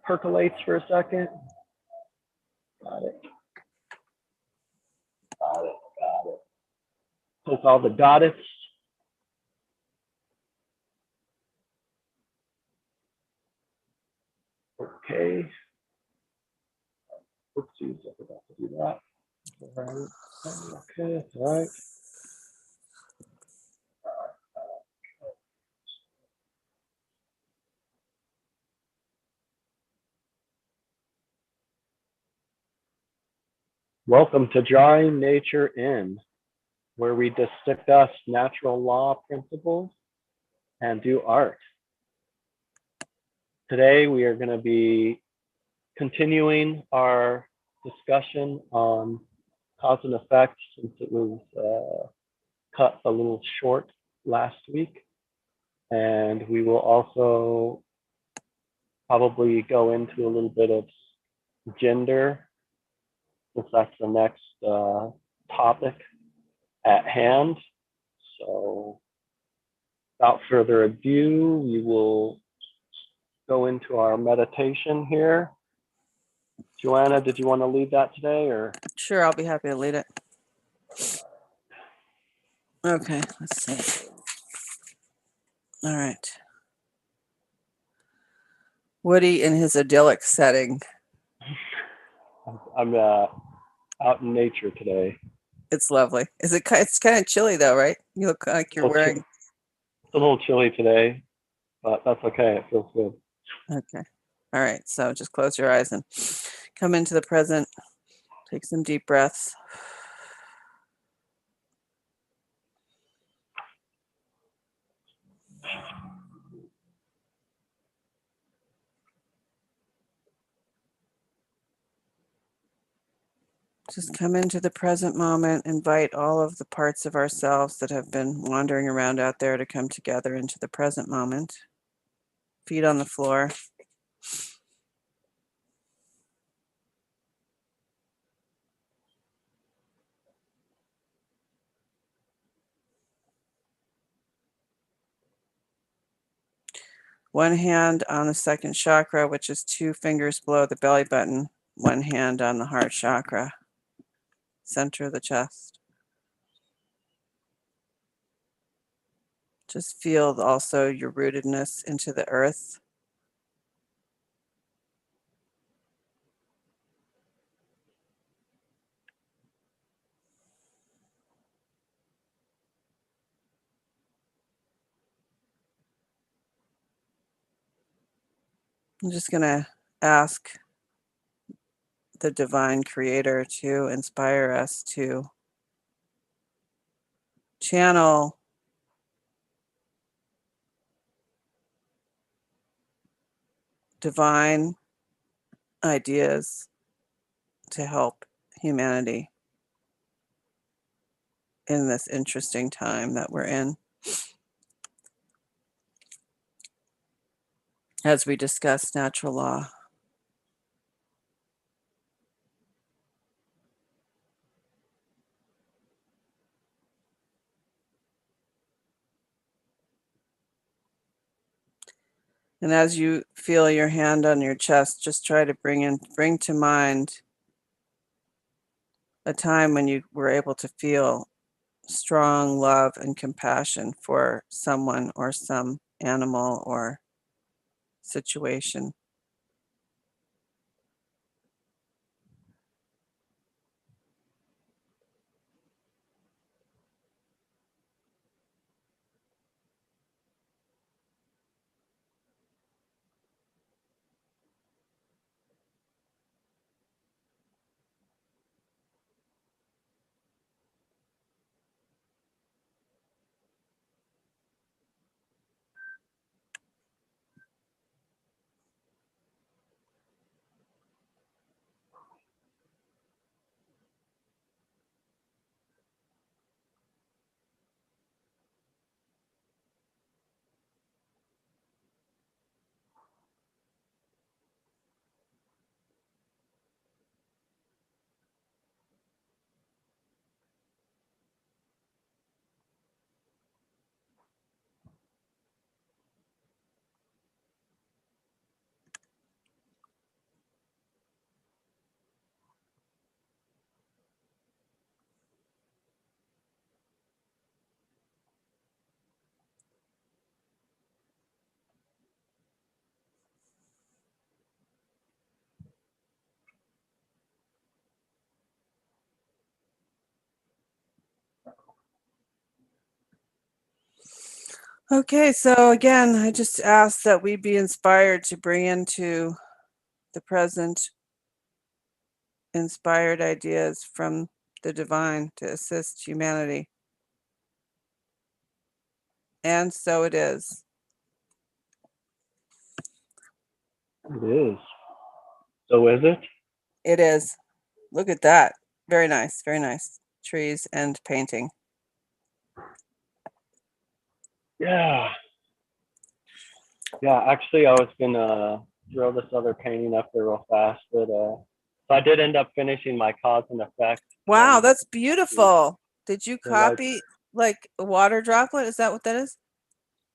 percolates for a second. Got it. Got it. Got it. Poke all the goddess. Okay. Oopsies, I forgot to do that. All right. Okay, that's all right. Welcome to Drawing Nature In, where we discuss natural law principles and do art. Today, we are going to be continuing our discussion on cause and effect since it was cut a little short last week. And we will also probably go into a little bit of gender, since that's the next topic at hand. So without further ado, we will go into our meditation here. Joanna, did you want to lead that today, or? Sure, I'll be happy to lead it. Okay, let's see. All right. Woody in his idyllic setting. I'm out in nature today. It's lovely. It's kind of chilly though, right? You look like you're wearing. It's a little chilly today, but that's okay. It feels good. Okay. All right. So just close your eyes and come into the present. Take some deep breaths. Just come into the present moment, invite all of the parts of ourselves that have been wandering around out there to come together into the present moment. Feet on the floor. One hand on the second chakra, which is 2 fingers below the belly button. One hand on the heart chakra, center of the chest. Just feel also your rootedness into the earth. I'm just going to ask the divine creator to inspire us to channel divine ideas to help humanity in this interesting time that we're in. As we discuss natural law. And as you feel your hand on your chest, just try to bring to mind a time when you were able to feel strong love and compassion for someone or some animal or situation. Okay, so again, I just ask that we be inspired to bring into the present inspired ideas from the divine to assist humanity. And so it is. It is. So is it? It is. Look at that. Very nice. Very nice. Trees and painting. Yeah. Yeah, actually, I was gonna throw this other painting up there real fast, but so I did end up finishing my cause and effect. Wow, one. that's beautiful. Did you So I, copy like a water droplet? Is that what that is?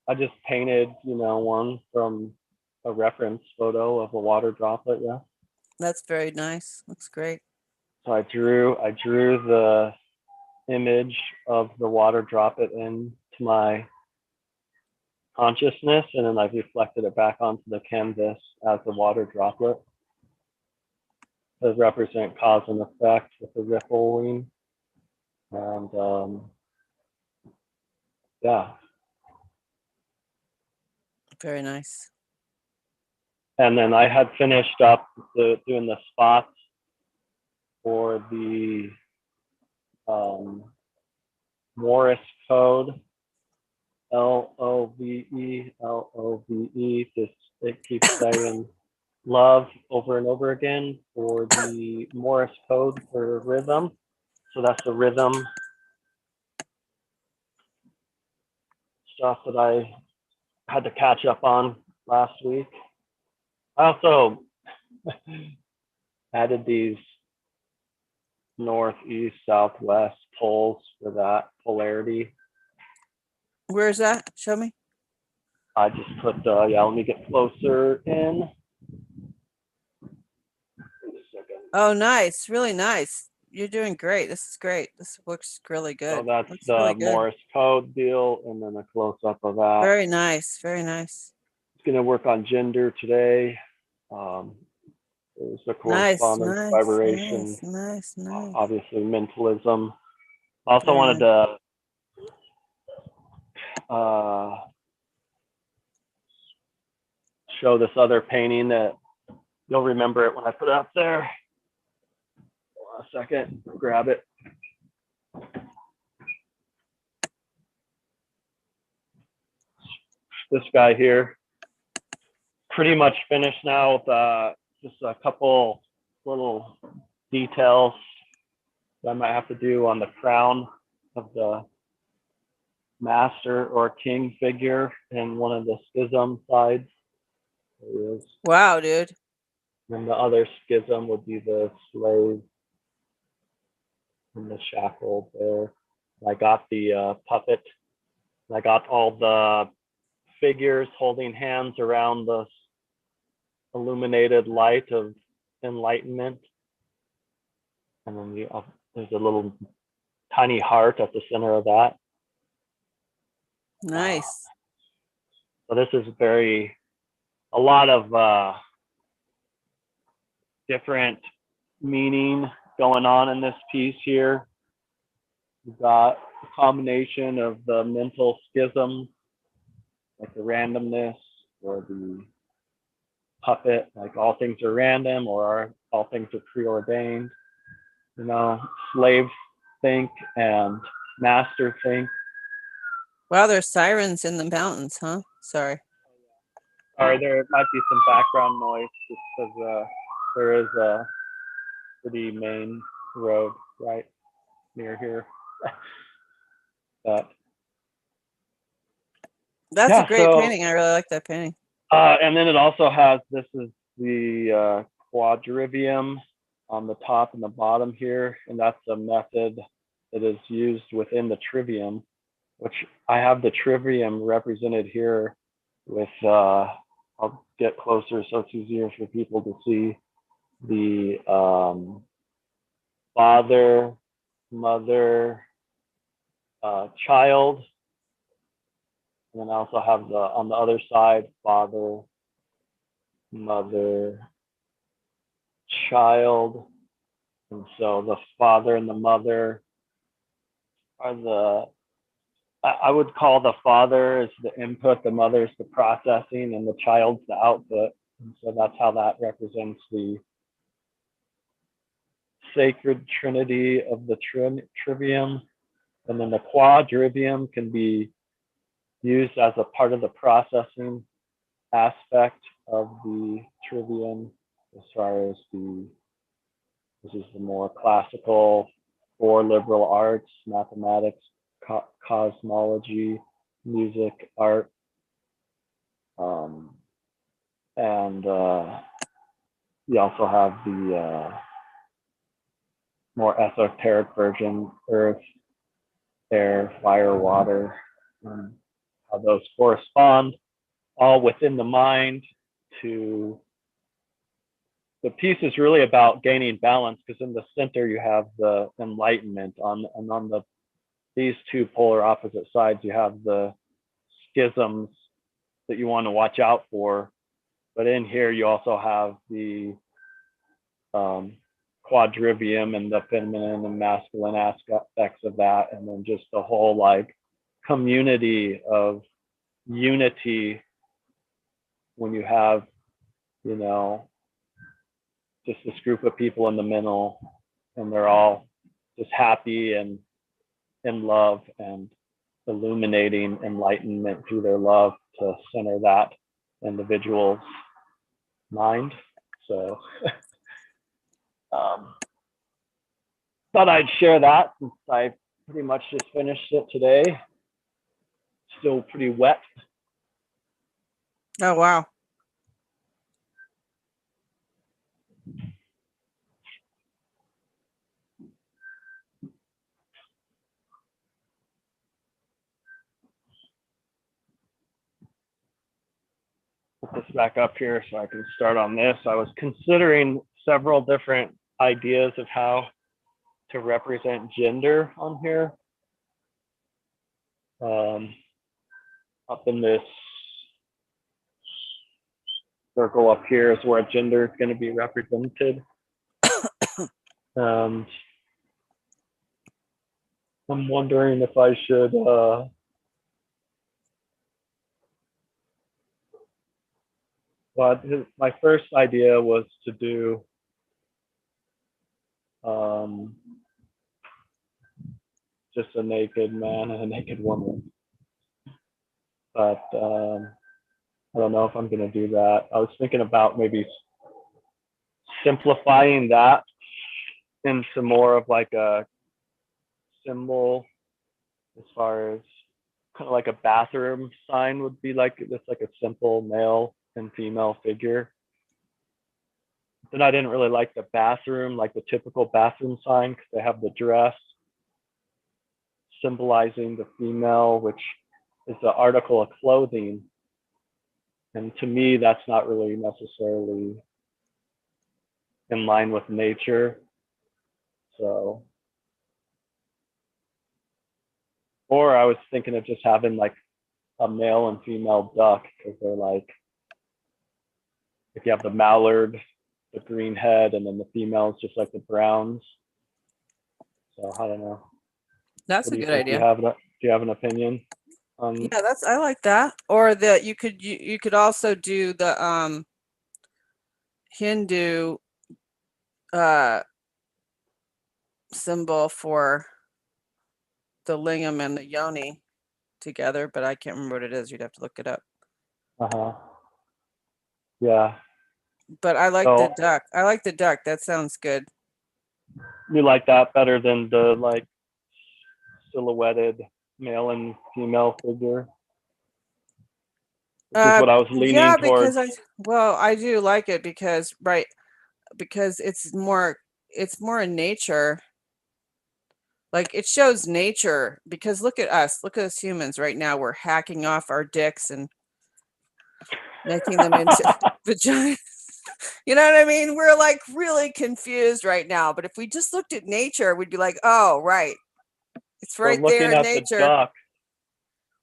I just painted, one from a reference photo of a water droplet. Yeah. That's very nice. Looks great. So I drew the image of the water droplet into my consciousness, and then I reflected it back onto the canvas as a water droplet to represent cause and effect with the rippling. And yeah, Very nice. and then I had finished up doing the spots for the Morse code, LOVE. Just it keeps saying love over and over again for the Morse code for rhythm. So that's the rhythm stuff that I had to catch up on last week. I also added these north, east, southwest poles for that polarity. Where's that? Show me. I just put, let me get closer in. Oh, nice. Really nice. You're doing great. This is great. This looks really So good. that's Looks the really good. Morse code deal, and then a close up of that. Very nice. Very nice. It's going to work on gender today. There's a Nice, correspondence, nice, vibration, nice, nice. obviously mentalism. I also Very wanted nice. to show this other painting that you'll remember it when I put it up there. Hold on a second, grab it. This guy here, pretty much finished now with just a couple little details that I might have to do on the crown of the master or king figure in one of the schism sides. There he is. Wow, dude. And the other schism would be the slave and the shackled there. I got the puppet. I got all the figures holding hands around the illuminated light of enlightenment. And then there's a little tiny heart at the center of that. Nice. So this is a lot of different meaning going on in this piece here. We've got a combination of the mental schisms, like the randomness or the puppet, like all things are random or all things are preordained. Slave think and master think. Wow, there's sirens in the mountains, huh? Sorry. Or there might be some background noise just because there is a pretty main road right near here. But That's a yeah, great so painting. I really like that painting. and then it also has, this is the quadrivium on the top and the bottom here, and that's a method that is used within the trivium, which I have the trivium represented here with, I'll get closer so it's easier for people to see the father, mother, child, and then I also have on the other side, father, mother, child. And so the father and the mother are the I would call the father is the input, the mother's the processing, and the child's the output. And so that's how that represents the sacred trinity of the trivium. And then the quadrivium can be used as a part of the processing aspect of the trivium, as far as this is the more classical or liberal arts, mathematics, cosmology, music, art, and you also have the more esoteric version: earth, air, fire, water, how those correspond, all within the mind. To the piece is really about gaining balance, because in the center you have the enlightenment, and on these two polar opposite sides you have the schisms that you want to watch out for. But in here you also have the quadrivium and the feminine and masculine aspects of that, and then just the whole like community of unity when you have, you know, just this group of people in the middle, and they're all just happy and in love and illuminating enlightenment through their love to center that individual's mind. So thought I'd share that, since I pretty much just finished it today. Still pretty wet. Oh, wow. Put this back up here so I can start on this. I was considering several different ideas of how to represent gender on here. Up in this circle up here is where gender is going to be represented. And I'm wondering if I should but my first idea was to do just a naked man and a naked woman. But I don't know if I'm going to do that. I was thinking about maybe simplifying that into more of like a symbol, as far as kind of like a bathroom sign would be, like just like a simple male and female figure. Then I didn't really like the bathroom, like the typical bathroom sign, because they have the dress symbolizing the female, which is the article of clothing. And to me, that's not really necessarily in line with nature. So, or I was thinking of just having like a male and female duck, because they're like, if you have the mallard, the green head, and then the females just like the browns. So I don't know. That's a good idea. Do you have an opinion? Yeah, I like that. Or that you could also do the Hindu symbol for the lingam and the yoni together, but I can't remember what it is. You'd have to look it up. Yeah. But I like the duck. I like the duck. That sounds good. You like that better than the like silhouetted male and female figure? Which is what I was leaning towards. I do like it because it's more in nature. Like it shows nature, because look at us humans right now. We're hacking off our dicks and making them into vaginas. You know what I mean? We're like really confused right now. But if we just looked at nature, we'd be like, oh, right. It's right there in nature. The duck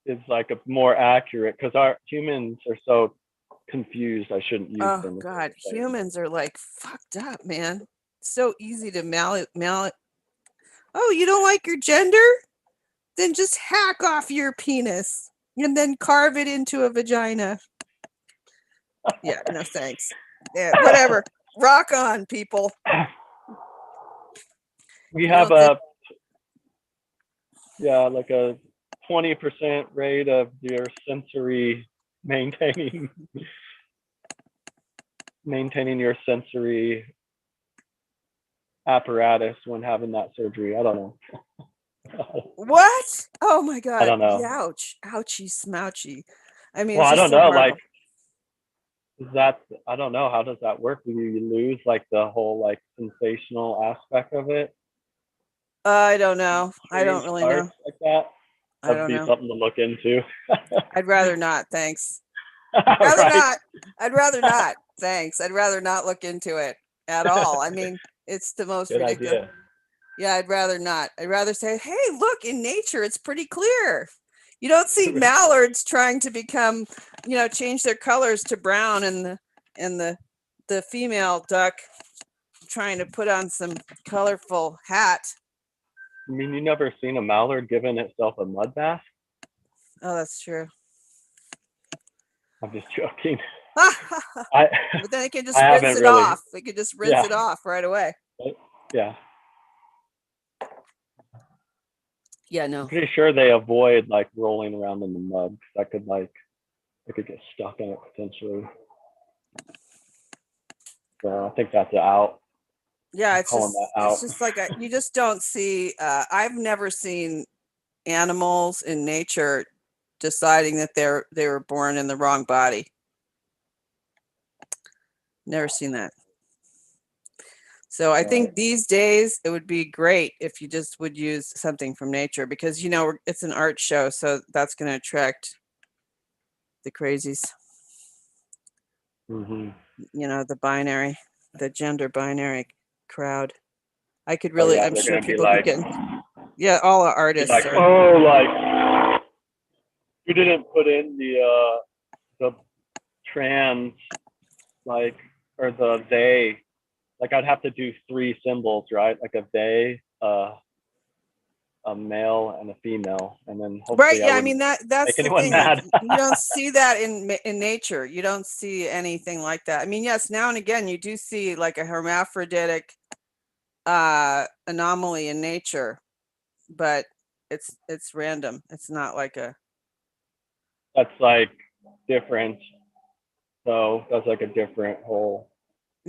is like a more accurate, because our humans are so confused. I shouldn't use them. Oh God, humans are like fucked up, man. So easy to Oh, you don't like your gender? then just hack off your penis and then carve it into a vagina. Yeah, no thanks. Yeah, whatever. Rock on, people. We I have don't think- like a 20% rate of your sensory maintaining your sensory apparatus when having that surgery. I don't know. What? Oh my God. I don't know. Ouch. Ouchie smouchy. I mean, Well, it's I just don't so know. horrible. Like, is that, I don't know. How does that work? Do you lose like the whole like sensational aspect of it? I don't know. I don't Strange really know. parts like that? I That'd don't be know. something to look into. I'd rather not. Thanks. Rather Right? not. I'd rather not. Thanks. I'd rather not look into it at all. I mean, it's the most Good ridiculous. idea. Yeah, I'd rather not. I'd rather say, hey, look, in nature, it's pretty clear. You don't see mallards trying to become, change their colors to brown, and the female duck trying to put on some colorful hat. I mean, you never seen a mallard giving itself a mud bath? Oh, that's true. I'm just joking. But I then they can just I rinse haven't it really. off. They could just rinse Yeah. it off right away. Yeah. Yeah, I'm no. pretty sure they avoid like rolling around in the mud because I could get stuck in it potentially. So I think that's out. Yeah, it's Calling just that out. like you just don't see. I've never seen animals in nature deciding that they were born in the wrong body. Never seen that. So I think these days it would be great if you just would use something from nature, because it's an art show, so that's going to attract the crazies. Mm-hmm. The gender binary crowd. I could Oh, really, yeah, I'm they're sure gonna be people like, could get, yeah, all the artists like, are. oh, like you didn't put in the trans, like, or the they. Like I'd have to do 3 symbols, right? Like a they, a male, and a female, and then hopefully Right. Yeah. I mean, wouldn't that's make the anyone thing. Like, mad. you don't see that in nature. You don't see anything like that. I mean, yes, now and again, you do see like a hermaphroditic anomaly in nature, but it's random. It's not like a. That's like different. So that's like a different whole.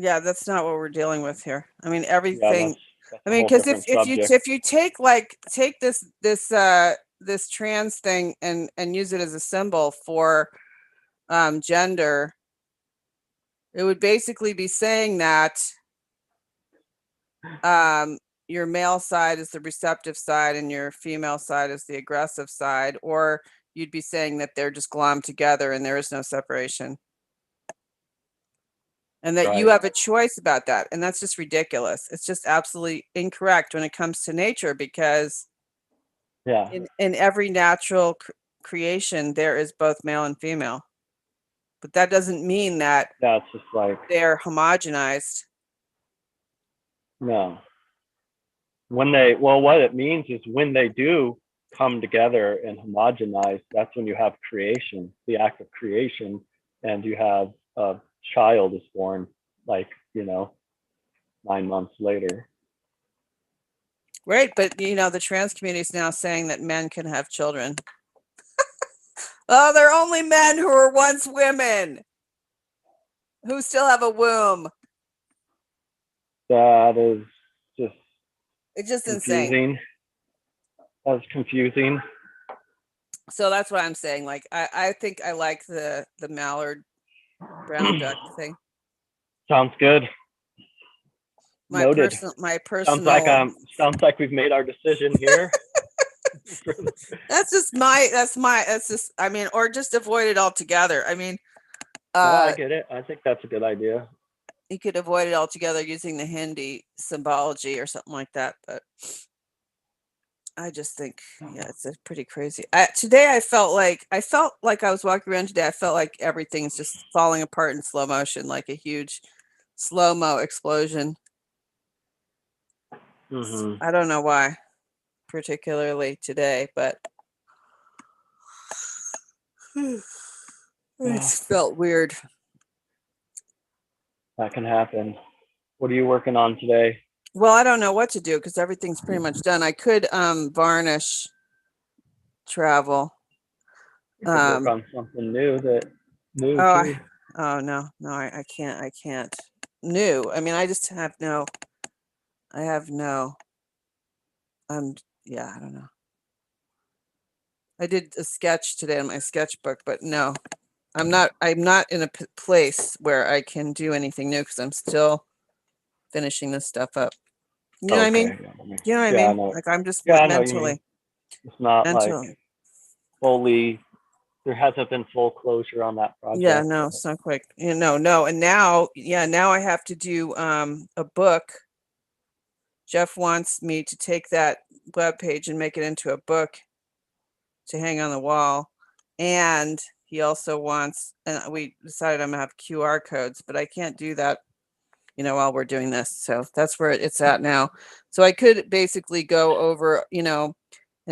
Yeah, that's not what we're dealing with here. I mean, Yeah, everything. that's I a mean, whole because different subject. if you take this trans thing and use it as a symbol for gender, it would basically be saying that your male side is the receptive side and your female side is the aggressive side, or you'd be saying that they're just glommed together and there is no separation. And that you have a choice about that. And that's just ridiculous. It's just absolutely incorrect when it comes to nature, because in every natural creation, there is both male and female. But that doesn't mean that it's just like they're homogenized. No. What it means is when they do come together and homogenize, that's when you have creation, the act of creation, and you have a child is born, like, 9 months later. Right, but the trans community is now saying that men can have children. Oh, they're only men who were once women, who still have a womb. That is just. It's just confusing. Insane. That's confusing. So that's what I'm saying. Like, I think I like the mallard brown duck thing. Sounds good. Noted. Personal. Sounds like we've made our decision here. That's just I mean, or just avoid it altogether. I mean, I get it. I think that's a good idea. You could avoid it altogether using the Hindi symbology or something like that, but I just think, it's a pretty crazy. Today I felt like I was walking around today. I felt like everything's just falling apart in slow motion, like a huge slow-mo explosion. Mm-hmm. I don't know why. particularly today, but it's felt weird. That can happen. What are you working on today? Well, I don't know what to do because everything's pretty much done. I could varnish travel. You could work on something new Oh, too. oh no, I can't. New. I mean, I just have no. I have no. Yeah, I don't know. I did a sketch today in my sketchbook, but no, I'm not in a place where I can do anything new because I'm still finishing this stuff up. You know what I mean? You know what I Yeah, I mean? know. Like I'm just Yeah, I know what you mean. It's not like mentally. fully. There hasn't been full closure on that project. Yeah, no, it's not quite. No. And now, now I have to do a book. Jeff wants me to take that web page and make it into a book to hang on the wall. And he also wants, and we decided I'm gonna have QR codes, but I can't do that, while we're doing this. So that's where it's at now. So I could basically go over, and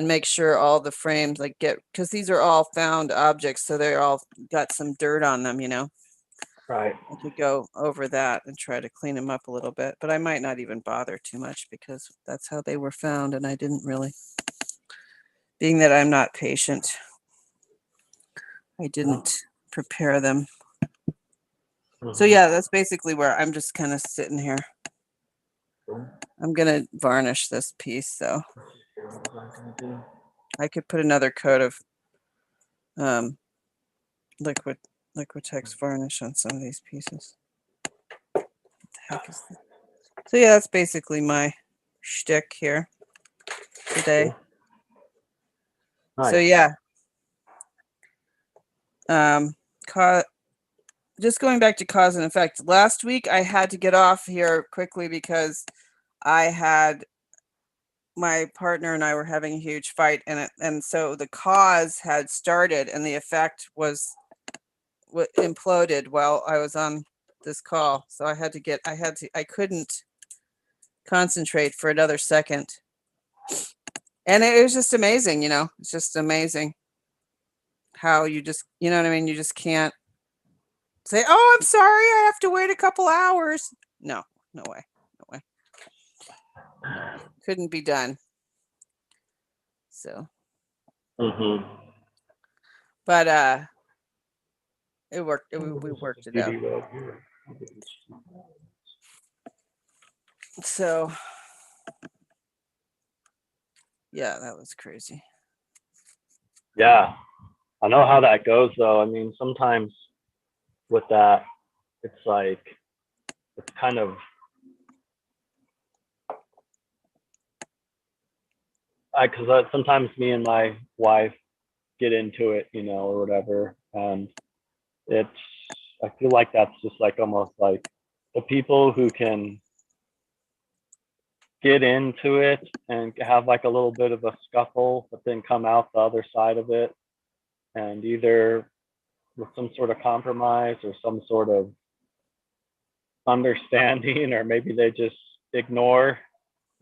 make sure all the frames because these are all found objects. So they're all got some dirt on them, Right. I could go over that and try to clean them up a little bit, but I might not even bother too much because that's how they were found. And I didn't really, being that I'm not patient, I didn't prepare them. So yeah, that's basically where I'm just kind of sitting here. I'm going to varnish this piece. So I could put another coat of Liquitex varnish on some of these pieces. What the heck is that? So yeah, that's basically my shtick here today. Nice. So yeah. Just going back to cause and effect. Last week I had to get off here quickly because my partner and I were having a huge fight, and so the cause had started and the effect was imploded while I was on this call. So I couldn't concentrate for another second. And it was just amazing, it's just amazing how you just, you know what I mean? You just can't say, oh, I'm sorry, I have to wait a couple hours. No way. Couldn't be done. So, but it worked. We worked it out. So, yeah, that was crazy. Yeah, I know how that goes though. I mean, sometimes with that, it's kind of, because sometimes me and my wife get into it, or whatever, and I feel like that's just like almost like the people who can get into it and have like a little bit of a scuffle, but then come out the other side of it, and either with some sort of compromise or some sort of understanding, or maybe they just ignore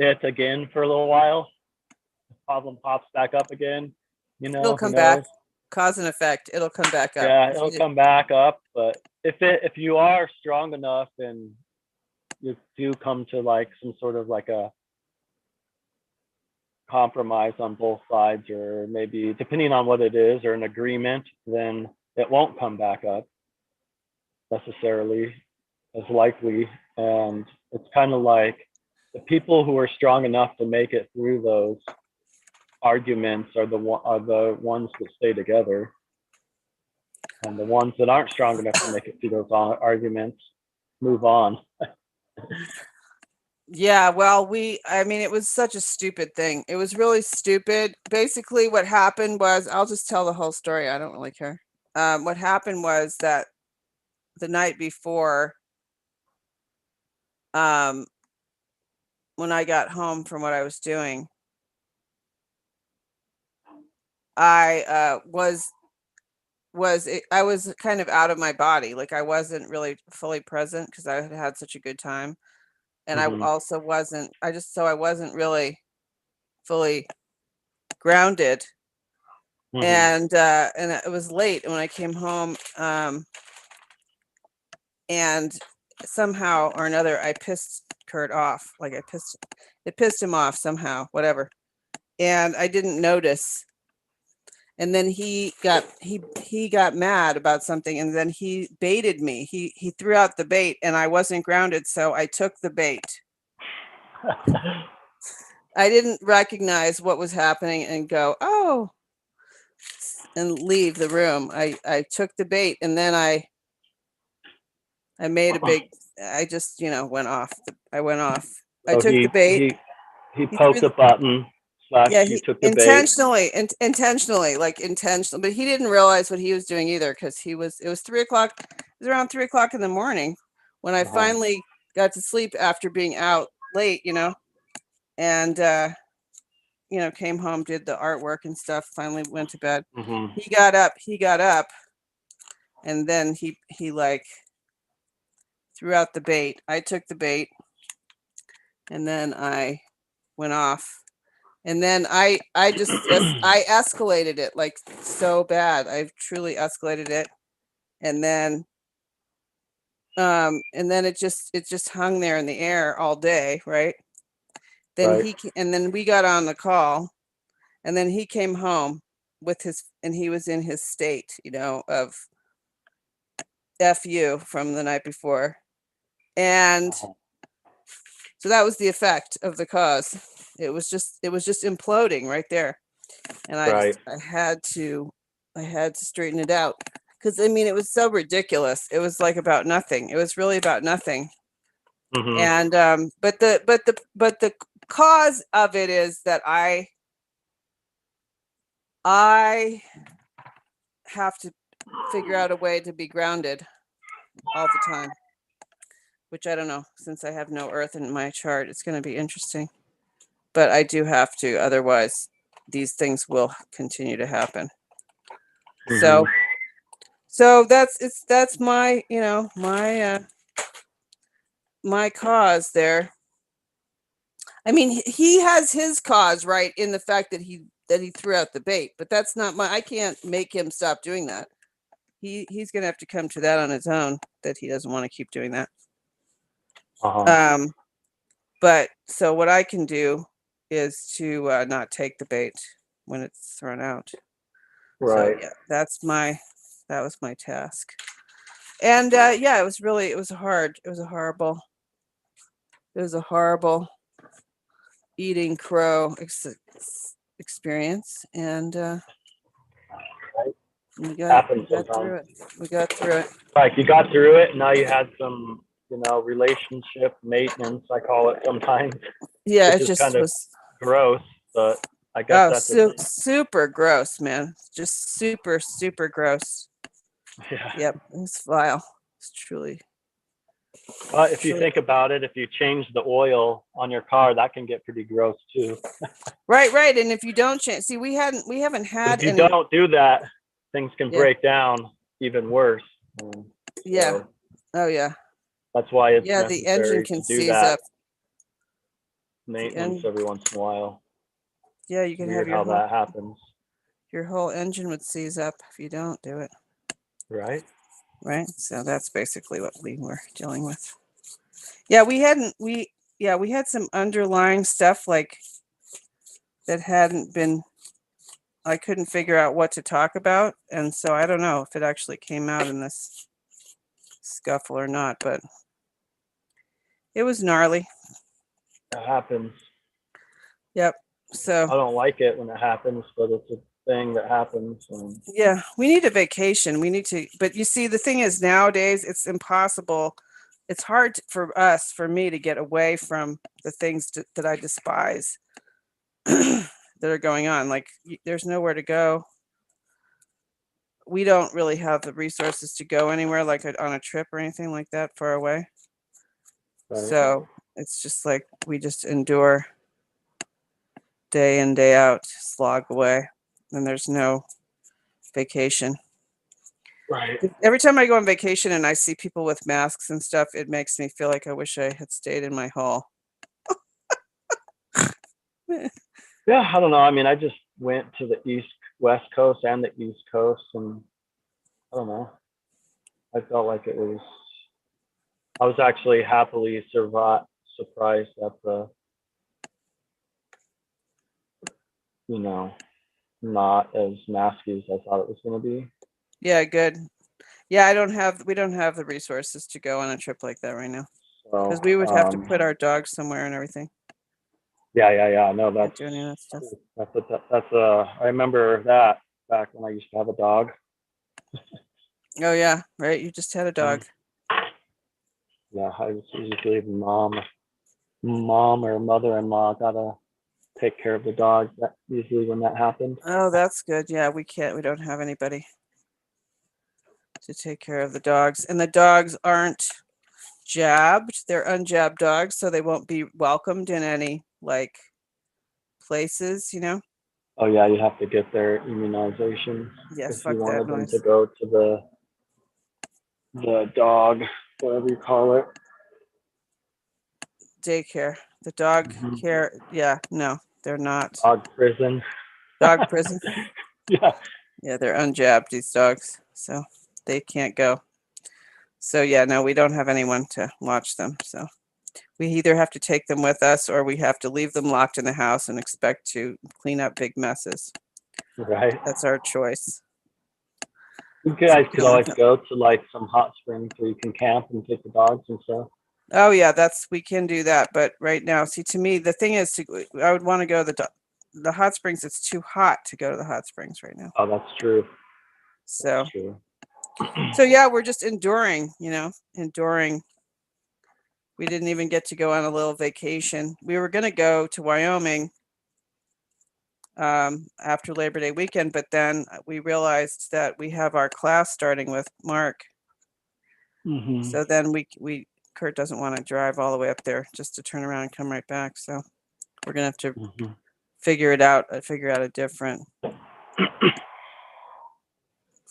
it again for a little while. The problem pops back up again. It'll come back. Cause and effect. It'll come back up. Yeah, it'll come back up. But if you are strong enough and you do come to like some sort of like a compromise on both sides, or maybe depending on what it is, or an agreement, then it won't come back up necessarily as likely. And it's kind of like the people who are strong enough to make it through those arguments are the ones that stay together, and the ones that aren't strong enough to make it through those arguments move on. Yeah, well, it was such a stupid thing. It was really stupid. Basically, what happened was, I'll just tell the whole story. I don't really care. What happened was that the night before, when I got home from what I was doing, I was kind of out of my body. Like I wasn't really fully present because I had had such a good time. And I also wasn't, I wasn't really fully grounded. Mhm. And it was late when I came home. And somehow or another, I pissed Kurt off. Like it pissed him off somehow, whatever. And I didn't notice. And then he got mad about something, and then he baited me. He threw out the bait, and I wasn't grounded, so I took the bait. I didn't recognize what was happening and go, oh, and leave the room. I took the bait, and then I made a big, I just, went off. I went off. I So took the bait. he He poked threw a button. Yeah, You he took the bait. intentionally, but he didn't realize what he was doing either, because it was 3 o'clock. It was around 3 o'clock in the morning when I finally got to sleep after being out late, and came home, did the artwork and stuff, finally went to bed. Mhm. He got up, and then he like threw out the bait. I took the bait, and then I went off. And then I escalated it like so bad. I truly escalated it. And then it just hung there in the air all day, right? Then Right. then we got on the call, and then he came home and he was in his state, of FU from the night before. And so that was the effect of the cause. It was just imploding right there. And I had to straighten it out, because it was so ridiculous. It was like about nothing. It was really about nothing. Mhm. And but the cause of it is that I have to figure out a way to be grounded all the time, which I don't know, since I have no earth in my chart. It's going to be interesting, but I do have to, otherwise these things will continue to happen. Mhm. So that's my, my cause there. He has his cause, right, in the fact that he threw out the bait, but that's not I can't make him stop doing that. He's gonna have to come to that on his own, that he doesn't want to keep doing that. But so what I can do is to not take the bait when it's thrown out. Right. So yeah, that was my task. And yeah, it was a horrible eating crow experience. And we got through it. Like you got through it, and now you had some, relationship maintenance, I call it sometimes. Yeah, which it is just kind of was gross, but I guess that's super gross, man. Just super, super gross. Yeah. Yep, it was vile. It's truly. But if you think about it, if you change the oil on your car, that can get pretty gross too. Right. And if you don't change, see, we haven't had If you don't do that, things can break down even worse. Yeah. So Oh yeah. that's why it's the engine necessary can to do seize that up. maintenance every once in a while. Yeah, you can have how that happens. Your whole engine would seize up if you don't do it. Right. So that's basically what we were dealing with. Yeah, we had some underlying stuff like that hadn't been, I couldn't figure out what to talk about. And so I don't know if it actually came out in this scuffle or not, but it was gnarly. That happens. Yep. So I don't like it when it happens, but it's a thing that happens. Yeah, we need a vacation. We need to, but you see, the thing is, nowadays it's impossible. It's hard for me to get away from the things that I despise that are going on. Like, there's nowhere to go. We don't really have the resources to go anywhere, like on a trip or anything like that far away. Right. So it's just like we just endure day in, day out, slog away, and there's no vacation. Right. Every time I go on vacation and I see people with masks and stuff, it makes me feel like I wish I had stayed in my hole. Yeah, I don't know. I just went to the west coast and the east coast, and I don't know. I felt like it was. I was actually happily surprised at the, you know, not as nasty as I thought it was going to be. Yeah, good. Yeah, we don't have the resources to go on a trip like that right now. Because So we would have to put our dogs somewhere and everything. yeah. No, Can't that's do any of that stuff. that's I remember that back when I used to have a dog. Oh yeah, right. You just had a dog. Yeah, I was usually mom or mother-in-law gotta take care of the dog. That usually when that happened. Oh, that's good. Yeah, we don't have anybody to take care of the dogs. And the dogs aren't jabbed. They're unjabbed dogs, so they won't be welcomed in any like places, you know? Oh yeah, you have to get their immunization Yeah, if fuck you that wanted them to noise. go to the dog, whatever you call it. Daycare. The dog Mhm. care. Yeah, no, they're not. Dog prison. Dog prison. Yeah. Yeah, they're unjabbed, these dogs. So they can't go. So yeah, no, we don't have anyone to watch them. So we either have to take them with us or we have to leave them locked in the house and expect to clean up big messes. Right. That's our choice. You guys could Feeling always go to like some hot springs where you can camp and take the dogs and stuff. Oh yeah, we can do that. But right now, see, to me, the thing is, I would want to go to the hot springs. It's too hot to go to the hot springs right now. Oh, that's true. So, That's true. so yeah, we're just enduring, enduring. We didn't even get to go on a little vacation. We were going to go to Wyoming after Labor Day weekend, but then we realized that we have our class starting with Mark. Mm-hmm. So then Kurt doesn't want to drive all the way up there just to turn around and come right back. So we're gonna have to figure out a different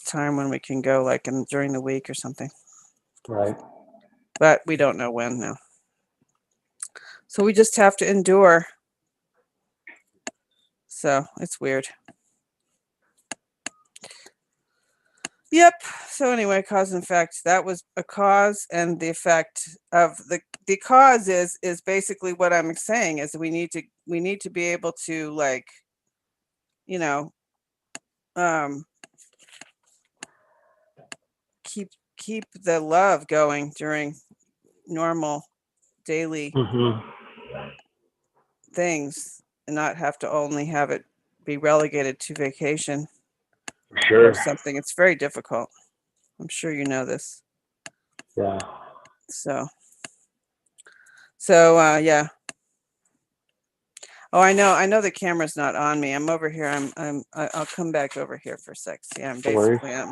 time when we can go, like during the week or something. Right. But we don't know when now. So we just have to endure. So it's weird. Yep. So anyway, cause and effect. That was a cause, and the effect of the cause is basically what I'm saying is we need to be able to, like, you know, keep the love going during normal daily things and not have to only have it be relegated to vacation or something. It's very difficult. I'm sure you know this. Yeah. So yeah. Oh, I know the camera's not on me. I'm over here. I'll come back over here for a sec. See, I'm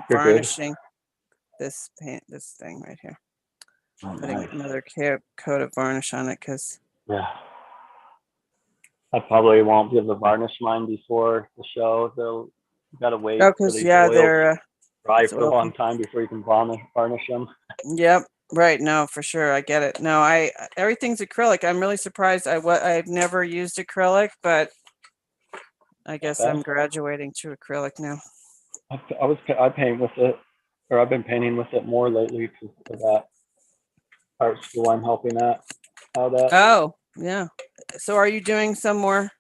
varnishing this thing right here. Putting another coat of varnish on it because I probably won't be able to varnish mine before the show. They'll gotta wait for these oils they're dry for a long time before you can varnish them. Yep. Right. No, for sure. I get it. No, everything's acrylic. I'm really surprised. I've never used acrylic, but I guess I'm graduating to acrylic now. I paint with it, or I've been painting with it more lately because of that art school I'm helping out at. Oh, yeah. So are you doing some more?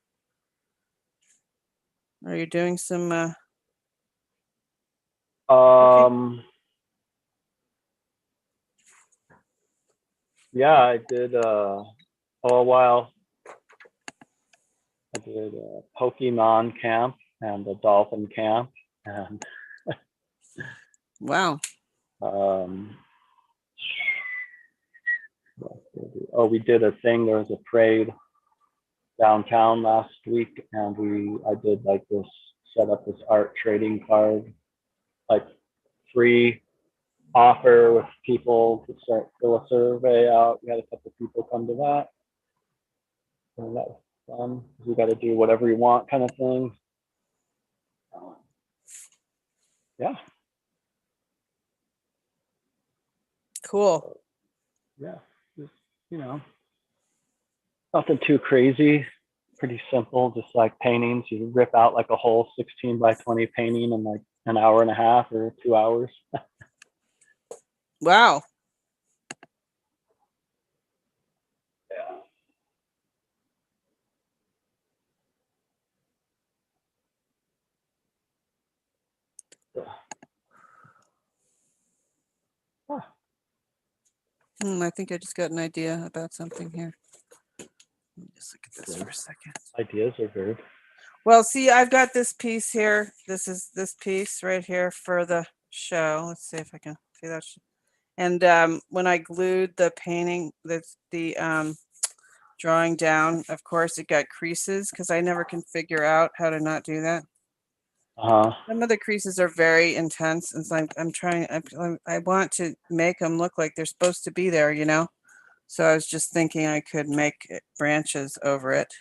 Are you doing some yeah, I did a while. I did a Pokemon camp and a dolphin camp, and wow. We did a thing. There was a parade downtown last week, and I did like this, set up this art trading card, like free offer with people to start fill a survey out. We had a couple people come to that, and that was fun. You got to do whatever you want, kind of thing. Yeah. Cool. Yeah. Just, nothing too crazy. pretty simple, just like paintings. You rip out like a whole 16 by 20 painting in like an hour and a half or 2 hours. Wow. Yeah. I think I just got an idea about something here. Let me just look at this for a second. Ideas are good. Well, see, I've got this piece here. This is this piece right here for the show. Let's see if I can see that. And when I glued the painting, the drawing down, of course, it got creases because I never can figure out how to not do that. Some of the creases are very intense, and so I'm trying. I want to make them look like they're supposed to be there, you know. So I was just thinking I could make branches over it,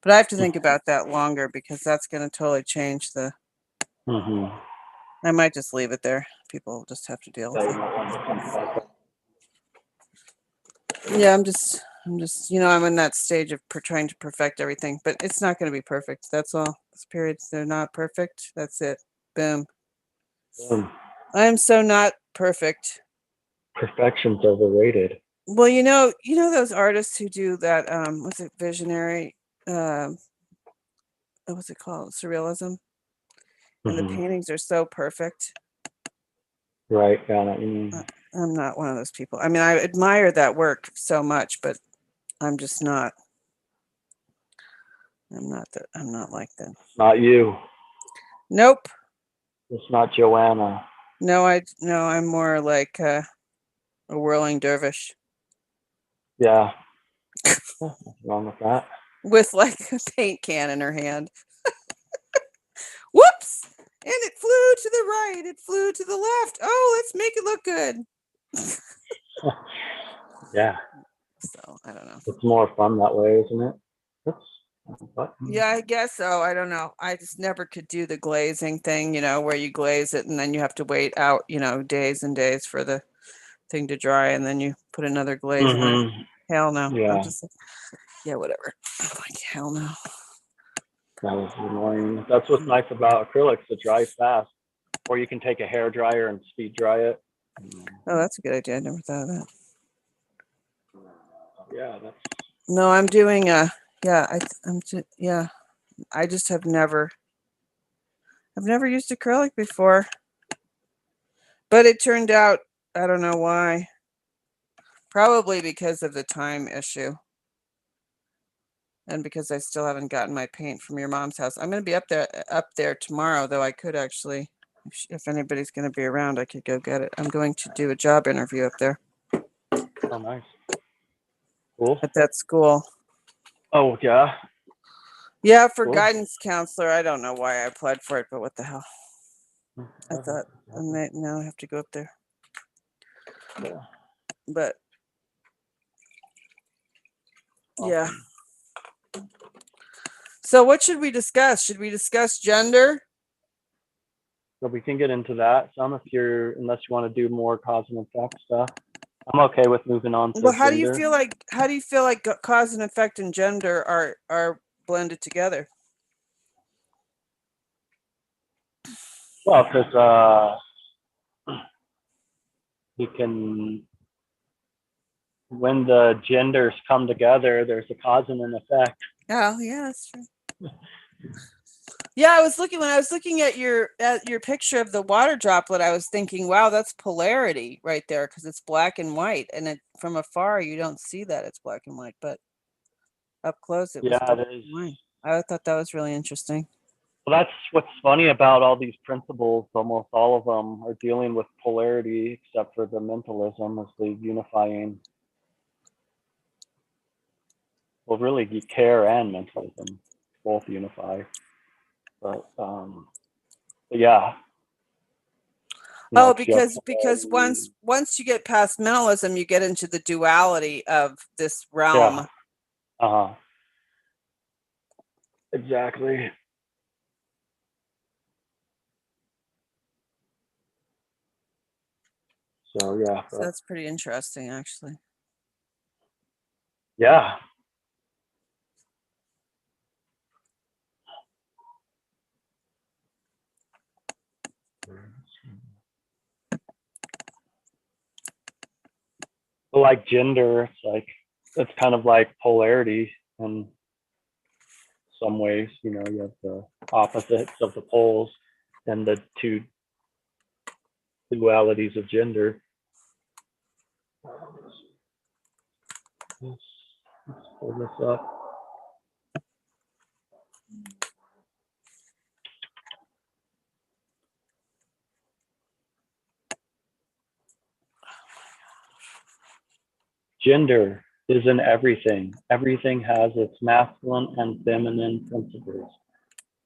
but I have to think about that longer because that's going to totally change the. Mm-hmm. I might just leave it there. People just have to deal with it. Yeah, I'm just, you know, I'm in that stage of trying to perfect everything, but it's not going to be perfect. That's all. This periods, they're not perfect. That's it. Boom. I am so not perfect. Perfection's overrated. Well, you know those artists who do that. What's it? Visionary. What's it called? Surrealism. And the paintings are so perfect. Right. Yeah. I'm not one of those people. I mean, I admire that work so much, but I'm just not. I'm not that. I'm not like that. Not you. Nope. It's not Joanna. No, I'm more like a whirling dervish. Yeah. What's wrong with that? With like a paint can in her hand. Whoops! And it flew to the right. It flew to the left. Oh, let's make it look good. Yeah. So I don't know. It's more fun that way, isn't it? Yeah, I guess so. I don't know. I just never could do the glazing thing, you know, where you glaze it and then you have to wait out, you know, days and days for the thing to dry and then you put another glaze on it. Hell no. Yeah. I'm just like, yeah, whatever. I'm like, hell no. That was annoying. That's what's nice about acrylics. It dries fast. Or you can take a hair dryer and speed dry it. Oh, that's a good idea. I never thought of that. Yeah, that's. No, I'm doing yeah, yeah. I just have never used acrylic before. But it turned out, I don't know why. Probably because of the time issue. And because I still haven't gotten my paint from your mom's house. I'm going to be up there tomorrow, though I could actually, if anybody's going to be around, I could go get it. I'm going to do a job interview up there. Oh, nice. Cool. At that school. Oh, yeah. Yeah, for guidance counselor. I don't know why I applied for it, but what the hell. I thought, now I have to go up there. Yeah. But, yeah. So what should we discuss? Should we discuss gender? So we can get into that some unless you want to do more cause and effect stuff. I'm okay with moving on to well, how gender. do you feel like cause and effect and gender are blended together? Well, because you can, when the genders come together, there's a cause and an effect. Oh, yeah, that's true. Yeah, when I was looking at your picture of the water droplet, I was thinking, wow, that's polarity right there because it's black and white, and from afar you don't see that it's black and white, but up close it was black and white. I thought that was really interesting. Well, that's what's funny about all these principles. Almost all of them are dealing with polarity, except for the mentalism as the unifying. Well, really, care and mentalism both unify. But yeah. Oh, because once you get past mentalism, you get into the duality of this realm. Yeah. Exactly. So yeah. So that's pretty interesting, actually. Yeah. like gender, it's kind of like polarity in some ways. You have the opposites of the poles and the two dualities of gender. Let's pull this up. Gender is in everything. Everything has its masculine and feminine principles.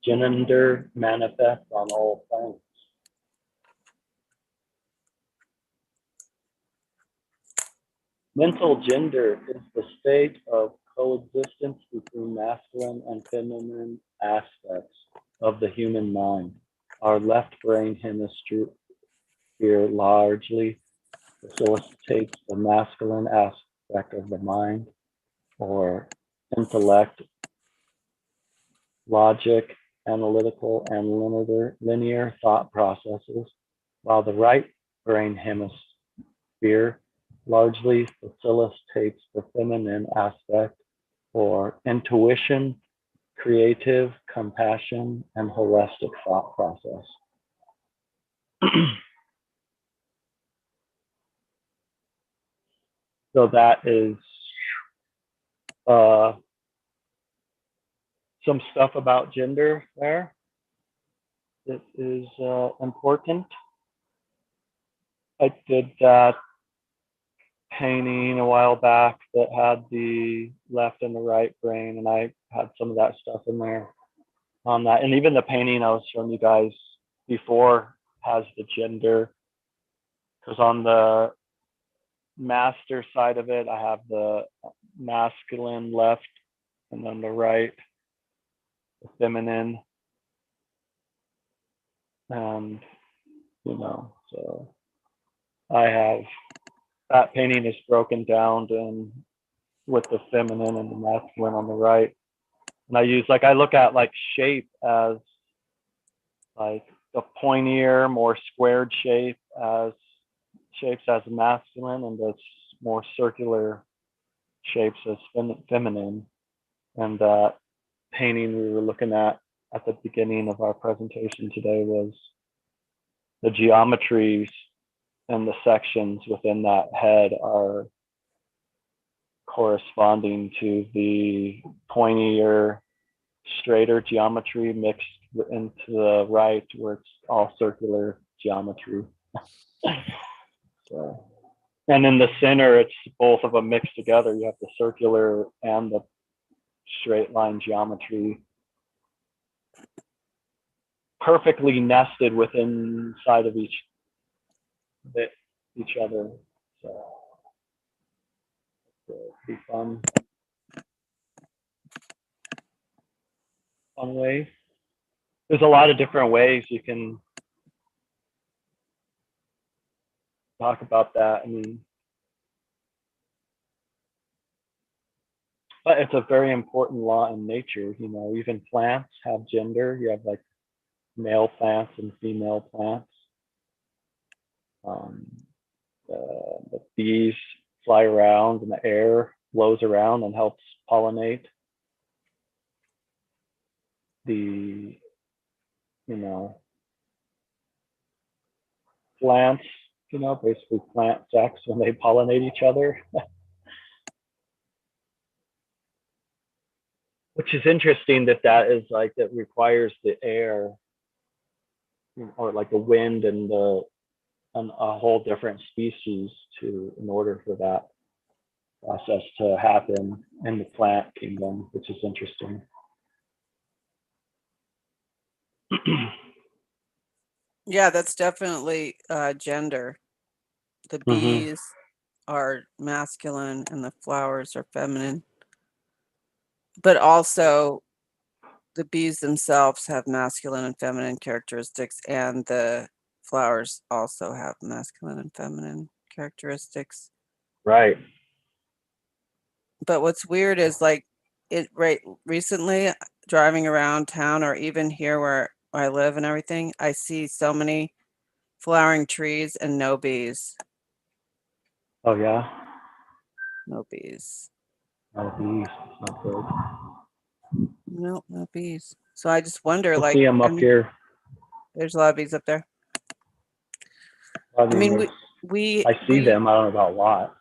Gender manifests on all planets. Mental gender is the state of coexistence between masculine and feminine aspects of the human mind. Our left brain hemisphere largely facilitates the masculine aspect of the mind, or intellect, logic, analytical, and linear thought processes, while the right brain hemisphere largely facilitates the feminine aspect, or intuition, creative, compassion, and holistic thought process. So that is some stuff about gender there. It is important. I did that painting a while back that had the left and the right brain, and I had some of that stuff in there on that. And even the painting I was showing you guys before has the gender, because on the master side of it, I have the masculine left, and on the right, the feminine. And, so I have that painting is broken down and with the feminine and the masculine on the right. And I look at shape as like the pointier, more squared shapes as masculine, and the more circular shapes as feminine. And that painting we were looking at the beginning of our presentation today was the geometries and the sections within that head are corresponding to the pointier, straighter geometry mixed into the right, where it's all circular geometry. So, and in the center, it's both of them mixed together. You have the circular and the straight line geometry perfectly nested within inside of each other. So it'll be fun way. There's a lot of different ways you can talk about that. I mean, but it's a very important law in nature. Even plants have gender. You have male plants and female plants. The bees fly around and the air blows around and helps pollinate the, plants, basically plant sex when they pollinate each other. Which is interesting that is that requires the air, or the wind and a whole different species in order for that process to happen in the plant kingdom, which is interesting. Yeah, that's definitely gender. The bees are masculine and the flowers are feminine. But also the bees themselves have masculine and feminine characteristics, and the flowers also have masculine and feminine characteristics. Right. But what's weird is recently driving around town, or even here where I live and everything, I see so many flowering trees and no bees. Oh yeah. No bees. No bees. It's not good. No, no bees. So I just wonder, We'll like, see them I up mean, here. there's a lot of bees up there. I I mean, mean, we I see them. I don't know about a lot.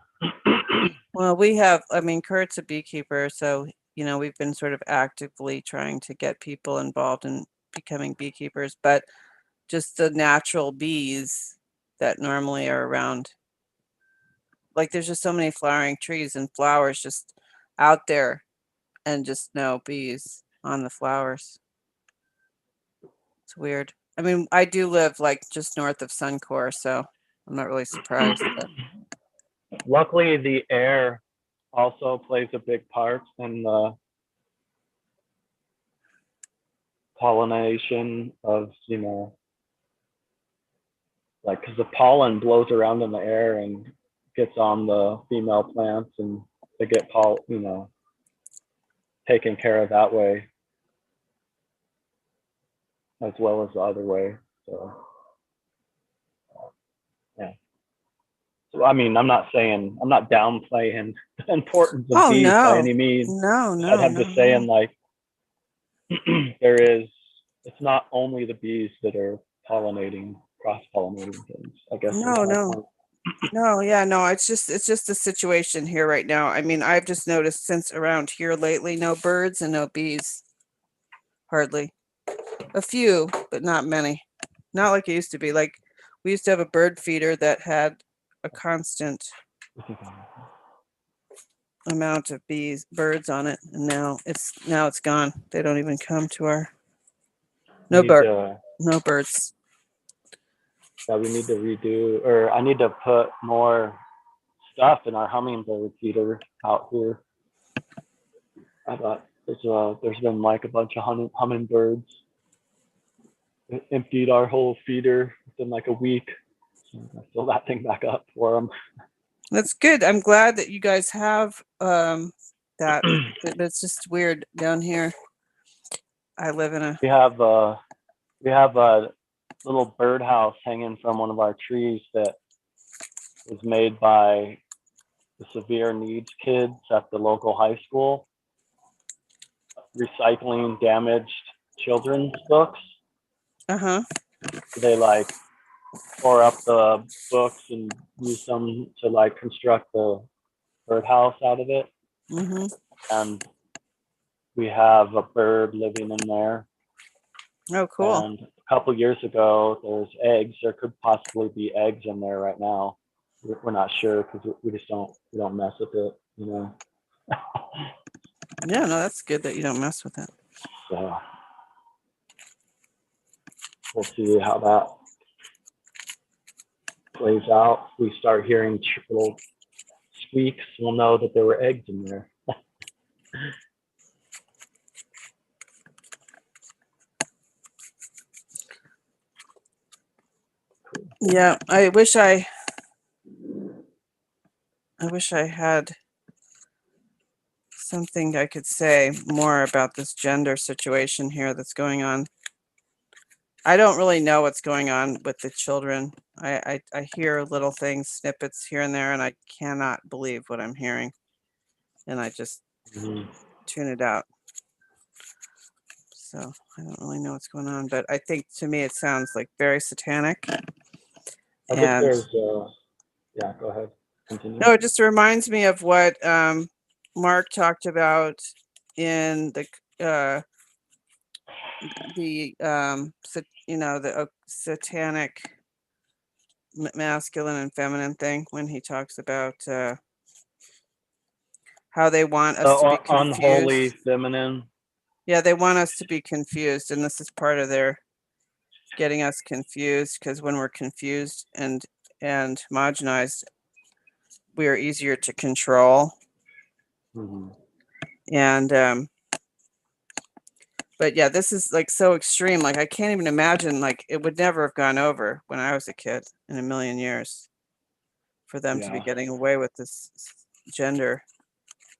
well, we have, I mean, Kurt's a beekeeper, so, you know, we've been sort of actively trying to get people involved in becoming beekeepers, but just the natural bees that normally are around. Like, there's just so many flowering trees and flowers just out there, and just no bees on the flowers. It's weird. I mean, I do live like just north of Suncor, so I'm not really surprised. But Luckily, the air also plays a big part in the pollination of, you know, like, because the pollen blows around in the air and gets on the female plants, and they get you know, taken care of that way as well as the other way. So yeah. So I mean, I'm not downplaying the importance of oh bees by no, any means. no, But no, I'm no, just no, saying, like, it's not only the bees that are cross-pollinating things, I guess is no, my no, point. no. Yeah, no. It's just the situation here right now. I mean, I've just noticed since around here lately, no birds and no bees, hardly. A few, but not many. Not like it used to be. Like we used to have a bird feeder that had a constant amount of birds on it, and now it's gone. They don't even come to our no Need bird, to, no birds. yeah, we need to redo, or I need to put more stuff in our hummingbird feeder out here. I thought there's been like a bunch of hummingbirds. It emptied our whole feeder within like a week. So I fill that thing back up for them. That's good. I'm glad that you guys have that, but it's just weird down here. I live in a We have a little birdhouse hanging from one of our trees that was made by the severe needs kids at the local high school, recycling damaged children's books. uh-huh. They like tore up the books and used them to like construct the birdhouse out of it. Mm-hmm. And we have a bird living in there. Oh, cool. And a couple years ago, there's eggs. There could possibly be eggs in there right now. We're not sure because we don't mess with it, you know. Yeah, no, that's good that you don't mess with it. So we'll see how that plays out. If we start hearing little squeaks, we'll know that there were eggs in there. Yeah, I wish I had something I could say more about this gender situation here that's going on. I don't really know what's going on with the children. I hear little things, snippets here and there, and I cannot believe what I'm hearing. And I just tune it out. So I don't really know what's going on, but I think to me it sounds like very satanic. I think And there's, yeah, go ahead. Continue. no, it just reminds me of what Mark talked about in the the satanic masculine and feminine thing when he talks about how they want us to be Unholy confused. feminine. Yeah, they want us to be confused, and this is part of their getting us confused, because when we're confused and homogenized, we are easier to control. Mm-hmm. And but yeah, this is like so extreme. Like I can't even imagine. Like it would never have gone over when I was a kid in a million years for them to be getting away with this gender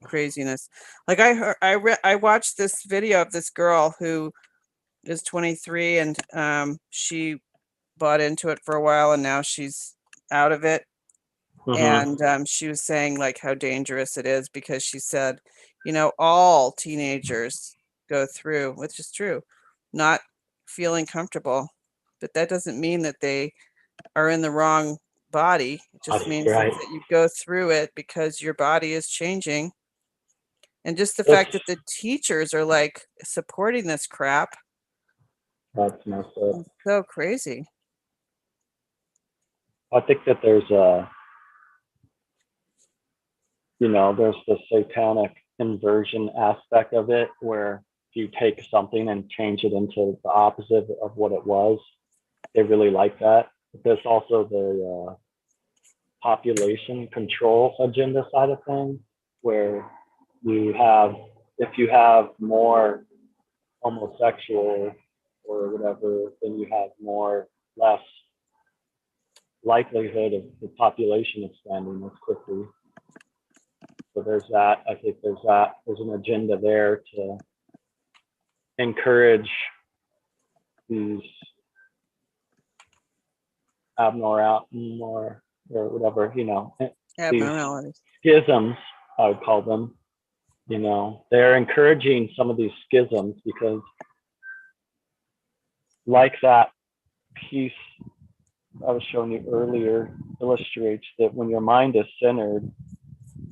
craziness. Like I watched this video of this girl who is 23, and she bought into it for a while, and now she's out of it. Mm-hmm. And she was saying like how dangerous it is, because she said, all teenagers go through, which is true, not feeling comfortable, but that doesn't mean that they are in the wrong body. It just That's means right. that you go through it because your body is changing. And just the It's fact that the teachers are like supporting this crap that's messed up. is so crazy. I think that there's a, there's the satanic inversion aspect of it, where if you take something and change it into the opposite of what it was, they really like that. But there's also the population control agenda side of things, where you have, if you have more homosexual or whatever, then you have less likelihood of the population expanding as quickly. So there's that. I think there's an agenda there to encourage these more or whatever, these Abnormalities. schisms, I would call them. They're encouraging some of these schisms because, like that piece I was showing you earlier, illustrates that when your mind is centered,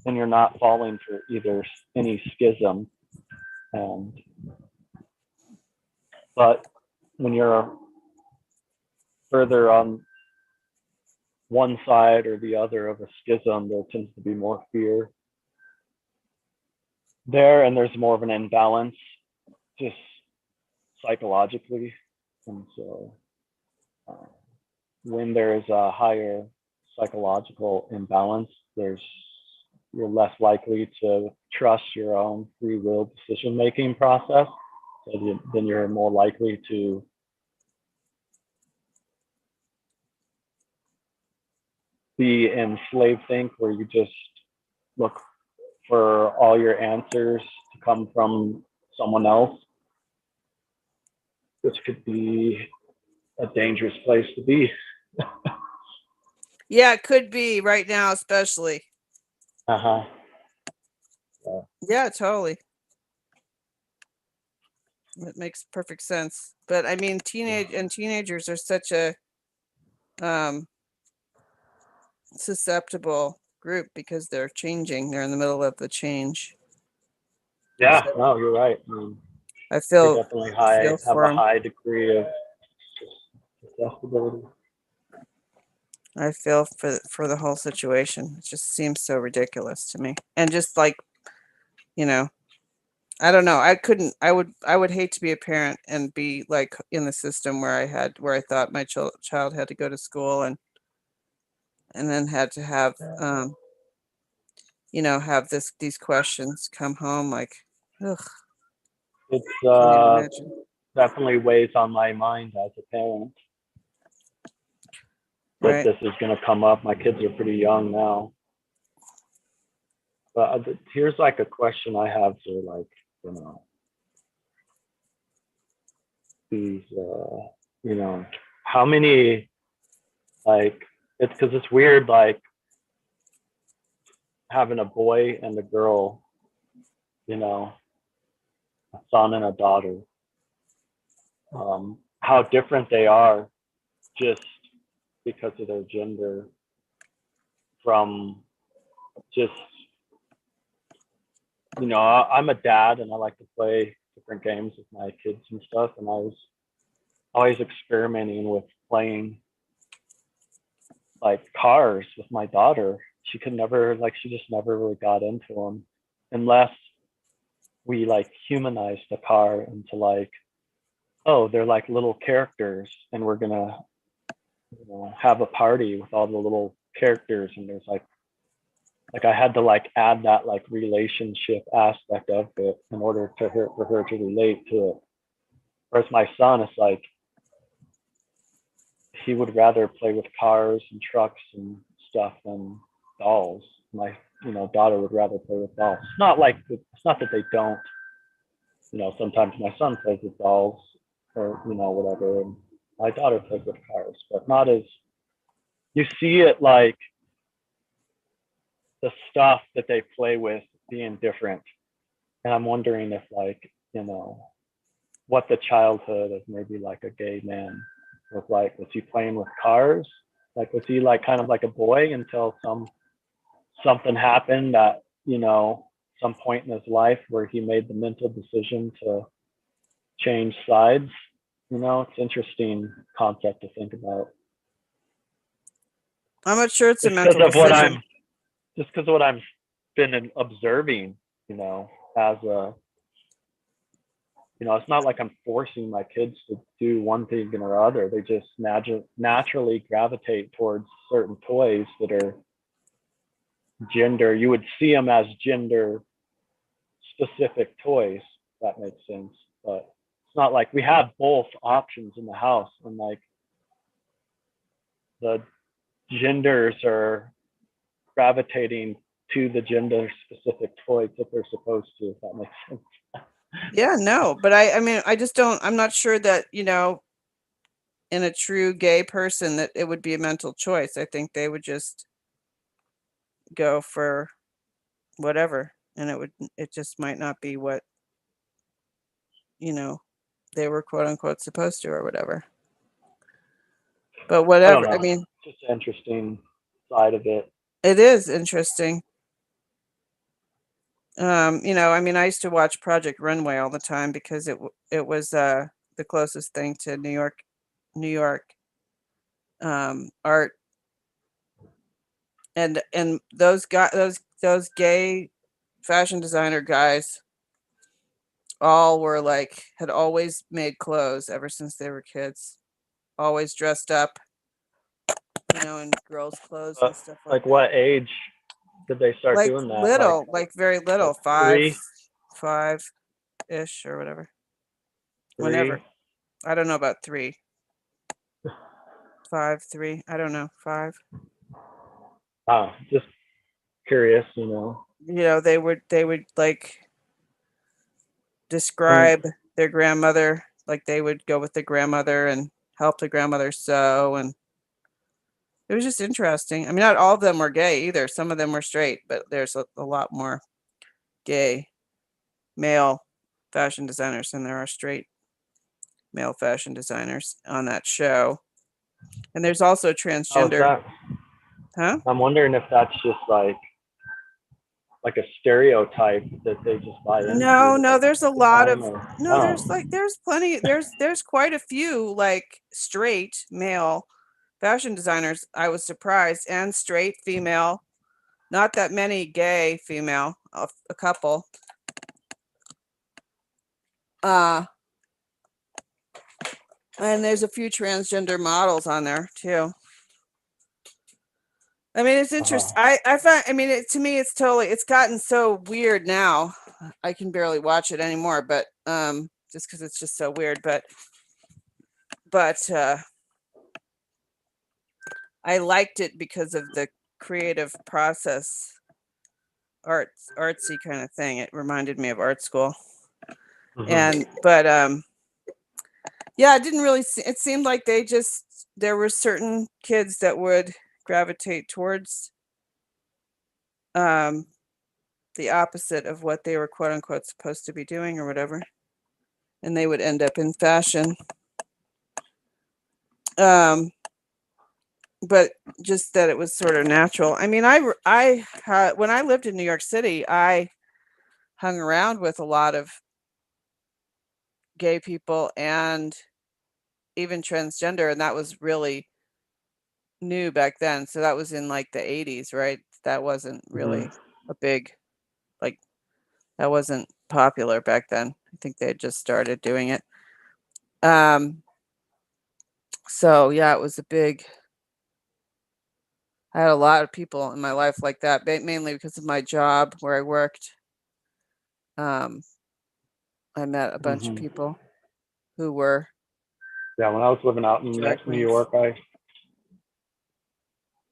then you're not falling for either any schism. But when you're further on one side or the other of a schism, there tends to be more fear there, and there's more of an imbalance just psychologically. And so when there is a higher psychological imbalance, you're less likely to trust your own free will decision making process. So then you're more likely to be in slave think, where you just look for all your answers to come from someone else, which could be a dangerous place to be. Yeah, it could be right now, especially. Uh-huh. Yeah, totally. It makes perfect sense. But I mean, teenagers are such a susceptible group because they're changing. They're in the middle of the change. Yeah, So no, you're right. I They feel definitely have for a 'em. high degree of susceptibility. I feel for the whole situation. It just seems so ridiculous to me. And just like, you know, I don't know. I would hate to be a parent and be like in the system where I thought my child had to go to school and then had to have have these questions come home like, ugh, It's can't even imagine. definitely weighs on my mind as a parent that Right. this is going to come up. My kids are pretty young now, but here's like a question I have for, like, these how many, like, it's because it's weird, like having a boy and a girl, a son and a daughter, how different they are just because of their gender, from just, I'm a dad and I like to play different games with my kids and stuff, and I was always experimenting with playing like cars with my daughter. She just never really got into them unless we like humanized the car into, like, oh, they're like little characters and we're gonna have a party with all the little characters, and there's like I had to like add that like relationship aspect of it in order for her to relate to it. Whereas my son is like, he would rather play with cars and trucks and stuff than dolls. My daughter would rather play with dolls. It's not that they don't. Sometimes my son plays with dolls or whatever, and my daughter plays with cars, but not as you see it, like the stuff that they play with being different. And I'm wondering if, like, you know, what the childhood of maybe like a gay man was like. Was he playing with cars? Like, was he like kind of like a boy until something happened at, you know, some point in his life where he made the mental decision to change sides? You know, it's interesting concept to think about. I'm not sure it's a Just because mental of what decision. I'm, just because of what I'm been observing, you know, as a, you know, it's not like I'm forcing my kids to do one thing or other. They just naturally gravitate towards certain toys that are gender. You would see them as gender specific toys. If that makes sense. But it's not like we have both options in the house, and like the genders are gravitating to the gender specific toys that they're supposed to. If that makes sense. Yeah, no, but I mean, I just don't, I'm not sure that, you know, in a true gay person that it would be a mental choice. I think they would just go for whatever, and it just might not be what, you know, they were quote unquote supposed to or whatever. But I don't whatever, I know. mean, Just an interesting side of it. it is interesting. You know, I mean, I used to watch Project Runway all the time because it was the closest thing to New York art, and those gay fashion designer guys all were like, had always made clothes ever since they were kids, always dressed up, you know, in girls' clothes and stuff like Like, that. what age did they start Like doing that? little, like very little, Like three, five-ish or whatever. three. Whenever. I don't know about 3, 5, 3. I don't know, 5. Just curious, you know. You know, they would like And describe their grandmother, like they would go with the grandmother and help the grandmother sew, and it was just interesting. I mean, not all of them were gay either. Some of them were straight, but there's a lot more gay male fashion designers than there are straight male fashion designers on that show. And there's also how's transgender, that? huh? I'm wondering if that's just like a stereotype that they just buy No, into no, there's a the lot time, of or no, there's oh, like there's plenty, there's quite a few like straight male fashion designers. I was surprised, and straight female, not that many gay female, a couple. Uh and there's a few transgender models on there too. I mean, it's uh-huh. interesting. I find, I mean, to me, it's totally, it's gotten so weird now. I can barely watch it anymore, but just because it's just so weird. But I liked it because of the creative process, artsy kind of thing. It reminded me of art school, Mm-hmm. and but yeah, it didn't really. It seemed like there were certain kids that would gravitate towards um the opposite of what they were quote unquote supposed to be doing or whatever, and they would end up in fashion. Um, but just that it was sort of natural. I mean, I had, when I lived in New York City, I hung around with a lot of gay people and even transgender, and that was really new back then. So that was in like the 80s, right? That wasn't Mm-hmm. really a big, like, that wasn't popular back then. I think they had just started doing it. Um, so yeah, it was a big, I had a lot of people in my life like that, mainly because of my job where I worked. Um, I met a bunch of Mm-hmm. people who were Yeah, when I was living out in drag New queens. York, I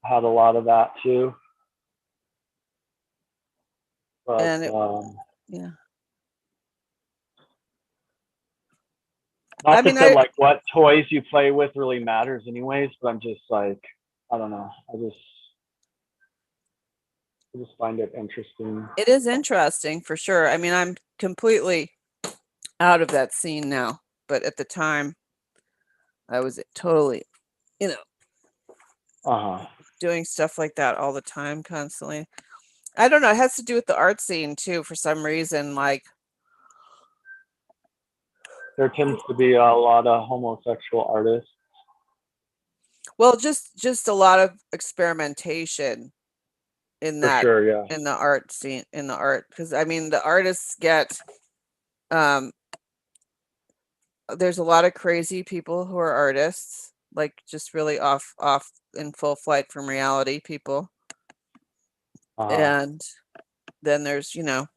had a lot of that too. But And yeah, I not mean, that like what toys you play with really matters anyways, but I'm just like, I don't know. I just I just find it interesting. It is interesting for sure. I mean, I'm completely out of that scene now, but at the time I was totally, you know, Uh-huh. doing stuff like that all the time, constantly. I don't know, it has to do with the art scene too for some reason, like, There tends to be a lot of homosexual artists. well, just a lot of experimentation in For that sure, yeah. in the art scene, in the art, because I mean the artists get um there's a lot of crazy people who are artists, like just really off in full flight from reality people. Uh-huh. And then there's, and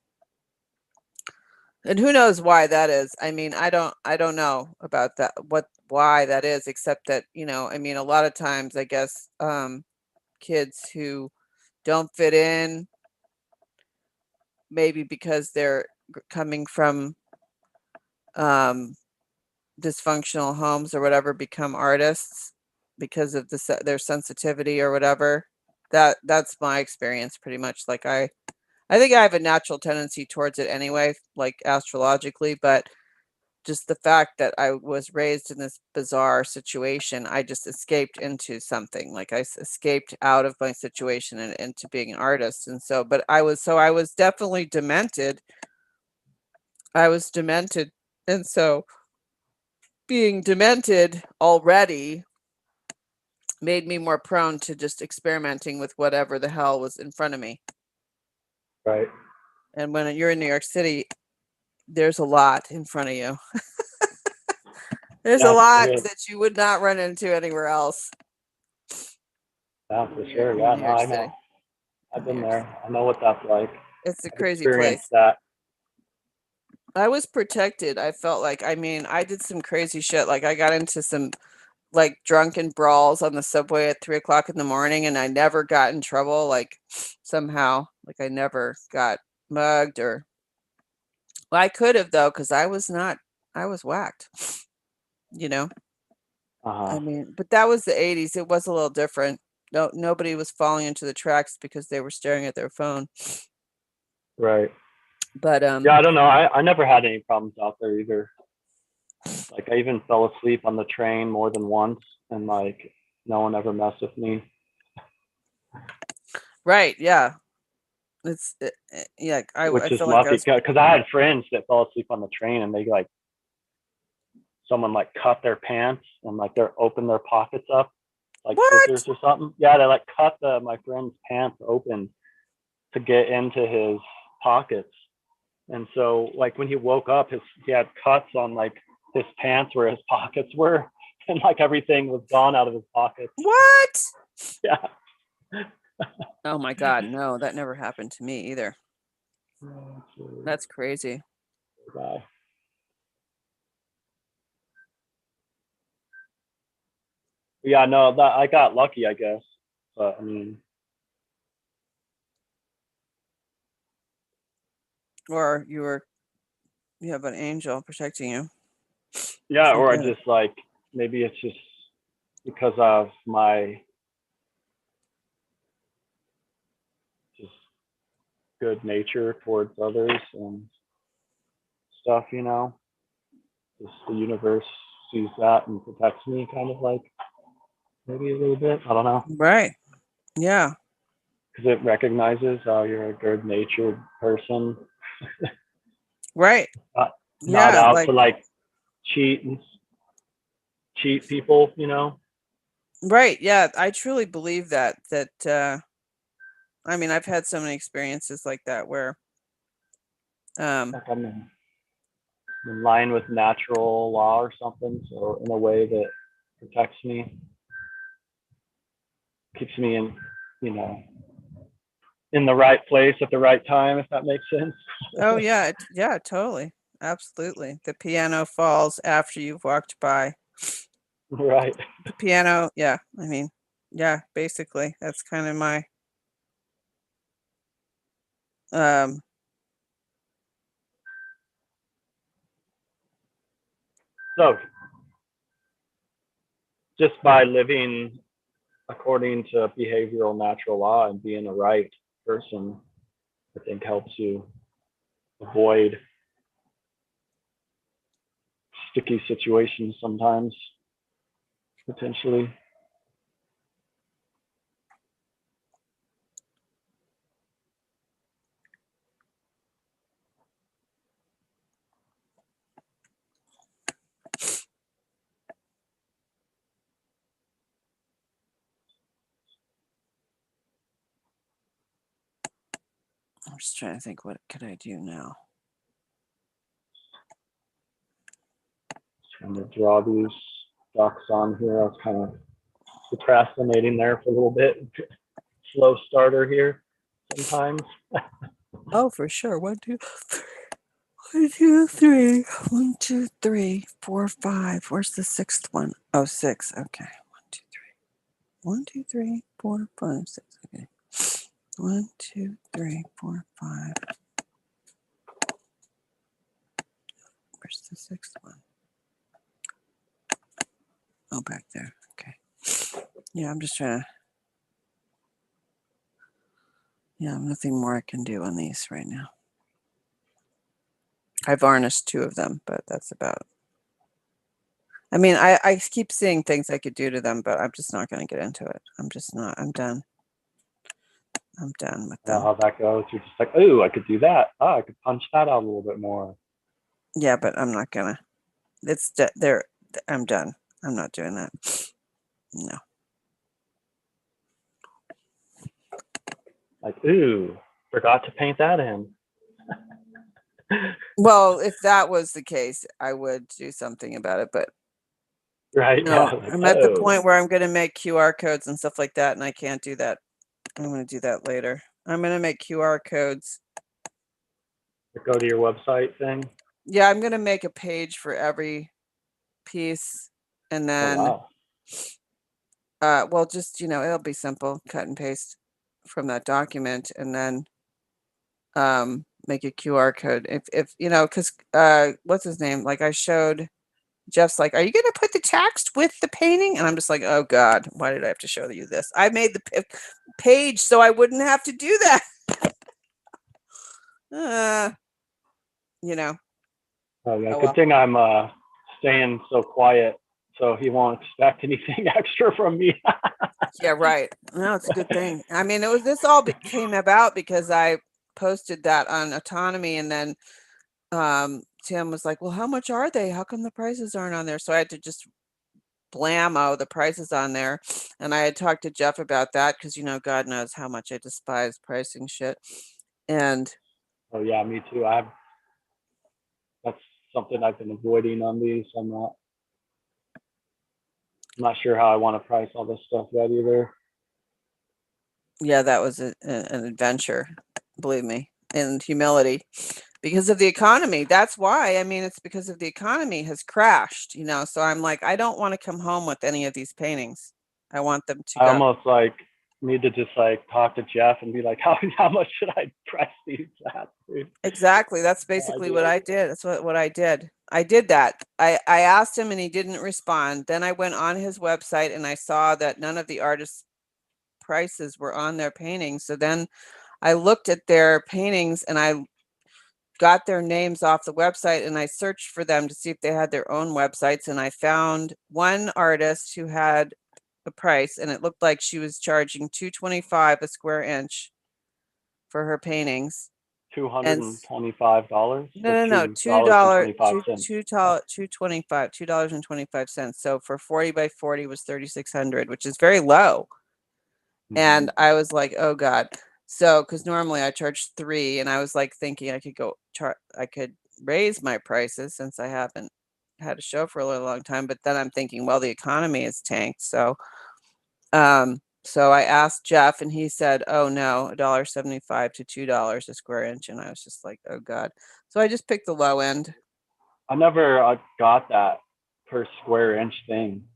who knows why that is. I mean, I don't know about that, why that is, except that, I mean, a lot of times I guess kids who don't fit in, maybe because they're coming from um dysfunctional homes or whatever, become artists because of their sensitivity or whatever. That's my experience pretty much. Like I think I have a natural tendency towards it anyway, like astrologically, but just the fact that I was raised in this bizarre situation, I just escaped into something. Like escaped out of my situation and into being an artist. And so, but I was definitely demented. I was demented. And so being demented already made me more prone to just experimenting with whatever the hell was in front of me. Right. And when you're in New York City, there's a lot in front of you. There's a Yeah, lot it is. that you would not run into anywhere else. Yeah, for sure. In Yeah, New no, York I know. City. I've In New been York City. there. I know what that's like. It's a I've crazy experienced place. that. I was protected. I felt like, I mean, I did some crazy shit. Like I got into some like drunken brawls on the subway at 3 o'clock in the morning, and I never got in trouble. Like somehow, like I never got mugged or, well, I could have though, because I was whacked, you know? Uh-huh. I mean, but that was the 80s. It was a little different. No, nobody was falling into the tracks because they were staring at their phone. Right. But Yeah, I don't know. I never had any problems out there either. Like I even fell asleep on the train more than once, and like no one ever messed with me. right, yeah. Yeah, I Which is feel like I lucky was, because I had friends that fell asleep on the train, and they like someone like cut their pants and like they're open their pockets up like scissors what? or something. Yeah, they like cut my friend's pants open to get into his pockets. And so like when he woke up, he had cuts on like his pants where his pockets were, and like everything was gone out of his pockets. What? Yeah. Oh my God, no, that never happened to me either. That's crazy. Guy. Yeah, no, that I got lucky, I guess. But I mean, Or you have an angel protecting you. yeah, I or I get it. just like maybe it's just because of my just good nature towards others and stuff, you know. Just the universe sees that and protects me, kind of like maybe a little bit. I don't know, Right. Yeah. because it recognizes you're a good-natured person, Right. not not Yeah. out Like, to like cheat and cheat people, you know. right. Yeah. I truly believe that, I mean, I've had so many experiences like that where, um, Like I'm in line with natural law or something, so in a way that protects me, keeps me in, you know, in the right place at the right time, if that makes sense. oh yeah. Yeah, totally. Absolutely. The piano falls after you've walked by. Right. The piano. Yeah. I mean, yeah, basically that's kind of my, um, So just by living according to behavioral natural law and being a right, person, I think helps you avoid sticky situations sometimes, potentially. I'm just trying to think, what could I do now? Trying to draw these docs on here. I was kind of procrastinating there for a little bit. Slow starter here sometimes. Oh, for sure. 1, 2, 1, 2, 3. 1, 2, 3, 4, 5. Where's the sixth one? Oh, 6. Okay. 1, 2, 3. 1, 2, 3, 4, 5, 6. Okay. 1, 2, 3, 4, 5. Where's the sixth one? Oh, back there. Okay. Yeah, I'm just trying to. Yeah, nothing more I can do on these right now. I varnished 2 of them, but that's about. I mean, I keep seeing things I could do to them, but I'm just not going to get into it. I'm just not. I'm done. I'm done with them. How that goes. You're just like, oh, I could do that. Oh, I could punch that out a little bit more. Yeah, but I'm not gonna. It's I'm done. I'm not doing that. No. Like, ooh, forgot to paint that in. Well, if that was the case, I would do something about it. But Right. no, Yeah, like, I'm at the oh. point where I'm going to make QR codes and stuff like that, and I can't do that. I'm going to do that later. I'm going to make QR codes. Go to your website thing. Yeah, I'm going to make a page for every piece, and then, Oh, wow. well, just it'll be simple, cut and paste from that document, and then make a QR code. If because what's his name? Like I showed. Jeff's like, are you going to put the text with the painting? And I'm just like, oh God, why did I have to show you this? I made the page so I wouldn't have to do that. Oh, yeah. Oh, Good well. thing I'm staying so quiet, so he won't expect anything extra from me. Yeah, right. No, it's a good thing. I mean, this all came about because I posted that on Autonomy, and then Tim was like, well, how much are they? How come the prices aren't on there? So I had to just blammo the prices on there. And I had talked to Jeff about that because God knows how much I despise pricing shit. And Oh yeah, me too. That's something I've been avoiding on these. I'm not sure how I want to price all this stuff yet either. yeah, that was an adventure, believe me, and humility because of the economy. That's why. I mean, it's because of the economy has crashed, so I'm like, I don't want to come home with any of these paintings. I want them to I go. almost need to just talk to Jeff and be like, how much should I price these at, dude? Exactly. That's basically what I did. That's what I did. I did that. I asked him and he didn't respond. Then I went on his website and I saw that none of the artists' prices were on their paintings. So then I looked at their paintings and I got their names off the website and I searched for them to see if they had their own websites. And I found one artist who had a price, and it looked like she was charging $225 a square inch for her paintings. $225. No, $2.25. So for 40 by 40 was 3,600, which is very low. Mm-hmm. And I was like, oh God. So, because normally I charge 3, and I was like thinking I could raise my prices since I haven't had a show for a really long time. But then I'm thinking, well, the economy is tanked. So I asked Jeff, and he said, oh no, $1.75 to $2 a square inch. And I was just like, oh God. So I just picked the low end. I never got that per square inch thing.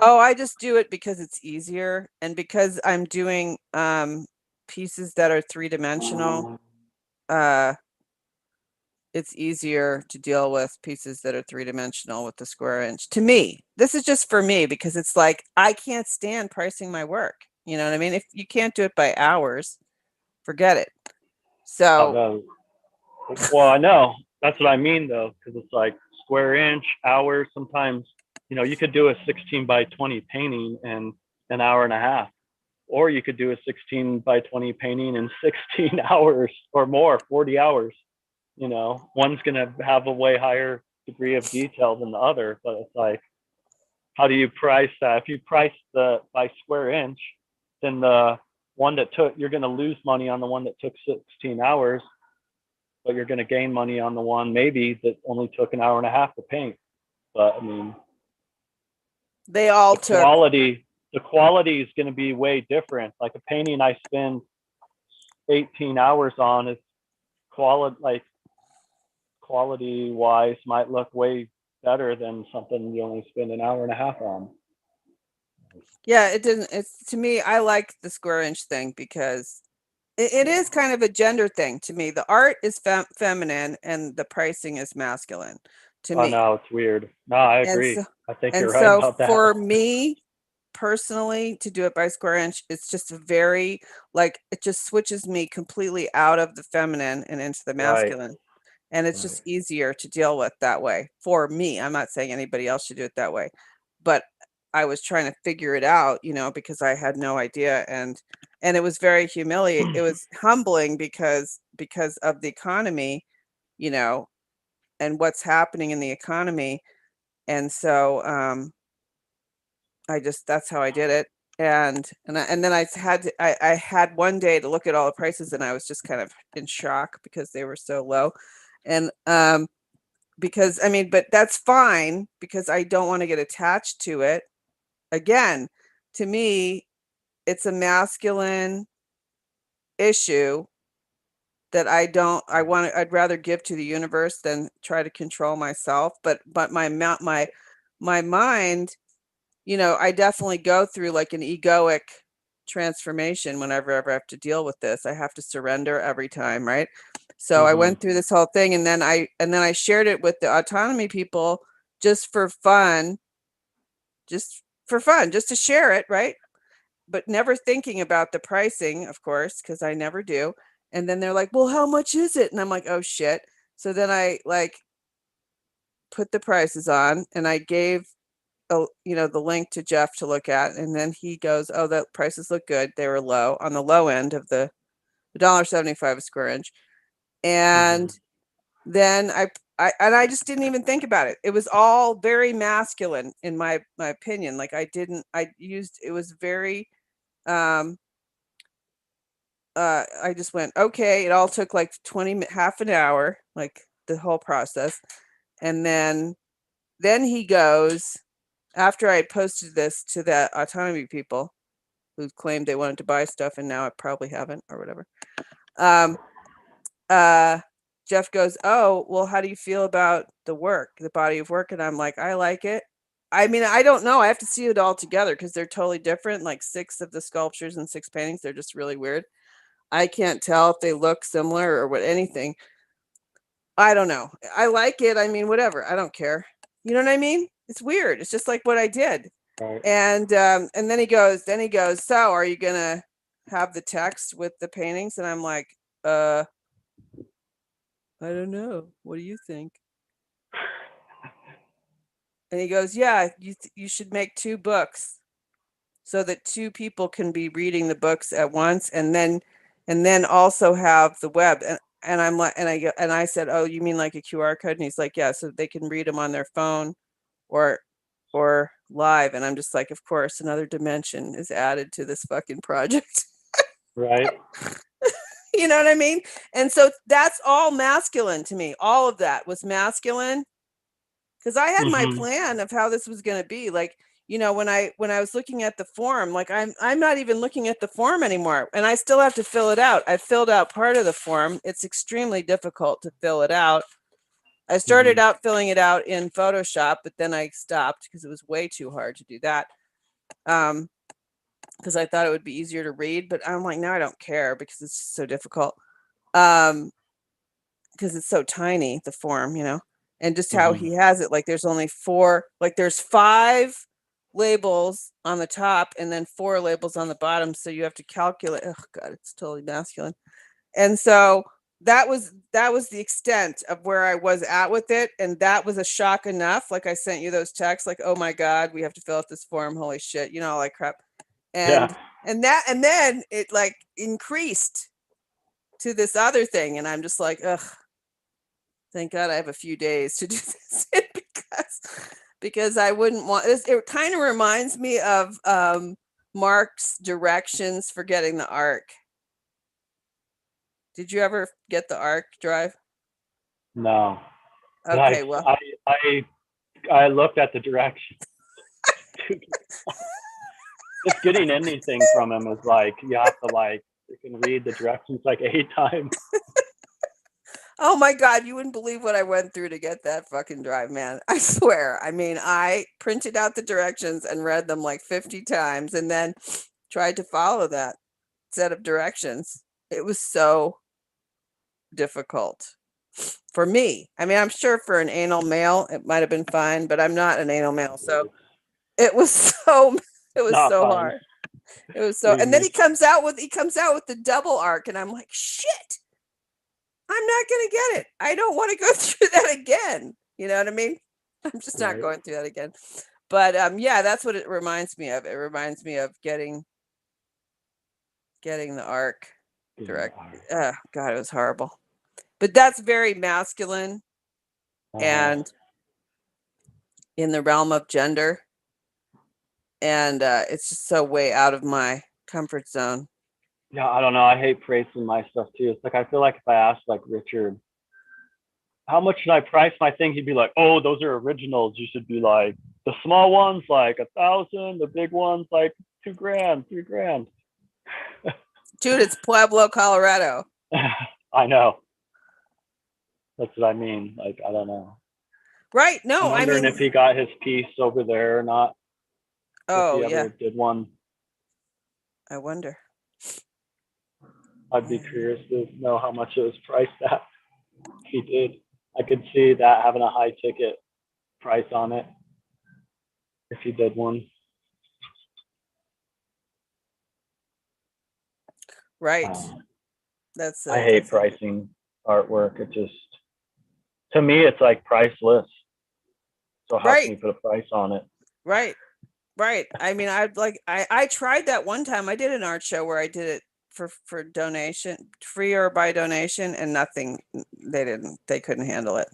Oh, I just do it because it's easier, and because I'm doing pieces that are 3-dimensional. It's easier to deal with pieces that are 3-dimensional with the square inch. To me, this is just for me, because it's like I can't stand pricing my work. You know what I mean? If you can't do it by hours forget it. Oh, So no. Well, I know. That's what I mean, though, because it's like square inch, hours. Sometimes, you could do a 16 by 20 painting in an hour and a half, or you could do a 16 by 20 painting in 16 hours or more, 40 hours. One's going to have a way higher degree of detail than the other, but it's like, how do you price that? If you price the by square inch, then the one that took, you're going to lose money on the one that took 16 hours, but you're going to gain money on the one maybe that only took an hour and a half to paint. But I mean, they all the took, quality is going to be way different. Like a painting I spend 18 hours on is quality wise might look way better than something you only spend an hour and a half on. yeah, it didn't, it's, to me, I like the square inch thing because it is kind of a gender thing to me. The art is feminine and the pricing is masculine to Oh me. no, it's weird. No, I And so, agree. I think and you're right so about that. for me personally to do it by square inch, it's just very, like, it just switches me completely out of the feminine and into the Right. masculine. And it's Right. just easier to deal with that way for me. I'm not saying anybody else should do it that way, but I was trying to figure it out, because I had no idea. And it was very humiliating. It was humbling because of the economy, you know, and what's happening in the economy. And so that's how I did it. And then I had one day to look at all the prices and I was just kind of in shock because they were so low. And because I mean, but that's fine because I don't want to get attached to it. Again, to me, it's a masculine issue that I'd rather give to the universe than try to control myself. But my mind, I definitely go through like an egoic transformation whenever I ever have to deal with this. I have to surrender every time, right? So I Mm-hmm. went through this whole thing and then I shared it with the autonomy people just for fun, just to share it, right? But never thinking about the pricing, of course, because I never do. And then they're like, well, how much is it? And I'm like, oh shit. So then I like put the prices on and I gave the link to Jeff to look at. And then he goes, oh, the prices look good. They were low on the low end of the $1.75 a square inch. And Mm-hmm. then I just didn't even think about it. It was all very masculine in my opinion. Like it was very, I just went, okay. It all took like half an hour, like the whole process. And then he goes, after I posted this to the autonomy people who claimed they wanted to buy stuff and now I probably haven't or whatever. Um, Jeff goes, oh, well, how do you feel about the body of work? And I'm like, I like it. I mean, I don't know. I have to see it all together because they're totally different. Like 6 of the sculptures and 6 paintings, they're just really weird. I can't tell if they look similar or what anything. I don't know. I like it. I mean, whatever. I don't care. You know what I mean? It's weird. It's just like what I did. Right. And then he goes, so are you gonna have the text with the paintings? And I'm like, I don't know. What do you think? And he goes, yeah, you should make 2 books so that 2 people can be reading the books at once and then also have the web. And I'm like, and I said, oh, you mean like a QR code? And he's like, yeah, so they can read them on their phone or live. And I'm just like, of course, another dimension is added to this fucking project. Right. You know what I mean? And so that's all masculine to me. All of that was masculine because I had my Mm-hmm. plan of how this was going to be. Like, when I was looking at the form, like I'm not even looking at the form anymore, and I still have to fill it out. I filled out part of the form. It's extremely difficult to fill it out. I started Mm-hmm. out filling it out in Photoshop, but then I stopped because it was way too hard to do that. Because I thought it would be easier to read, but I'm like, now I don't care because it's so difficult. Because it's so tiny, the form, and just how Mm-hmm. he has it. Like there's only 4, like there's 5 labels on the top and then 4 labels on the bottom. So you have to calculate. Oh God, it's totally masculine. And so that was the extent of where I was at with it. And that was a shock enough. Like I sent you those texts, like, oh my God, we have to fill out this form. Holy shit, you know, like crap. And and then it like increased to this other thing. And I'm just like, ugh, thank God I have a few days to do this because I wouldn't want this. It kind of reminds me of Mark's directions for getting the ARC. Did you ever get the ARC drive? No. Okay, well, I looked at the directions. Just getting anything from him is like, you have to like, you can read the directions like 8 times. oh my God, you wouldn't believe what I went through to get that fucking drive, man. I swear. I mean, I printed out the directions and read them like 50 times and then tried to follow that set of directions. It was so difficult for me. I mean, I'm sure for an anal male, it might have been fine, but I'm not an anal male. So it was so hard. It was so, and then he comes out with the double ARC and I'm like, shit, I'm not going to get it. I don't want to go through that again. You know what I mean? I'm just not going through that again. But yeah, that's what it reminds me of. It reminds me of getting the ARC direct. Oh God, it was horrible. But that's very masculine and in the realm of gender. And it's just so way out of my comfort zone. Yeah, I don't know. I hate pricing my stuff too. It's like, I feel like if I asked like Richard, how much should I price my thing? He'd be like, oh, those are originals. You should be like, the small ones, like 1,000, the big ones, like $2,000, $3,000. Dude, it's Pueblo, Colorado. I know. That's what I mean. Like, I don't know. Right. No, I'm wondering if he got his piece over there or not. Oh, if he ever did one. I wonder. I'd be curious to know how much it was priced at. If he did, I could see that having a high ticket price on it if he did one. Right. I hate pricing artwork. It just, to me, it's like priceless. So how can you put a price on it? Right. Right. I mean, I tried that one time. I did an art show where I did it for donation, free or by donation, and nothing. They couldn't handle it.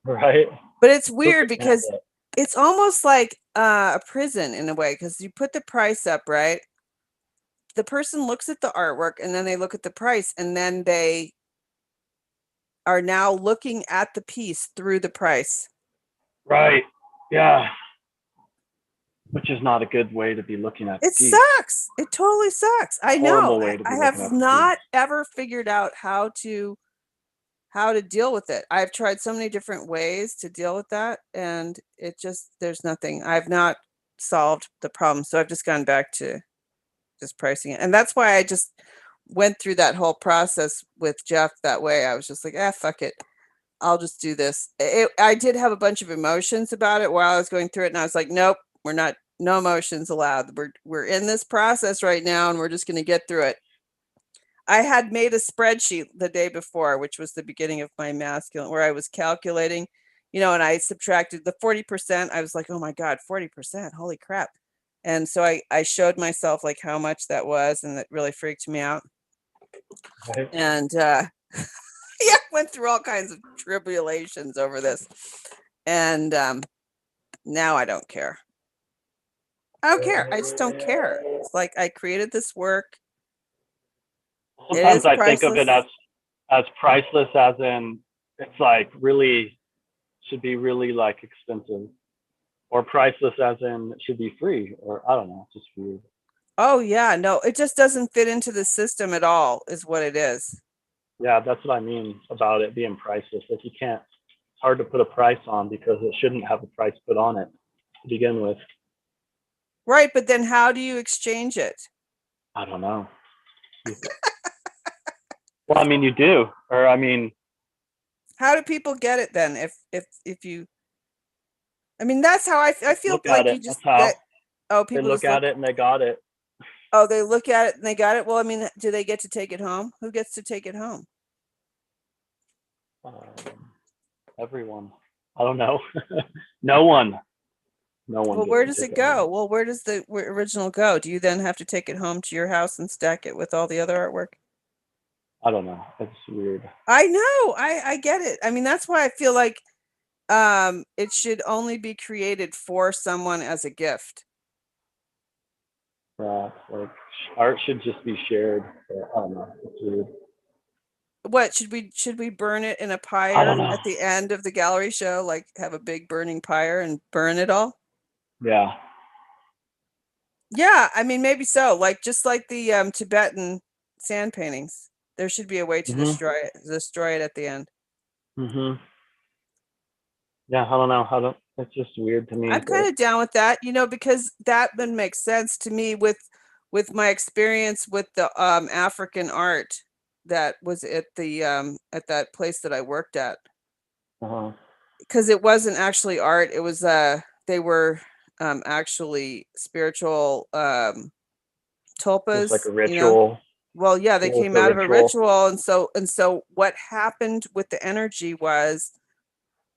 Right. But it's weird because it's almost like a prison in a way, because you put the price up, right? The person looks at the artwork and then they look at the price and then they are now looking at the piece through the price. Right. Yeah. Which is not a good way to be looking at. It sucks. It totally sucks. I know. I have not ever figured out how to deal with it. I've tried so many different ways to deal with that, and it just, there's nothing. I've not solved the problem. So I've just gone back to just pricing it. And that's why I just went through that whole process with Jeff that way. I was just like, fuck it. I'll just do this. I did have a bunch of emotions about it while I was going through it. And I was like, nope, no emotions allowed. We're in this process right now and we're just going to get through it. I had made a spreadsheet the day before, which was the beginning of my masculine, where I was calculating, and I subtracted the 40%. I was like, oh my God, 40%, holy crap. And so I showed myself like how much that was, and it really freaked me out. Right. And yeah, went through all kinds of tribulations over this. And now I don't care. I don't care. I just don't care. It's like I created this work. Sometimes I think of it as priceless, as in it's like really should be really like expensive, or priceless as in it should be free, or I don't know, just weird. Oh yeah, no, it just doesn't fit into the system at all, is what it is. Yeah, that's what I mean about it being priceless. Like you can't, it's hard to put a price on because it shouldn't have a price put on it to begin with. Right, but then how do you exchange it? I don't know. Well, I mean, you do, or I mean, how do people get it then? If you, I mean, that's how I feel Look at like you it. just That's how that. Oh, they people look just at look. it and they got it. Oh, they look at it and they got it. Well, I mean, do they get to take it home? Who gets to take it home? Everyone. I don't know. No one. No one Well, gets where to does take it it go? home. Well, where does the original go? Do you then have to take it home to your house and stack it with all the other artwork? I don't know. It's weird. I know. I get it. I mean, that's why I feel like it should only be created for someone as a gift. Yeah, like art should just be shared. But I don't know. It's weird. What should we burn it in a I don't pyre know. at the end of the gallery show, like have a big burning pyre and burn it all? Yeah. Yeah, I mean maybe so. Like just like the Tibetan sand paintings. There should be a way to Mhm. destroy it at the end. Mhm. Yeah. I don't know. How to. It's just weird to me. I'm kind of down with that, because that would make sense to me with my experience with the African art that was at that place that I worked at. Uh-huh. Because it wasn't actually art, it was they were actually spiritual It was like tulpas, a ritual. well, yeah, they It was came a out of a ritual. ritual, and so what happened with the energy was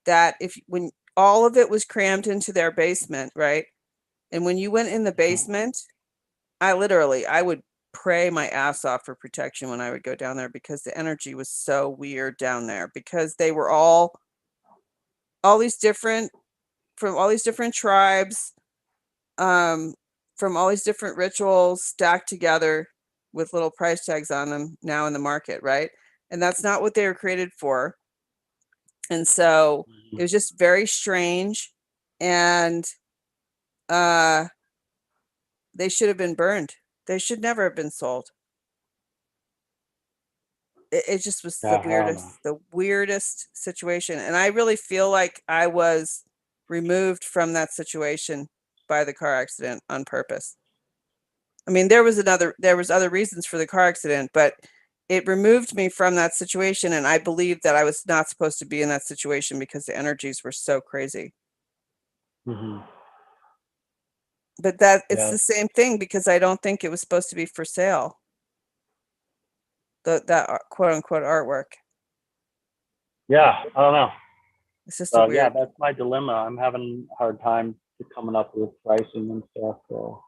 that if when all of it was crammed into their basement, right? And when you went in the basement, I would pray my ass off for protection when I would go down there because the energy was so weird down there because they were all these different from all these different tribes, um, from all these different rituals stacked together with little price tags on them now in the market, right? And that's not what they were created for. And so it Mhm. was just very strange. And uh they should have been burned. They should never have been sold. It just was Yeah. I don't know. the weirdest situation. And I really feel like I was removed from that situation by the car accident on purpose. I mean, there was other reasons for the car accident, but it removed me from that situation. And I believed that I was not supposed to be in that situation because the energies were so crazy. Mhm. But that it's Yeah. the same thing because I don't think it was supposed to be for sale. Quote unquote artwork. Yeah. I don't know. It's just a So yeah, weird. that's my dilemma. I'm having a hard time coming up with pricing and stuff. So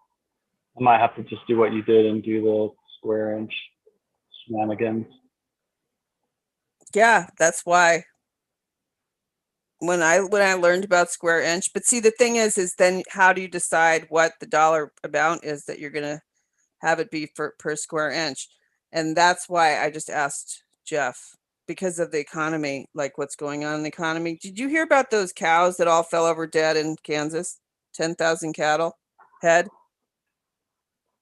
I might have to just do what you did and do the square inch shenanigans. Yeah, that's why when I learned about square inch, but see the thing is then how do you decide what the dollar amount is that you're gonna have it be for per square inch? And that's why I just asked Jeff because of the economy, like what's going on in the economy. Did you hear about those cows that all fell over dead in Kansas? 10,000 cattle head.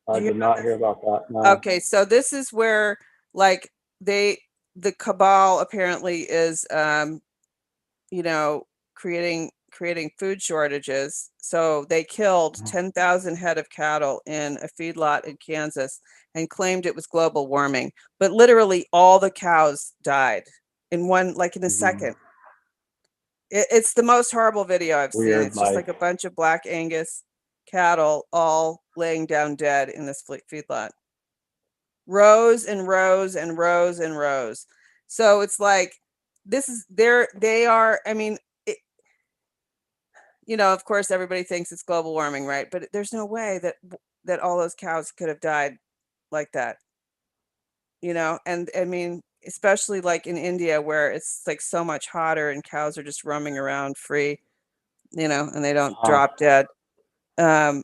I Did you hear did about not hear this? about that. No. Okay, so this is where like they the cabal apparently is you know, creating food shortages. So they killed 10,000 head of cattle in a feedlot in Kansas and claimed it was global warming. But literally all the cows died in a Mhm. second. It's the most horrible video I've seen. Weird, It's just like. like a bunch of black Angus cattle all laying down dead in this feedlot. Rows and rows and rows and rows. So it's like they are, I mean, of course, everybody thinks it's global warming, right? But there's no way that all those cows could have died like that, And I mean, especially like in India where it's like so much hotter and cows are just roaming around free, and they don't Uh-huh. drop dead. Um,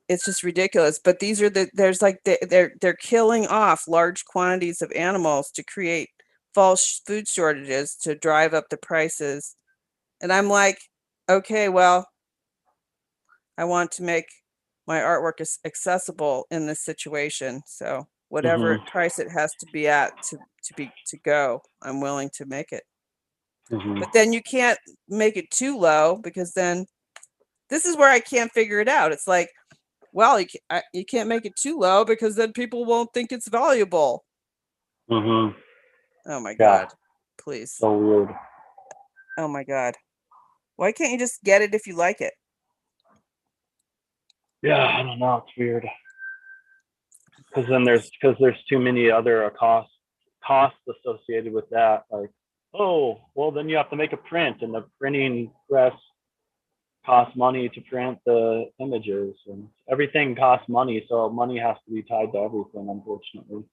it's just ridiculous. But there's like they're killing off large quantities of animals to create false food shortages to drive up the prices. And I'm like, okay, well, I want to make my artwork accessible in this situation. So whatever Mhm. price it has to be at to go, I'm willing to make it. Mhm. But then you can't make it too low because then this is where I can't figure it out. It's like, well, you can't make it too low because then people won't think it's valuable. Mhm. Oh my Yeah. God, please. So weird. Oh my God. Why can't you just get it if you like it? Yeah, I don't know. It's weird. Because there's too many other costs associated with that. Like, oh, well, then you have to make a print, and the printing press costs money to print the images, and everything costs money. So money has to be tied to everything, unfortunately.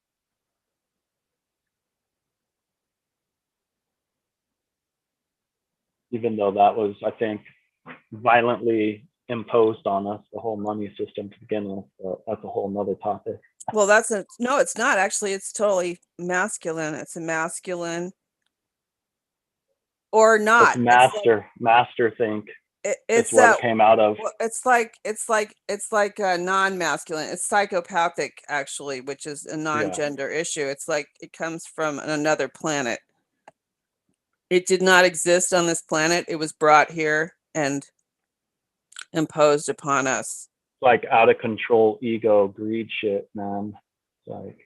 Even though that was, I think, violently imposed on us, the whole money system to begin with. That's a whole nother topic. Well, no, it's not actually. It's totally masculine. It's a masculine or It's not. master think. It's It's what it came out of. well, it's like a non-masculine. It's psychopathic actually, which is a Yeah. non-gender issue. It's like it comes from another planet. It did not exist on this planet. It was brought here and imposed upon us. Like out of control ego greed shit, man. It's like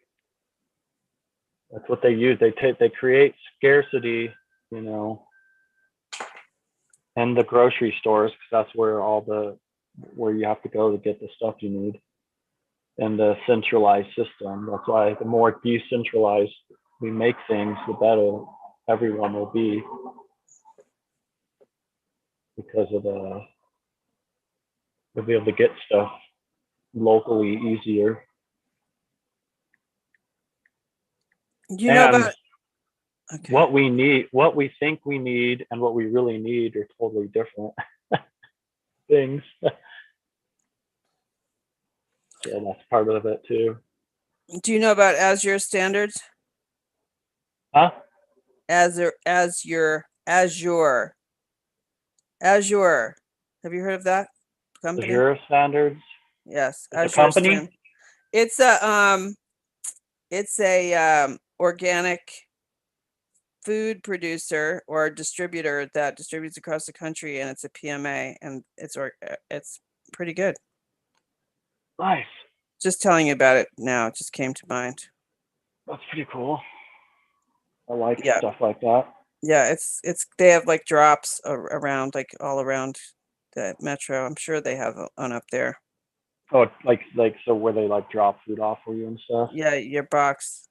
that's what they use. They create scarcity, you know, and the grocery stores, because that's where you have to go to get the stuff you need, and the centralized system. That's why the more decentralized we make things, the better everyone will be, because of we'll be able to get stuff locally easier. You know And about okay. what we need, what we think we need, and what we really need are totally different things. So that's part of it too. Do you know about Azure standards? Huh? Azure. Have you heard of that company? Azure standards. Yes, It's a Azure company. Standard. It's a organic food producer or distributor that distributes across the country, and it's a PMA, and it's pretty good. Nice. Just telling you about it now, it just came to mind. That's pretty cool. I like Yeah, stuff like that. yeah, it's they have like drops around, like all around the metro. I'm sure they have one up there. Oh, like so where they like drop food off for you and stuff. Yeah, your box.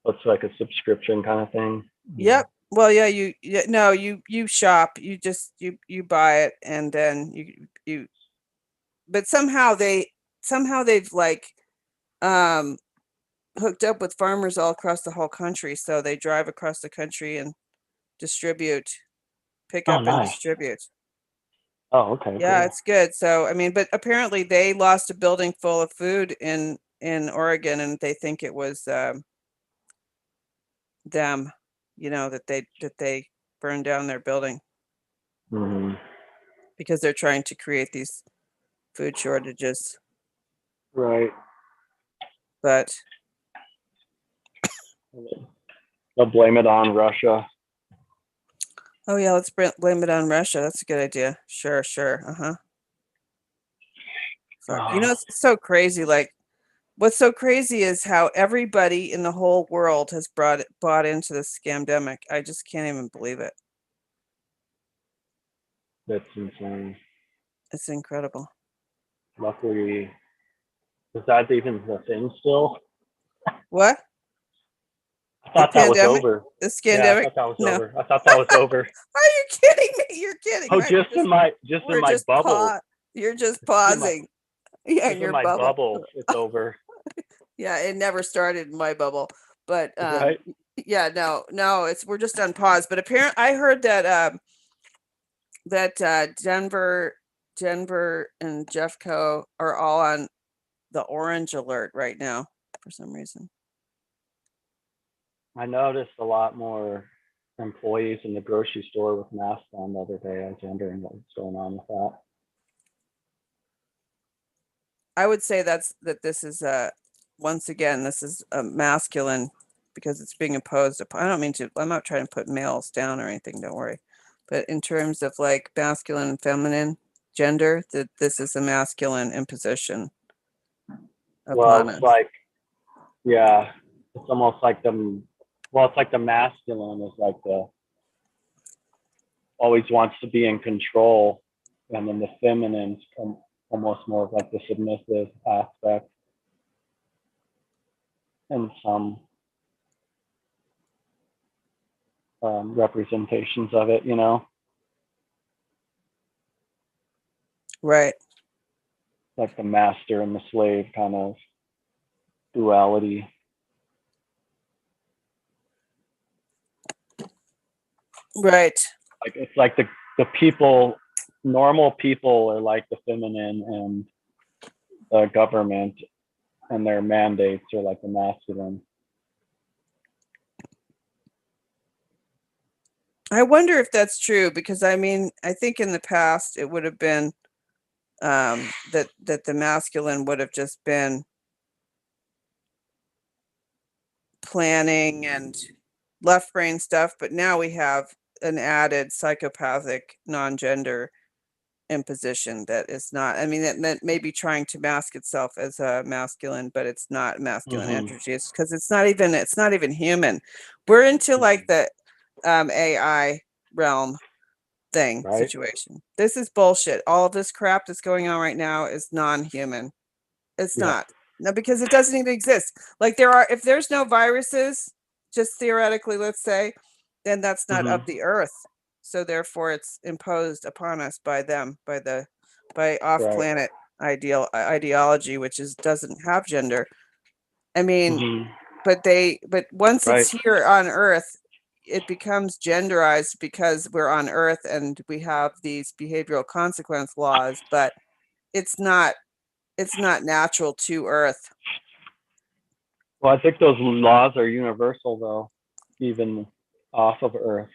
It's like a subscription kind of thing. Yep. Well, yeah, no, you shop, you buy it, and then you but somehow they've like um hooked up with farmers all across the whole country, so they drive across the country and pick Oh, up and nice. distribute. Oh, okay. Yeah, Cool. it's good. So I mean, but apparently they lost a building full of food in Oregon, and they think it was them, that they burned down their building Hmm. because they're trying to create these food shortages. Right. But They'll blame it on Russia. oh yeah, let's blame it on Russia. That's a good idea. Sure. Uh-huh. Fuck. Oh, It's so crazy. Like, what's so crazy is how everybody in the whole world has bought into this scamdemic. I just can't even believe it. that's insane. It's incredible. Luckily, is that even the thing still? What? I thought that was Pandemic? over. The Yeah, I scamdemic? thought that was No. over. I thought that was over. Are you kidding me? You're kidding, Oh, right? just in my bubble. You're just Just in my pausing. Yeah, in just in your my bubble. bubble, it's over. Yeah, it never started in my bubble. But Right? yeah, no, we're just on pause. But apparently I heard that Denver and Jeffco are all on the orange alert right now for some reason. I noticed a lot more employees in the grocery store with masks on the other day. I was wondering what was going on with that. I would say that this is once again, this is a masculine because it's being imposed upon. I'm not trying to put males down or anything, don't worry. But in terms of like masculine and feminine gender, that this is a masculine imposition Well, upon it's us. like, yeah, it's almost like it's like the masculine is like always wants to be in control, and then the feminine's almost more of like the submissive aspect, and some representations of it, you know, Right. like the master and the slave kind of duality. Right. Like it's like the people, normal people are like the feminine, and the government and their mandates are like the masculine. I wonder if that's true, because I mean, I think in the past it would have been that the masculine would have just been planning and left brain stuff, but now we have an added psychopathic non-gender imposition that is not, I mean, that may be trying to mask itself as a masculine, but it's not masculine Mm-hmm. energy. It's because it's not even human. We're into like the AI realm thing Right? situation. This is bullshit. All of this crap that's going on right now is non-human. It's Yeah. not. No, because it doesn't even exist. Like if there's no viruses, just theoretically, let's say, then that's not Mm-hmm. of the earth. So therefore it's imposed upon us by them, by Right. off-planet ideology, which doesn't have gender. I mean, Mm-hmm. but once Right. it's here on earth, it becomes genderized because we're on earth and we have these behavioral consequence laws, but it's not natural to earth. Well, I think those laws are universal, though, even off of Earth,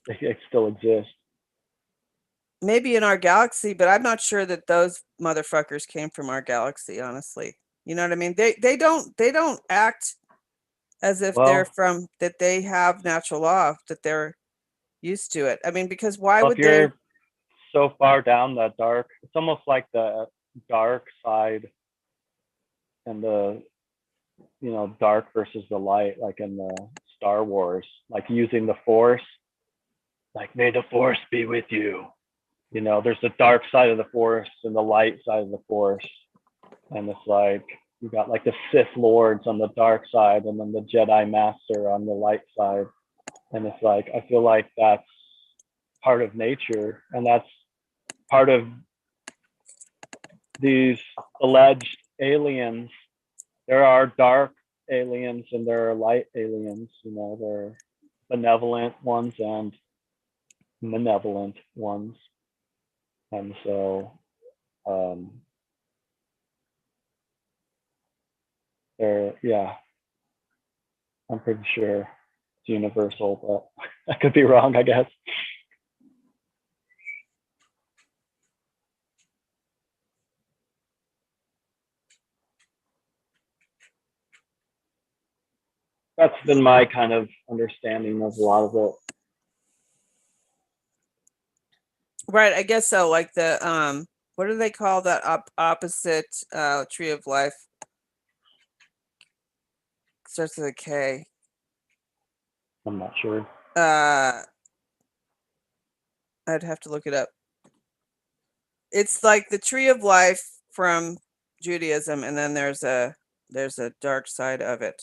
they still exist. Maybe in our galaxy, but I'm not sure that those motherfuckers came from our galaxy, honestly. You know what I mean? They don't act as if Well, that they have natural law, that they're used to it. I mean, because why well, if would they? you're so far down that dark, it's almost like the dark side and the, you know, dark versus the light, like in the Star Wars, like using the Force, like may the Force be with you. You know, there's the dark side of the Force and the light side of the Force, and it's like you got like the Sith Lords on the dark side, and then the Jedi Master on the light side, and it's like I feel like that's part of nature, and that's part of these alleged aliens. There are dark aliens and there are light aliens. You know, there are benevolent ones and malevolent ones, and so yeah, I'm pretty sure it's universal, but I could be wrong, I guess. That's been my kind of understanding of a lot of it. Right, I guess so. Like the what do they call that opposite tree of life? Starts with a K. I'm not sure. I'd have to look it up. It's like the tree of life from Judaism, and then there's a dark side of it.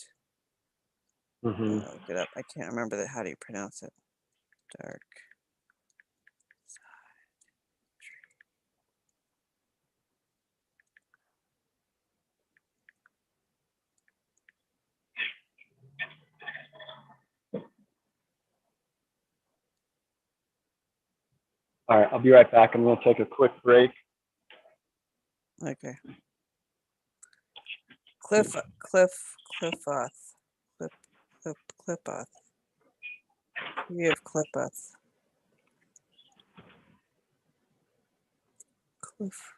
Mm-hmm. Look it up. I can't remember how do you pronounce it? Dark. All right, I'll be right back. I'm going to take a quick break. Okay. Cliffoth. Clippoth. We have Clippoth. Cliff.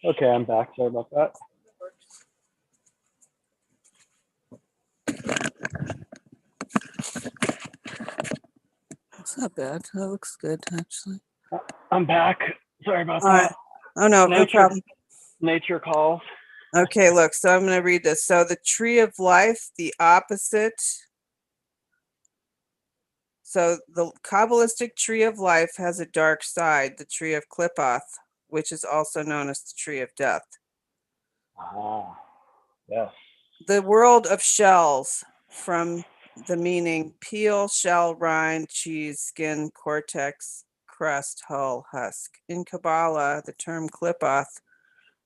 Okay, I'm back. Sorry about that. It's not bad. That looks good, actually. I'm back. Sorry about All right. that. Oh, no, no Nature, problem. nature calls. Okay, look, so I'm going to read this. So the tree of life, the opposite. So the Kabbalistic tree of life has a dark side, the tree of Klippoth, which is also known as the tree of death. Ah, yes. The world of shells, from the meaning peel, shell, rind, cheese, skin, cortex, crust, hull, husk. In Kabbalah, the term Klippoth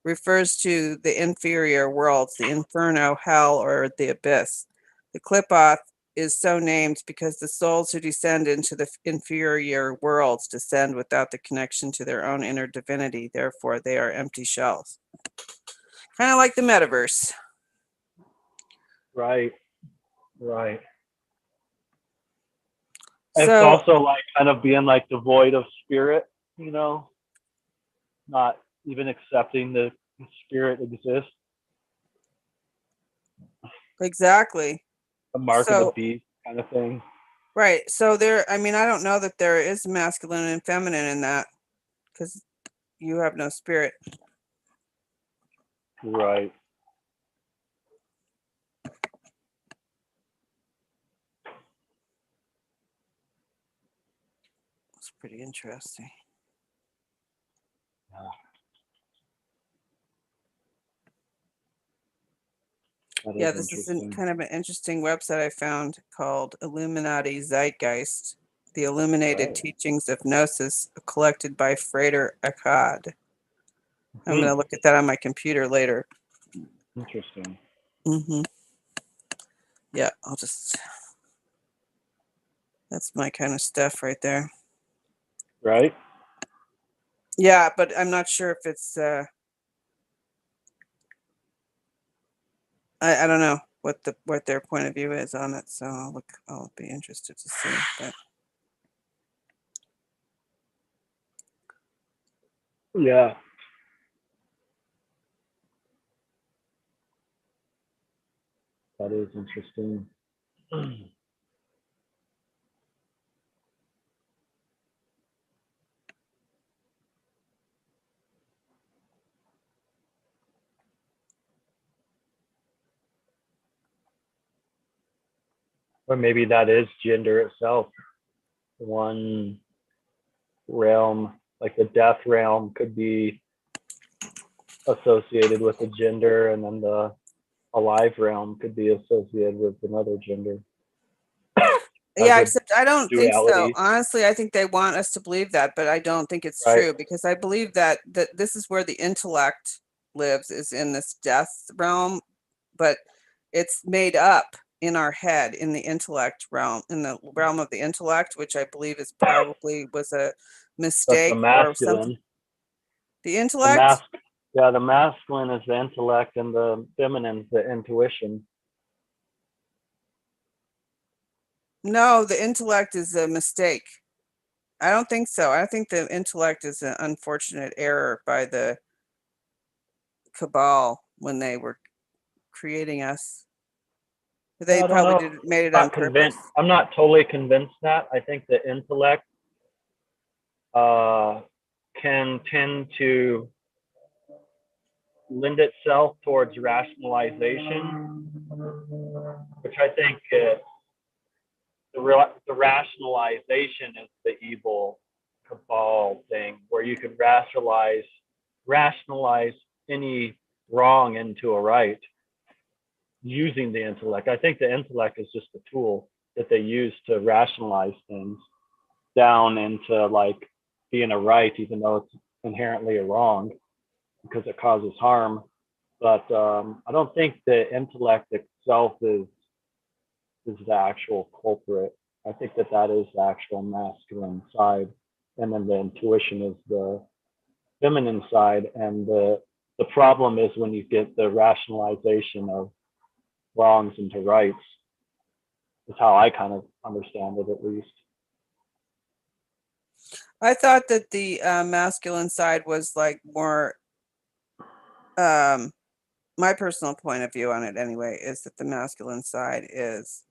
refers to the inferior worlds, the inferno, hell, or the abyss. The Klippoth is so named because the souls who descend into the inferior worlds descend without the connection to their own inner divinity. Therefore, they are empty shells. Kind of like the metaverse. Right. Right. It's So, also like kind of being like devoid of spirit, you know, not even accepting the spirit exists. exactly. The mark of the So, beast kind of thing. right. So there, I mean, I don't know that there is masculine and feminine in that because you have no spirit. Right. It's pretty interesting. Yeah, this is kind of an interesting website I found called Illuminati Zeitgeist, the illuminated Right. teachings of Gnosis collected by Frater Akkad. I'm going to Hmm. look at that on my computer later. Interesting. Mm-hmm. Yeah, I'll just, that's my kind of stuff right there. Right. Yeah, but I'm not sure if it's, I don't know what their point of view is on it. So I'll be interested to see. But Yeah. That is interesting. Or maybe that is gender itself. One realm, like the death realm, could be associated with a gender, and then the alive realm could be associated with another gender. As yeah, a except I don't think so. duality, Honestly, I think they want us to believe that, but I don't think it's right? true because I believe that this is where the intellect lives, is in this death realm, but it's made up in our head, in the intellect realm, in the realm of the intellect, which I believe is probably was a That's the mistake or something. masculine. The The intellect? mask, yeah, the masculine is the intellect, and the feminine is the intuition. No, the intellect is a mistake. I don't think so. I think the intellect is an unfortunate error by the cabal when they were creating us. They I don't probably know. made it I'm on not convinced. purpose. I'm not totally convinced that. I think the intellect uh, can tend to lend itself towards rationalization, which I think the rationalization is the evil cabal thing, where you can rationalize any wrong into a right using the intellect. I think the intellect is just a tool that they use to rationalize things down into like being a right, even though it's inherently a wrong because it causes harm. But I don't think the intellect itself is the actual culprit. I think that is the actual masculine side, and then the intuition is the feminine side. And the problem is when you get the rationalization of wrongs into rights. Is how I kind of understand it, at least. I thought that the masculine side was like more my personal point of view on it anyway is that the masculine side is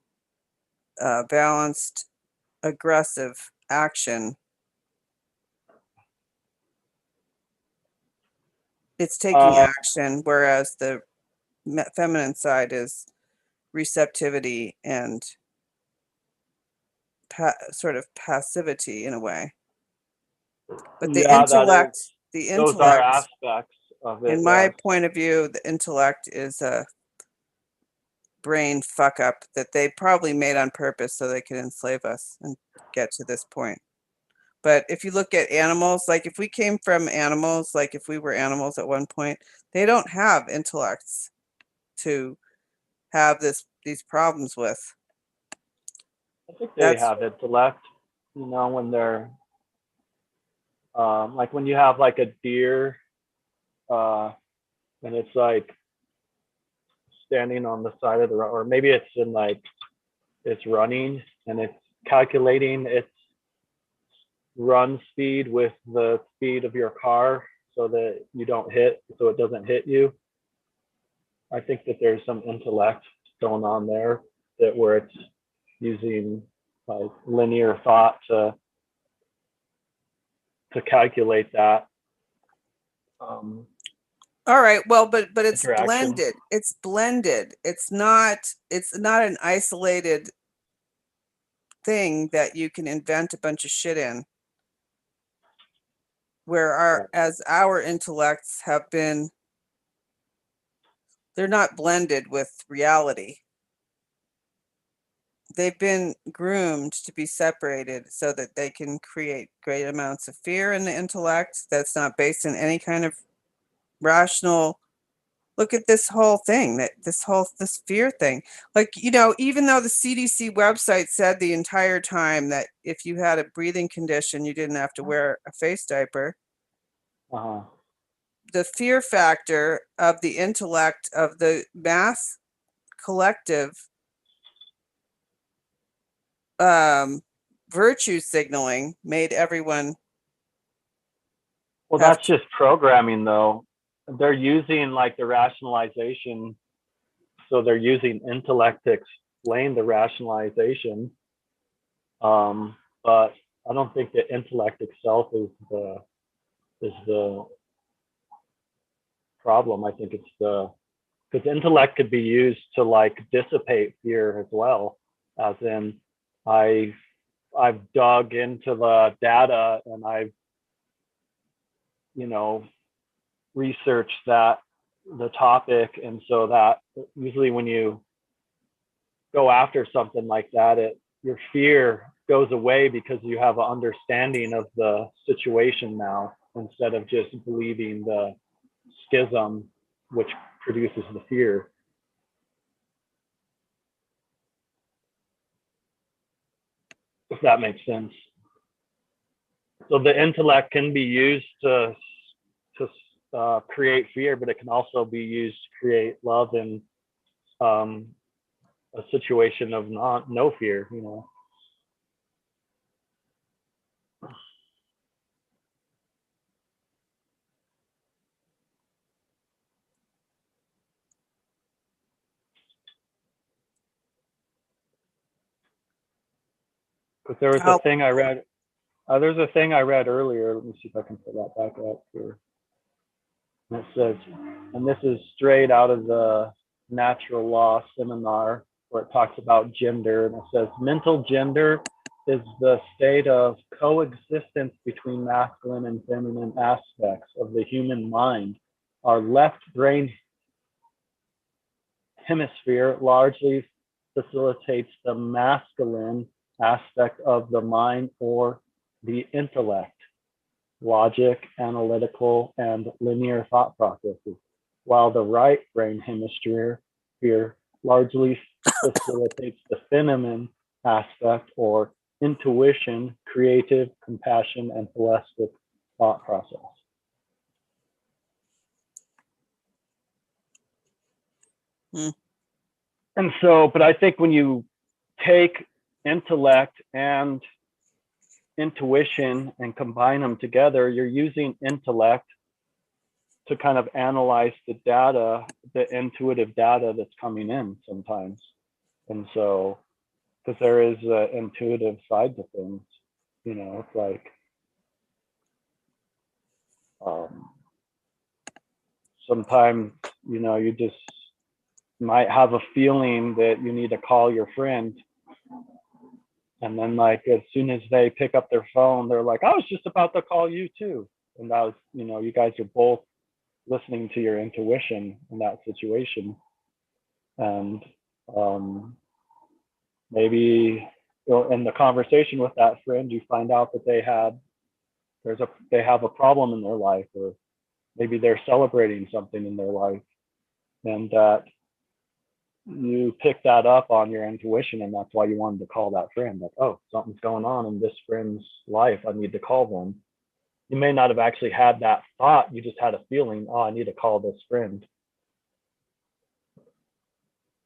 balanced, aggressive action. It's taking action, whereas the feminine side is receptivity and sort of passivity in a way. But the Yeah, intellect, those are aspects of it. in my point of view, the intellect is a brain fuck up that they probably made on purpose so they could enslave us and get to this point. But if you look at animals, like if we came from animals, like if we were animals at one point, they don't have intellects to have these problems with. I think they have intellect, you know, when they're like when you have like a deer and it's like standing on the side of the road, or maybe it's in like it's running and it's calculating its run speed with the speed of your car so that you don't hit, so it doesn't hit you. I think that there's some intellect going on there, that where it's using like linear thought to calculate that. All right, well, but it's interaction. blended. It's blended. It's not an isolated thing that you can invent a bunch of shit in. Where our intellects have been, they're not blended with reality. They've been groomed to be separated so that they can create great amounts of fear in the intellect that's not based in any kind of rational. Look at this whole thing, this fear thing. Like, you know, even though the CDC website said the entire time that if you had a breathing condition, you didn't have to wear a face diaper. The fear factor of the intellect of the mass collective virtue signaling made everyone. Well, that's just programming, though. They're using like the rationalization. So they're using intellect to explain the rationalization. But I don't think the intellect itself is the problem. I think it's because intellect could be used to like dissipate fear as well, as in I've dug into the data and I've, you know, researched the topic, and so that usually when you go after something like that, your fear goes away because you have an understanding of the situation now, instead of just believing the schism which produces the fear. If that makes sense. So the intellect can be used to create fear, but it can also be used to create love and a situation of no fear, you know. But there was a thing I read. There's a thing I read earlier. Let me see if I can pull that back up here. And it says, and this is straight out of the natural law seminar where it talks about gender. And it says, mental gender is the state of coexistence between masculine and feminine aspects of the human mind. Our left brain hemisphere largely facilitates the masculine aspect of the mind, or the intellect, logic, analytical, and linear thought processes, while the right brain hemisphere largely facilitates the feminine aspect, or intuition, creative, compassion, and holistic thought process. And so, but I think when you take intellect and intuition and combine them together, you're using intellect to kind of analyze the data, the intuitive data that's coming in sometimes. And so, because there is an intuitive side to things, you know, it's like, sometimes, you know, you just might have a feeling that you need to call your friend. And then like, as soon as they pick up their phone, they're like, I was just about to call you too. And that was, you know, you guys are both listening to your intuition in that situation. And maybe, you know, in the conversation with that friend, you find out that they have a problem in their life, or maybe they're celebrating something in their life, and that you pick that up on your intuition, and that's why you wanted to call that friend. Like, oh, something's going on in this friend's life, I need to call them. You may not have actually had that thought, you just had a feeling, oh, I need to call this friend.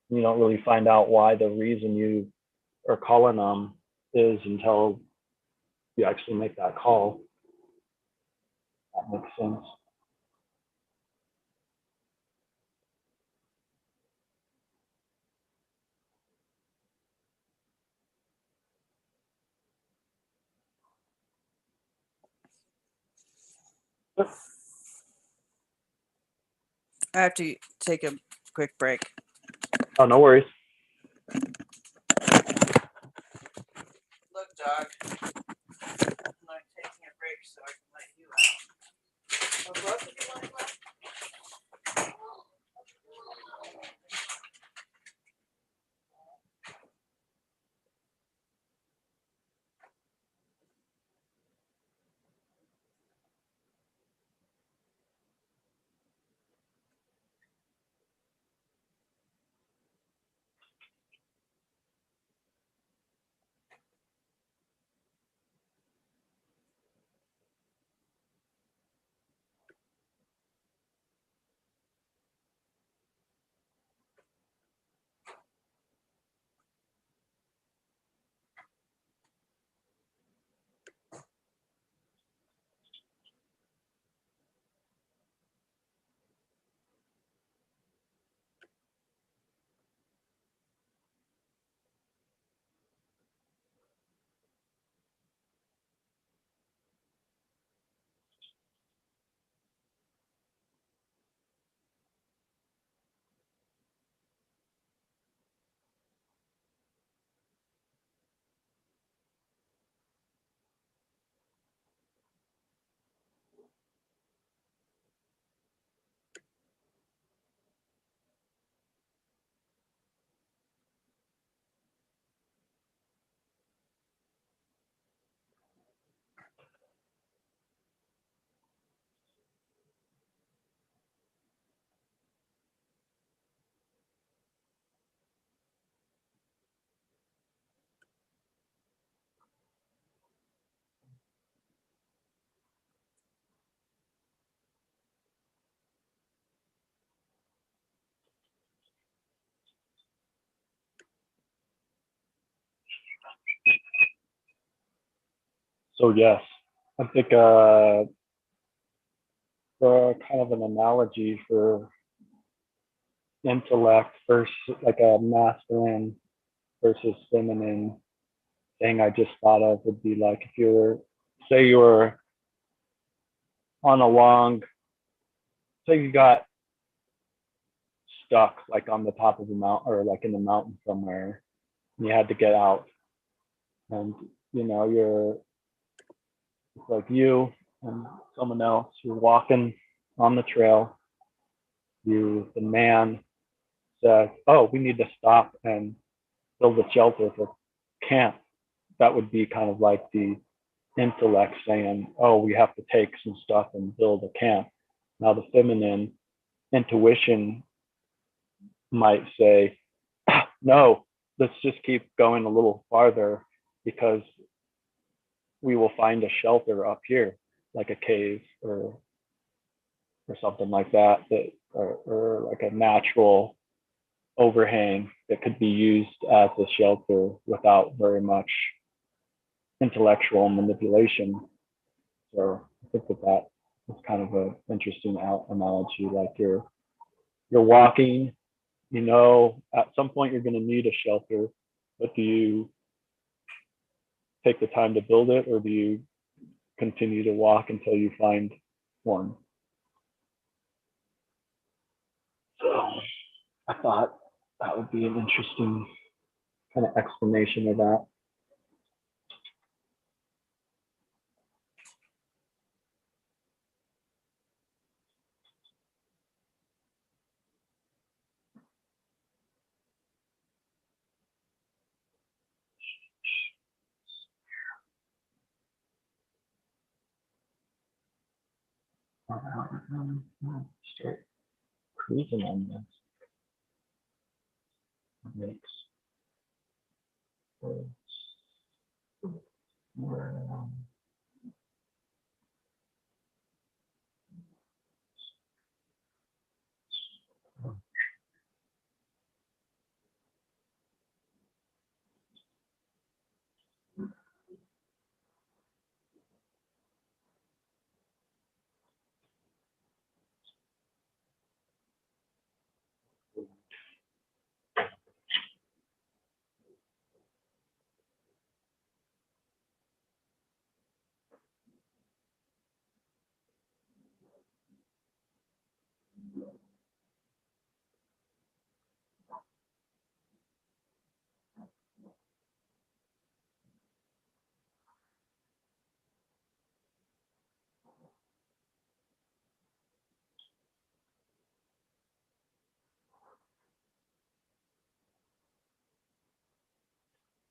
You don't really find out why the reason you are calling them is until you actually make that call. That makes sense. I have to take a quick break. Oh, no worries. Look, dog. I'm not taking a break so I can let you out. Oh, both of you want to go? So yes, I think for kind of an analogy for intellect versus like a masculine versus feminine thing I just thought of would be like, if you were, say you were on a long, say you got stuck like on the top of the mountain, or like in the mountain somewhere, and you had to get out. And you know, you're, it's like you and someone else, you're walking on the trail. The man says, oh, we need to stop and build a shelter for camp. That would be kind of like the intellect saying, oh, we have to take some stuff and build a camp. Now the feminine intuition might say, no, let's just keep going a little farther, because we will find a shelter up here, like a cave or something like that, or like a natural overhang that could be used as a shelter without very much intellectual manipulation. So I think that It's kind of an interesting analogy. Like you're walking, you know, at some point you're going to need a shelter, but do you take the time to build it, or do you continue to walk until you find one? So I thought that would be an interesting kind of explanation of that. Start cruising on this. Makes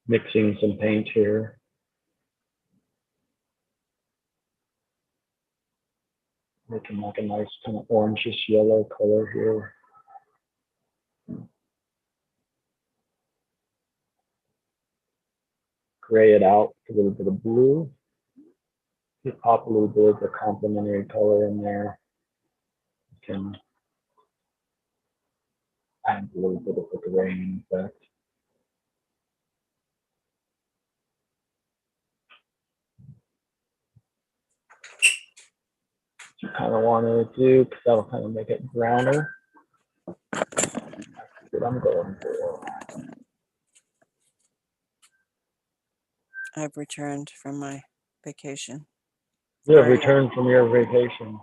mixing some paint here. Making like a nice kind of orangish yellow color here. Gray it out with a little bit of blue. You pop a little bit of the complementary color in there. You can add a little bit of a graying effect. You kind of want to do, because that'll kind of make it browner. That's what I'm going for. I've returned from my vacation. You have Sorry. returned from your vacation.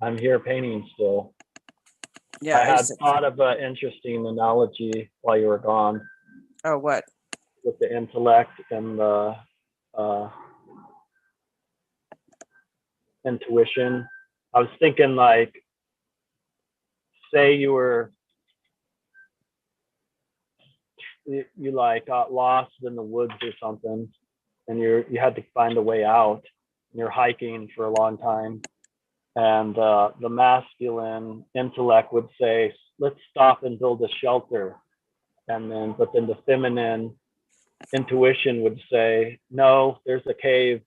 I'm here painting still. Yeah. I had thought of an interesting analogy while you were gone. Oh, what? With the intellect and the intuition. I was thinking, like, say you like got lost in the woods or something, and you had to find a way out, and you're hiking for a long time, and the masculine intellect would say, let's stop and build a shelter, but then the feminine intuition would say, no, there's a cave.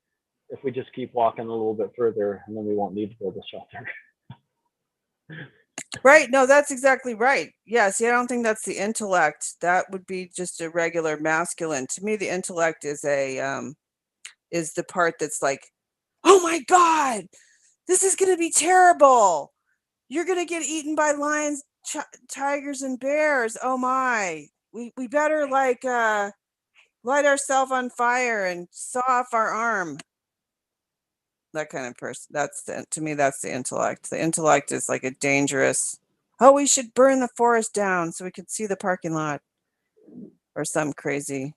If we just keep walking a little bit further, and then we won't need to build a shelter. Right. No, that's exactly right. Yeah. See, I don't think that's the intellect. That would be just a regular masculine. To me, the intellect is is the part that's like, oh my God, this is going to be terrible. You're going to get eaten by lions, tigers, and bears. Oh my, we better like light ourselves on fire and saw off our arm. That kind of person. To me, that's the intellect. The intellect is like a dangerous, oh, we should burn the forest down so we could see the parking lot, or some crazy.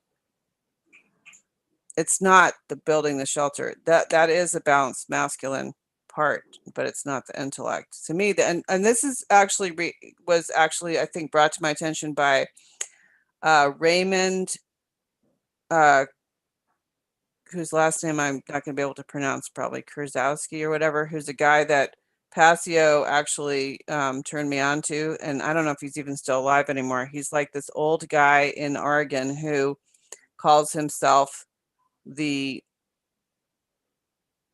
It's not the building the shelter. That is a balanced masculine part, but it's not the intellect. To me, and this is actually was actually, I think, brought to my attention by Raymond, whose last name I'm not going to be able to pronounce, probably Kurzowski or whatever, who's a guy that Passio actually turned me on to. And I don't know if he's even still alive anymore. He's like this old guy in Oregon who calls himself the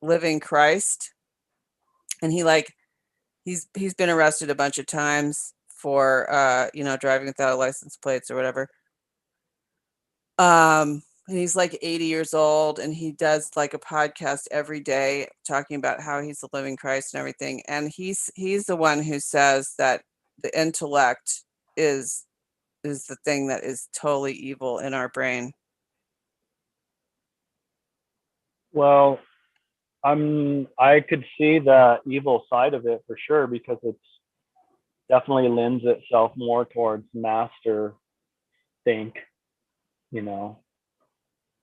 living Christ. And he's been arrested a bunch of times for driving without license plates or whatever. And he's like 80 years old, and he does like a podcast every day talking about how he's the living Christ and everything. And he's the one who says that the intellect is the thing that is totally evil in our brain. Well, I could see the evil side of it for sure, because it's definitely lends itself more towards master think, you know,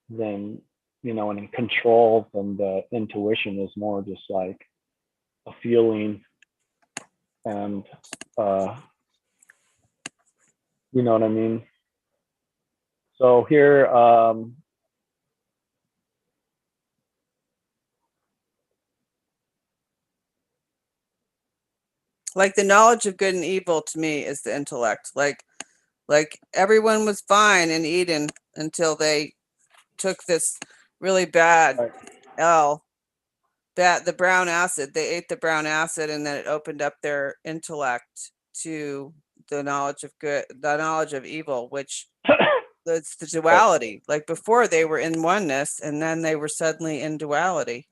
than, and in control, and the intuition is more just like a feeling, and you know what I mean? So here, Like the knowledge of good and evil to me is the intellect. Like everyone was fine in Eden until they took this really bad right, the brown acid. They ate the brown acid, and then it opened up their intellect to the knowledge of good, the knowledge of evil, which it's the duality. Like before they were in oneness, and then they were suddenly in duality.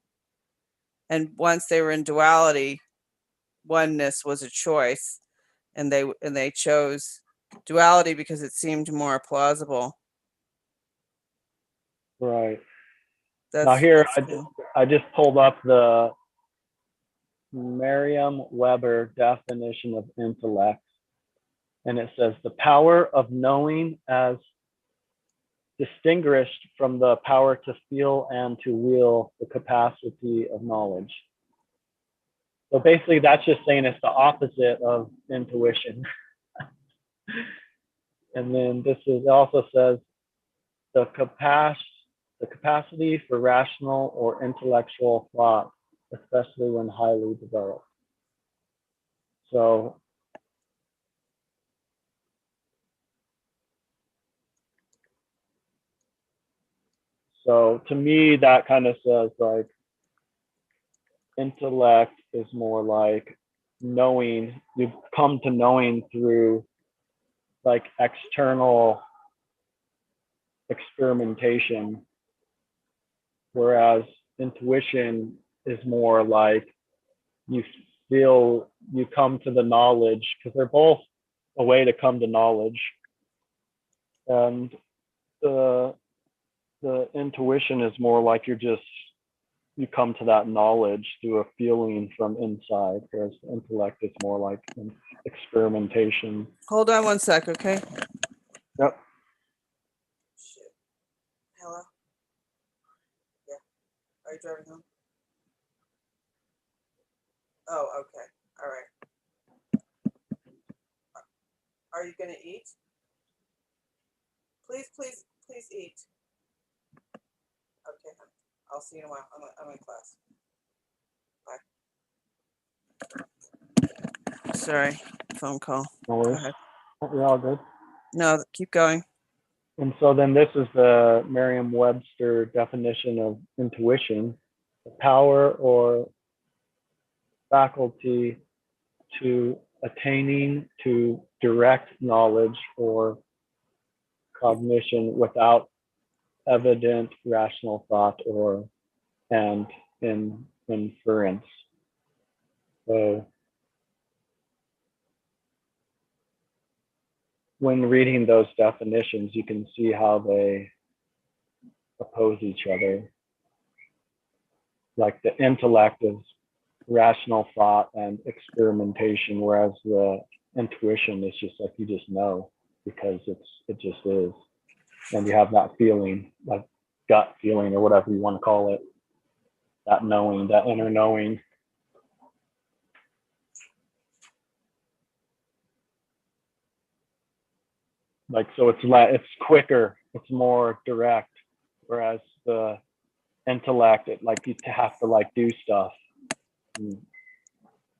And once they were in duality, oneness was a choice, and they chose duality because it seemed more plausible. right. Now That's here, cool. I just pulled up the Merriam-Webber definition of intellect, and it says the power of knowing as distinguished from the power to feel and to will, the capacity of knowledge. So basically, that's just saying it's the opposite of intuition. And then it also says the capacity for rational or intellectual thought, especially when highly developed. So to me, that kind of says like intellect is more like knowing. You come to knowing through like external experimentation, whereas intuition is more like you you come to the knowledge, because they're both a way to come to knowledge. And the intuition is more like you come to that knowledge through a feeling from inside, whereas the intellect is more like an experimentation. Hold on one sec, okay? Yep. Shit. Hello? Yeah. Are you driving home? Oh, okay. All right. Are you going to eat? Please, please, please eat. Okay, honey. I'll see you in a while. I'm in class. Bye. Sorry, phone call. No Go worries. ahead. You're all good. No, keep going. And so then this is the Merriam-Webster definition of intuition: the power or faculty to attaining to direct knowledge or cognition without evident rational thought and inference. So when reading those definitions, you can see how they oppose each other. Like the intellect is rational thought and experimentation, whereas the intuition is just like you just know because it just is, and you have that feeling, like gut feeling or whatever you want to call it, that knowing, that inner knowing. Like so, it's quicker, it's more direct, whereas the intellect, it like you have to like do stuff and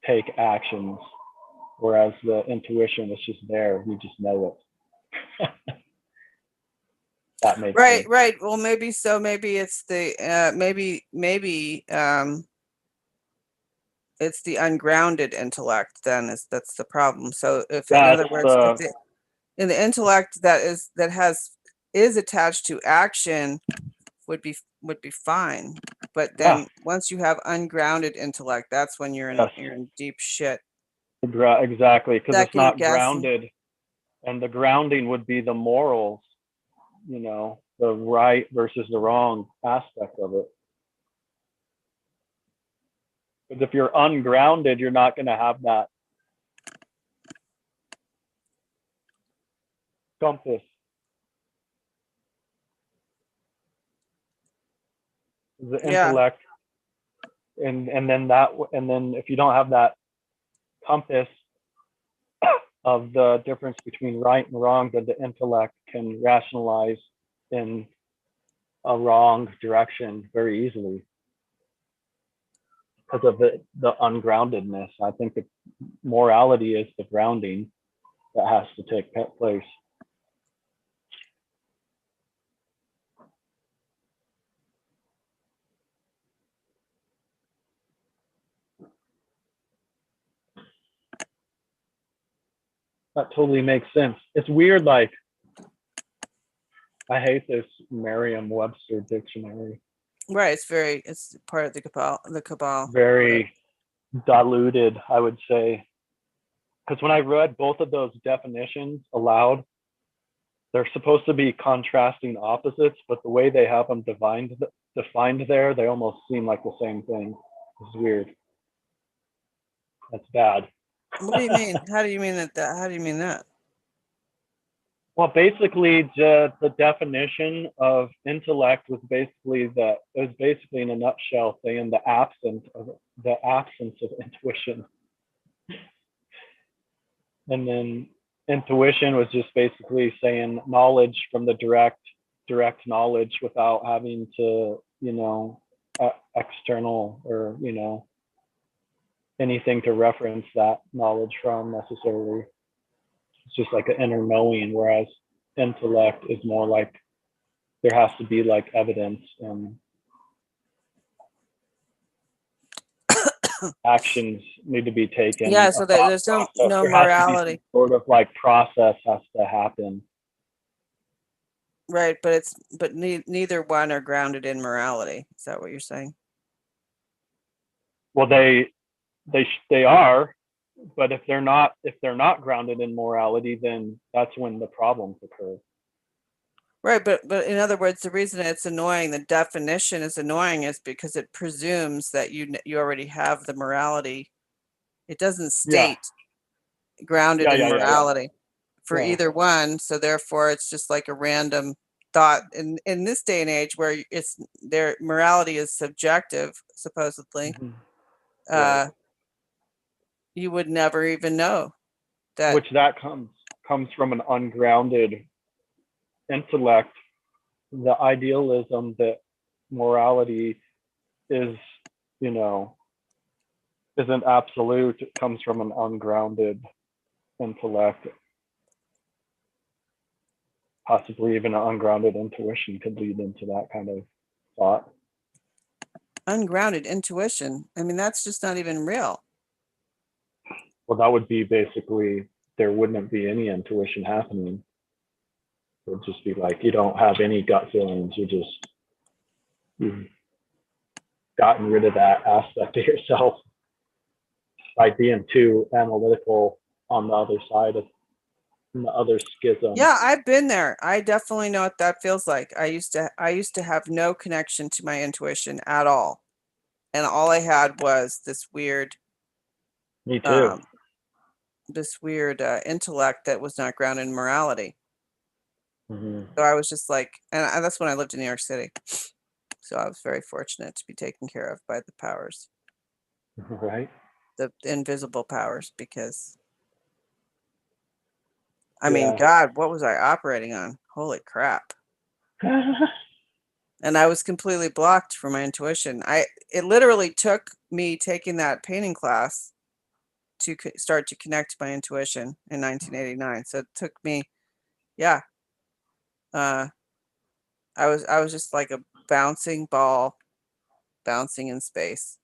take actions, whereas the intuition is just there, you just know it. That makes Right, sense. right. Well, maybe so. Maybe it's the maybe it's the ungrounded intellect. Then that's the problem. So if, in Yeah, other words, if in the intellect that has is attached to action would be fine. But Yeah. then once you have ungrounded intellect, that's when you're in Yes. you're in deep shit. Exactly, because it's Second not guessing. grounded, and the grounding would be the morals, you know, the right versus the wrong aspect of it. Because if you're ungrounded, you're not going to have that compass. The Yeah. intellect, and then if you don't have that compass of the difference between right and wrong, then the intellect can rationalize in a wrong direction very easily because of the ungroundedness. I think that morality is the grounding that has to take place. That totally makes sense. It's weird, like, I hate this Merriam-Webster dictionary. Right. It's part of the cabal. Very diluted, I would say. Because when I read both of those definitions aloud, they're supposed to be contrasting opposites, but the way they have them defined there, they almost seem like the same thing. It's weird. That's bad. What do you mean? How do you mean that? How do you mean that? Well, basically, the definition of intellect was basically in a nutshell saying the absence of intuition, and then intuition was just basically saying knowledge from the direct knowledge without having to, you know, external or, you know, anything to reference that knowledge from necessarily. It's just like an inner knowing, whereas intellect is more like there has to be like evidence and actions need to be taken. Yeah, so there's no morality. Sort of like process has to happen. Right, but neither one are grounded in morality. Is that what you're saying? Well, they are, but if they're not grounded in morality, then that's when the problems occur. Right, but in other words, the reason it's annoying, the definition is annoying, is because it presumes that you already have the morality. It doesn't state grounded in morality for either one, so therefore it's just like a random thought. In this day and age where their morality is subjective, supposedly, you would never even know that. Which that comes from an ungrounded intellect. The idealism that morality is, you know, isn't absolute. It comes from an ungrounded intellect. Possibly even an ungrounded intuition could lead into that kind of thought. Ungrounded intuition. I mean, that's just not even real. Well, that would be basically, there wouldn't be any intuition happening. It would just be like, you don't have any gut feelings. You've gotten rid of that aspect of yourself by being too analytical on the other side of the other schism. Yeah, I've been there. I definitely know what that feels like. I used to have no connection to my intuition at all. And all I had was this weird Me too. Intellect that was not grounded in morality. Mm-hmm. So I was just like, and that's when I lived in New York City. So I was very fortunate to be taken care of by the powers. Right. The invisible powers, because I mean, God, what was I operating on? Holy crap. And I was completely blocked from my intuition. It literally took me taking that painting class to start to connect to my intuition in 1989. So it took me, I was just like a bouncing ball, bouncing in space.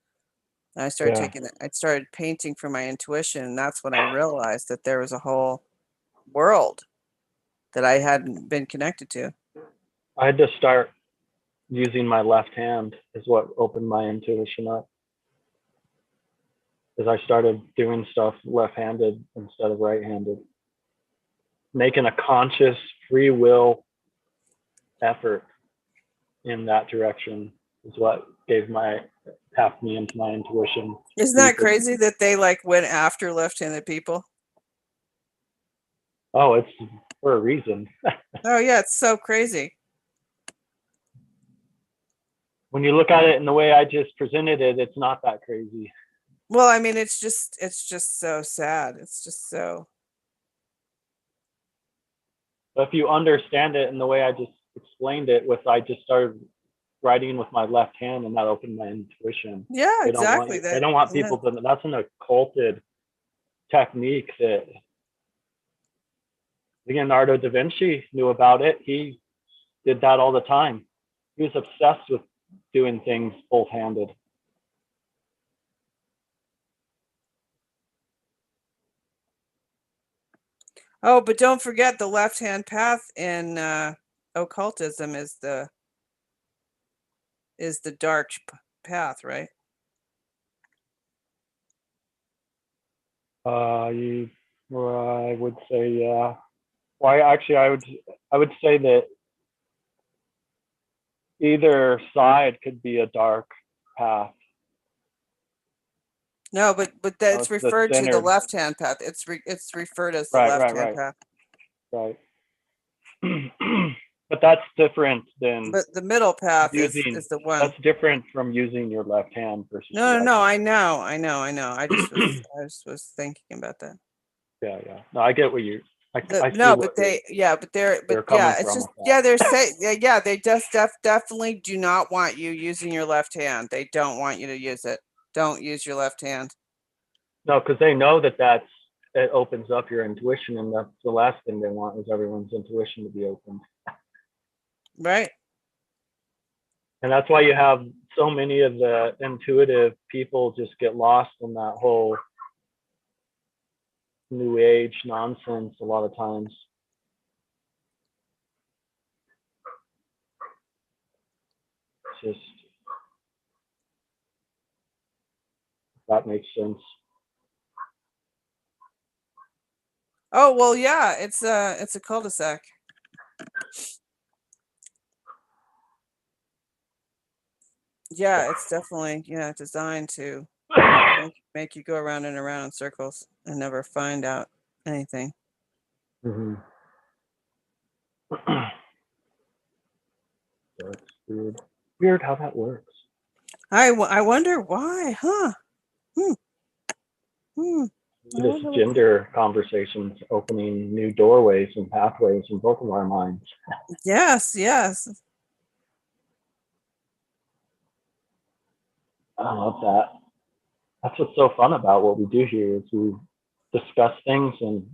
And I started painting from my intuition, and that's when I realized that there was a whole world that I hadn't been connected to. I had to start using my left hand is what opened my intuition up. As I started doing stuff left-handed instead of right-handed, making a conscious free will effort in that direction is what tapped me into my intuition. Isn't that crazy that they like went after left-handed people? Oh, it's for a reason. Oh yeah, it's so crazy. When you look at it in the way I just presented it, it's not that crazy. Well, I mean, it's just so sad. It's just so. But if you understand it in the way I just explained it, I just started writing with my left hand, and that opened my intuition. Yeah, They exactly. they don't want people to. That's an occulted technique that Leonardo da Vinci knew about it. He did that all the time. He was obsessed with doing things both-handed. Oh, but don't forget the left-hand path in occultism is the dark path, right? I would say, yeah. Why? Actually, I would say that either side could be a dark path. No, but that's It's the referred to the center. left-hand path. It's referred as the Right, left-hand path. right. But that's different than But the middle path is the one. That's different from using your left hand versus your No, right no, hand. I know. I just was thinking about that. Yeah. No, I get what you. No, but they're yeah, it's just yeah, they're saying yeah, they just definitely do not want you using your left hand. They don't want you to use it. Don't use your left hand. No, because they know that it opens up your intuition, and that's the last thing they want is everyone's intuition to be opened. Right. And that's why you have so many of the intuitive people just get lost in that whole new age nonsense a lot of times. It's just, that makes sense. Oh, well, yeah, it's a cul-de-sac. Yeah, it's definitely, yeah, designed to make you go around and around in circles and never find out anything. Mm-hmm. That's weird. Weird how that works. I wonder why, huh? This gender conversations opening new doorways and pathways in both of our minds. Yes. I love that. That's what's so fun about what we do here is we discuss things and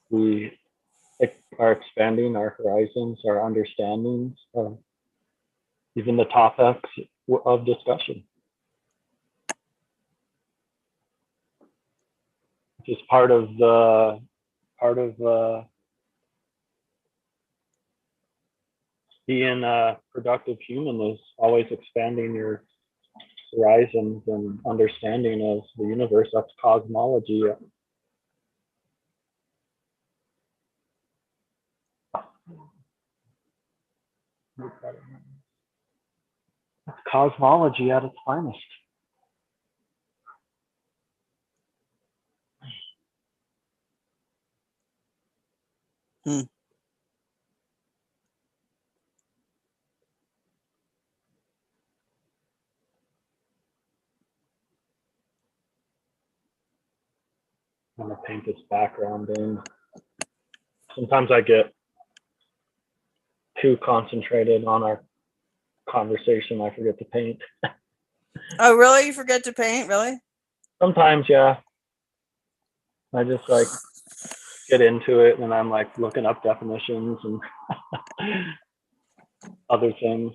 we are expanding our horizons, our understandings, even the topics of discussion. Just part of being a productive human is always expanding your horizons and understanding of the universe. That's cosmology. That's cosmology at its finest. I'm gonna paint this background in. Sometimes I get too concentrated on our conversation, I forget to paint. Oh, really? You forget to paint? Really? Sometimes, yeah. I just like get into it and I'm like looking up definitions and other things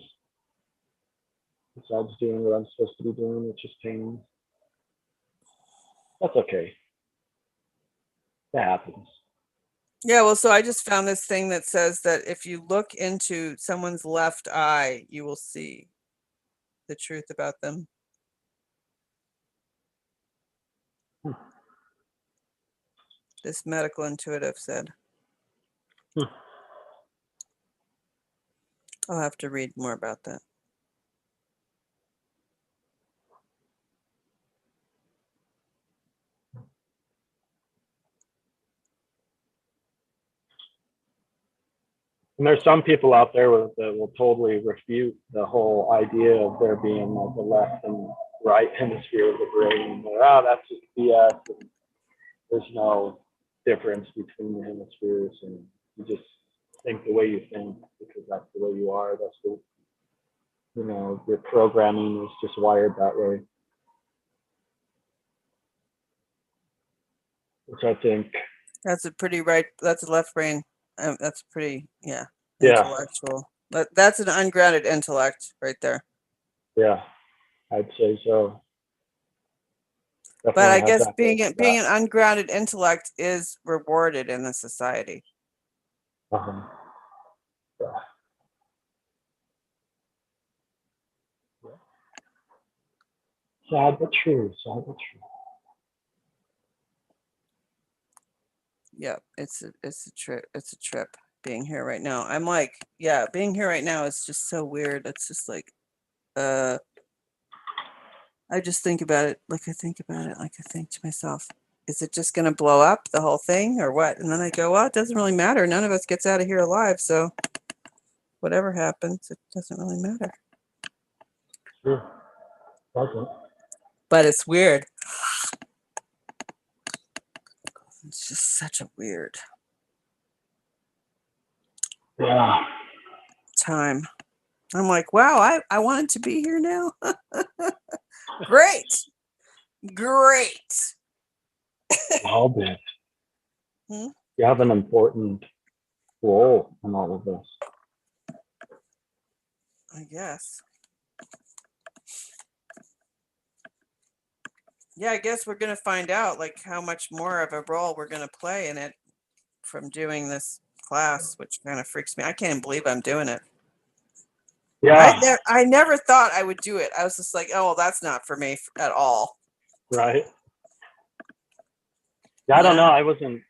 besides doing what I'm supposed to be doing, which is painting. That's okay. That happens. Yeah, well, so I just found this thing that says that if you look into someone's left eye, you will see the truth about them. Hmm. This medical intuitive said. Hmm. I'll have to read more about that. And there's some people out there that will totally refute the whole idea of there being like a left and right hemisphere of the brain. They're, that's just BS. And there's no difference between the hemispheres, and you just think the way you think because that's the way you are. That's the, your programming is just wired that way. Which I think, That's a pretty right. That's a left brain. That's pretty, yeah, yeah, intellectual. That's an ungrounded intellect right there. yeah, I'd say so. But Definitely I has guess that. being an ungrounded intellect is rewarded in the society. Uh-huh. Yeah. Sad but true. Sad but true. Yeah, it's a trip. It's a trip being here right now. I'm like, yeah, being here right now is just so weird. It's just like, I just think about it. Like I think about it. Like I think to myself, is it just going to blow up the whole thing or what? And then I go, well, it doesn't really matter. None of us gets out of here alive. So whatever happens, it doesn't really matter. Sure. Okay. But it's weird. It's just such a weird Yeah. time. I'm like, wow, I wanted to be here now. Great. Great. All bit. Hmm? You have an important role in all of this. I guess. Yeah, I guess we're going to find out like how much more of a role we're going to play in it from doing this class, which kind of freaks me. I can't even believe I'm doing it. Yeah. I never thought I would do it. I was just like, oh, well, that's not for me at all. Right. Yeah, I don't know. I wasn't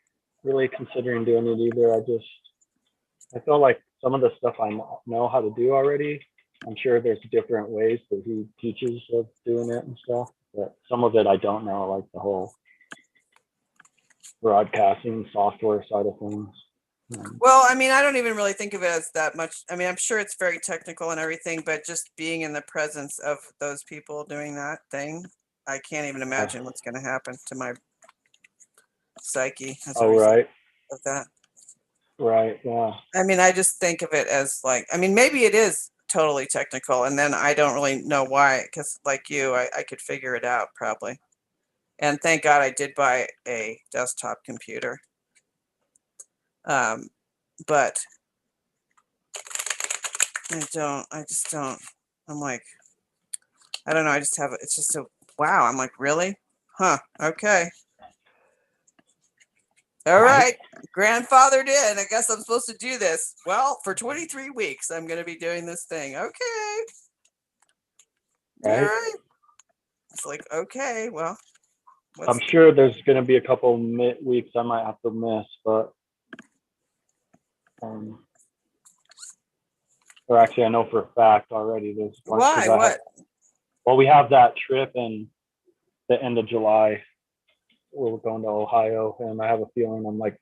really considering doing it either. I feel like some of the stuff I know how to do already. I'm sure there's different ways that he teaches of doing it and stuff, but some of it I don't know, like the whole broadcasting software side of things. Well, I mean, I don't even really think of it as that much. I mean, I'm sure it's very technical and everything, but just being in the presence of those people doing that thing, I can't even imagine what's going to happen to my psyche as a result of that. Right. Yeah. I mean, I just think of it as like, I mean, maybe it is totally technical, and then I don't really know why, because like you, I could figure it out probably. And thank God I did buy a desktop computer. But I just don't, I'm like, I don't know, I just have, it's just a, wow, I'm like, really? Huh, okay. All right, grandfather did. I guess I'm supposed to do this. Well, for 23 weeks, I'm going to be doing this thing. Okay. All right. It's like, okay, well. I'm sure there's going to be a couple weeks I might have to miss, but or actually I know for a fact already there's a bunch. Why? What? Well, we have that trip in the end of July. We're going to Ohio, and I have a feeling I'm like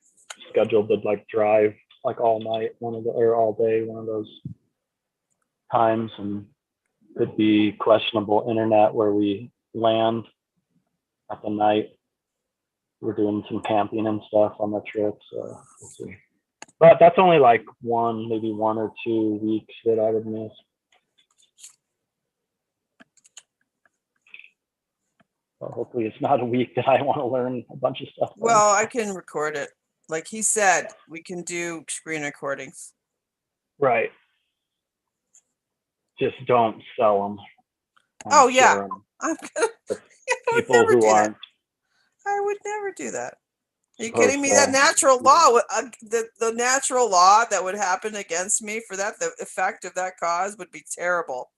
scheduled to like drive like all night, or all day, one of those times, and could be questionable internet where we land at the night. We're doing some camping and stuff on the trip, so we'll see. But that's only like maybe 1 or 2 weeks that I would miss. Well, hopefully it's not a week that I want to learn a bunch of stuff. Well, I can record it. Like he said, we can do screen recordings. Right. Just don't sell them. Oh yeah, I'm gonna. People who aren't. I would never do that. Are you Suppose kidding me? so. That natural law, the natural law that would happen against me for that, the effect of that cause would be terrible.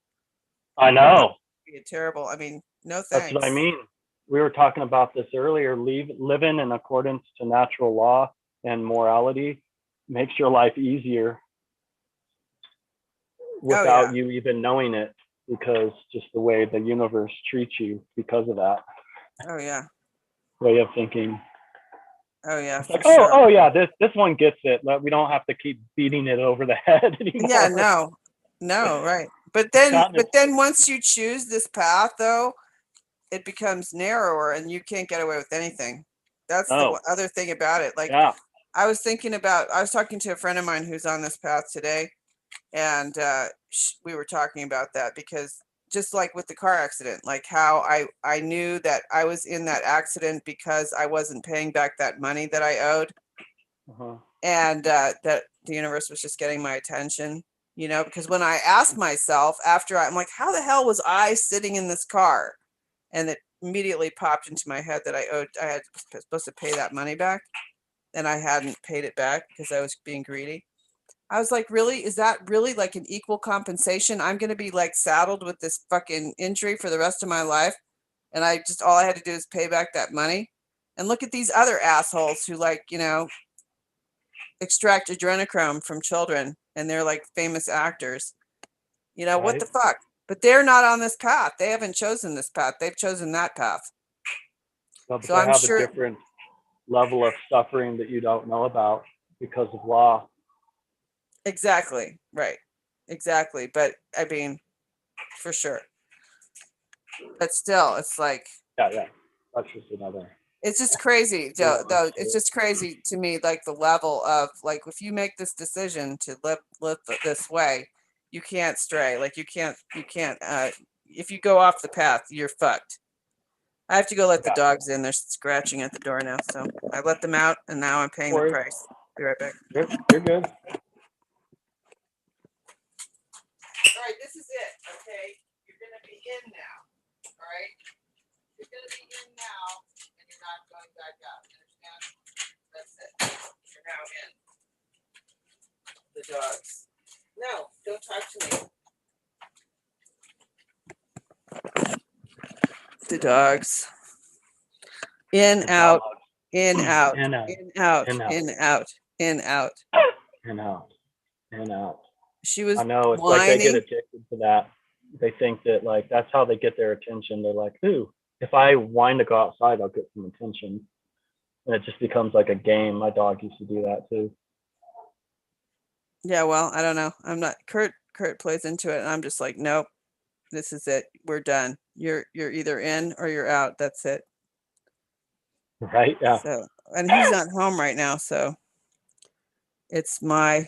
I know. Be terrible. I mean, no That's what I thanks. mean. We were talking about this earlier. Living in accordance to natural law and morality makes your life easier Oh yeah. without you even knowing it, because just the way the universe treats you because of that Oh yeah. way of thinking. Oh yeah, It's for like, sure. oh yeah, this one gets it. We don't have to keep beating it over the head anymore. Yeah, no, right. But then once you choose this path, though, it becomes narrower, and you can't get away with anything. That's the other thing about it. Like, yeah. I was talking to a friend of mine who's on this path today, and we were talking about that because just like with the car accident, like how I knew that I was in that accident because I wasn't paying back that money that I owed, Uh-huh. and that the universe was just getting my attention, because when I asked myself after, I'm like, how the hell was I sitting in this car? And it immediately popped into my head that I had supposed to pay that money back, and I hadn't paid it back because I was being greedy. I was like, really? Is that really like an equal compensation? I'm going to be like saddled with this fucking injury for the rest of my life. And all I had to do is pay back that money. And look at these other assholes who extract adrenochrome from children, and they're like famous actors. What the fuck? But they're not on this path. They haven't chosen this path. They've chosen that path. But So they I'm have sure. a different level of suffering that you don't know about because of law. Exactly. Right. Exactly. But I mean, for sure. But still, it's like, Yeah. That's just another. it's just crazy, though. It's just crazy to me, like the level of, like, if you make this decision to live this way, you can't stray. Like, you can't. If you go off the path, you're fucked. I have to go let the dogs in. They're scratching at the door now, so I let them out, and now I'm paying the price. Be right back. You're good. All right, this is it. Okay, you're gonna be in now. All right, you're gonna be in now, and you're not going back out. You understand? That's it. You're now in. The dogs. No, don't talk to me. The dogs. In, out, in, out, in, out, in, out, in, out, in, out. She was I know, it's like they get addicted to that. They think that like that's how they get their attention. They're like, ooh, if I whine to go outside, I'll get some attention. And it just becomes like a game. My dog used to do that too. Yeah, well, I don't know. I'm not Kurt plays into it, and I'm just like, nope, this is it. We're done. You're either in or you're out. That's it. Right? Yeah. So, and he's not home right now, so it's my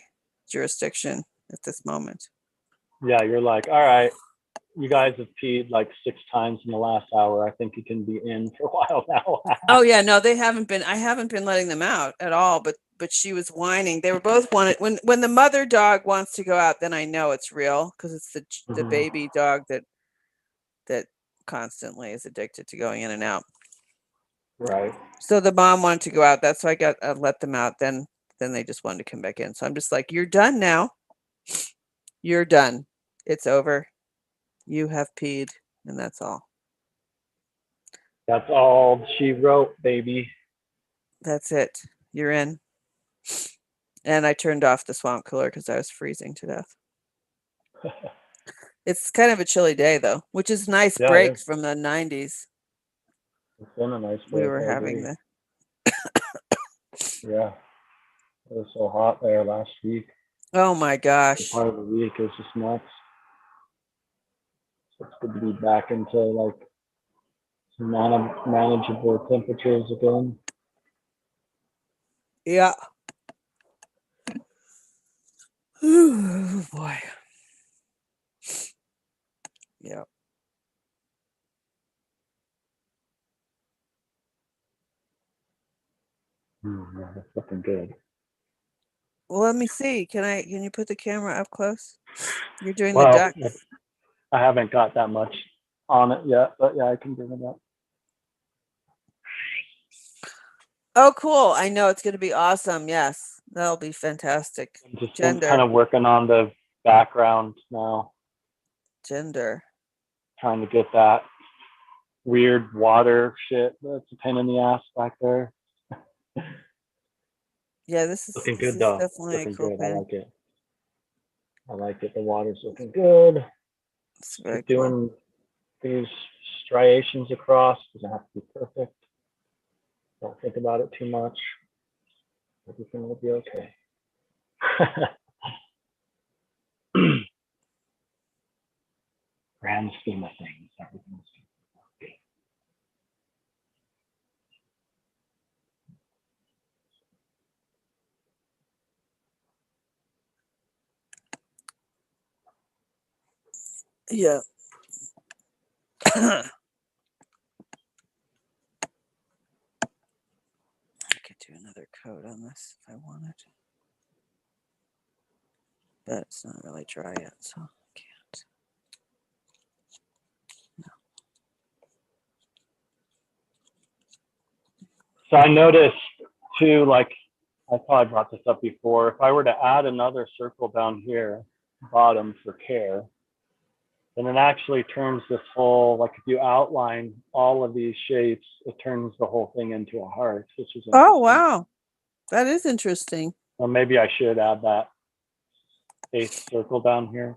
jurisdiction at this moment. Yeah, you're like, all right, you guys have peed like 6 times in the last hour. I think you can be in for a while now. Oh yeah, no, they haven't been. I haven't been letting them out at all. But she was whining. They were both wanted. When the mother dog wants to go out, then I know it's real, because it's the baby dog that constantly is addicted to going in and out. Right. So the mom wanted to go out. That's why I let them out. Then they just wanted to come back in. So I'm just like, you're done now. You're done. It's over. You have peed, and that's all. That's all she wrote, baby. That's it. You're in. And I turned off the swamp cooler because I was freezing to death. It's kind of a chilly day, though, which is a nice break from the 90s. It's been a nice break. We were having the. Yeah. It was so hot there last week. Oh my gosh. Part of the week is just nuts. So it's good to be back into like some manageable temperatures again. Yeah. Oh boy. Yeah. Yeah, that's looking good. Well, let me see. Can you put the camera up close? You're doing the ducks. I haven't got that much on it yet, but yeah, I can bring it up. Oh, cool. I know it's going to be awesome. Yes, that'll be fantastic. I'm just Gender. kind of working on the background now, Gender. trying to get that weird water shit that's a pain in the ass back there. Yeah, this is Looking this good is though. definitely a Looking cool good. I painting. like it. I like it. The water's looking good. It's very Keep cool. doing these striations across. Doesn't have to be perfect. Don't think about it too much. Everything will be okay. Grand scheme of things, everything's okay. Yeah. I could do another coat on this if I wanted, but it's not really dry yet, so I can't. So I noticed too, like I probably brought this up before, if I were to add another circle down here, bottom for care, then it actually turns this whole, like if you outline all of these shapes, it turns the whole thing into a heart, which is interesting. Oh, wow. That is interesting. Well, maybe I should add that 8th circle down here.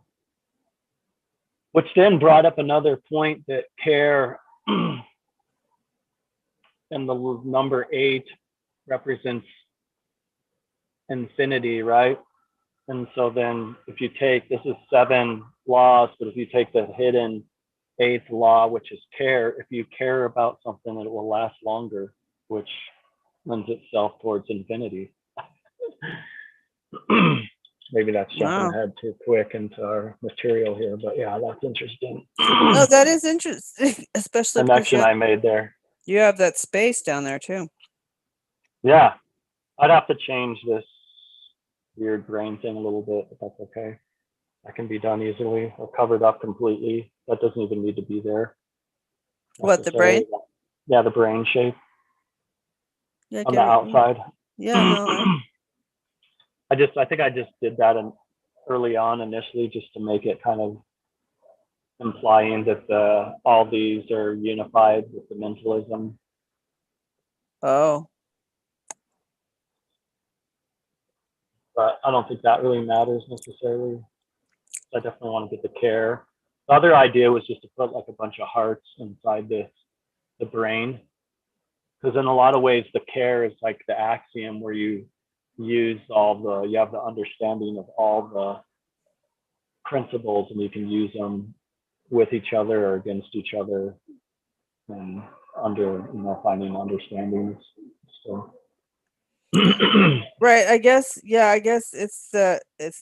Which then brought up another point that care and the number 8 represents infinity, right? And so then if you take, this is 7 laws, but if you take the hidden 8th law, which is care, if you care about something, it will last longer, which lends itself towards infinity. Maybe that's jumping ahead too quick into our material here, but yeah, that's interesting. No, that is interesting, especially connection I made there. You have that space down there too. Yeah, I'd have to change this weird brain thing a little bit, but that's okay. That can be done easily or covered up completely. That doesn't even need to be there. What, the brain? Yeah, the brain shape. Yeah, on the outside. Yeah, no. I think I just did that early on initially just to make it kind of implying that all these are unified with the mentalism. Oh. But I don't think that really matters necessarily. I definitely want to get the care. The other idea was just to put like a bunch of hearts inside the brain. Because in a lot of ways, the care is like the axiom where you use you have the understanding of all the principles and you can use them with each other or against each other and finding understandings. So right, I guess it's the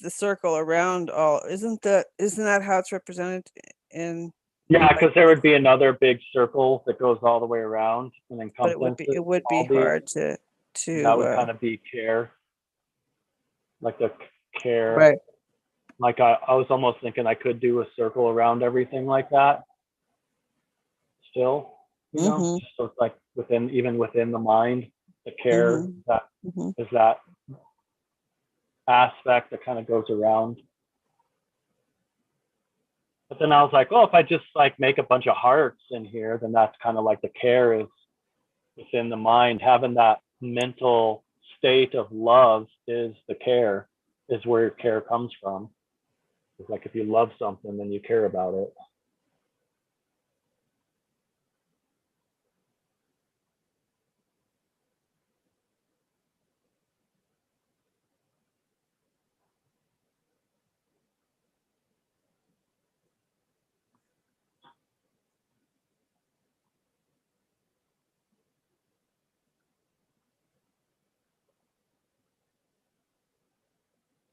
circle around all. Isn't that how it's represented in? Yeah, because there would be another big circle that goes all the way around and encompasses. But it would be hard to that would kind of be care, like the care. Right. Like I was almost thinking I could do a circle around everything like that. Still, so it's like even within the mind, the care that is that aspect that kind of goes around. But then I was like, oh, if I just like make a bunch of hearts in here, then that's kind of like the care is within the mind. Having that mental state of love is the care, is where your care comes from. It's like if you love something, then you care about it.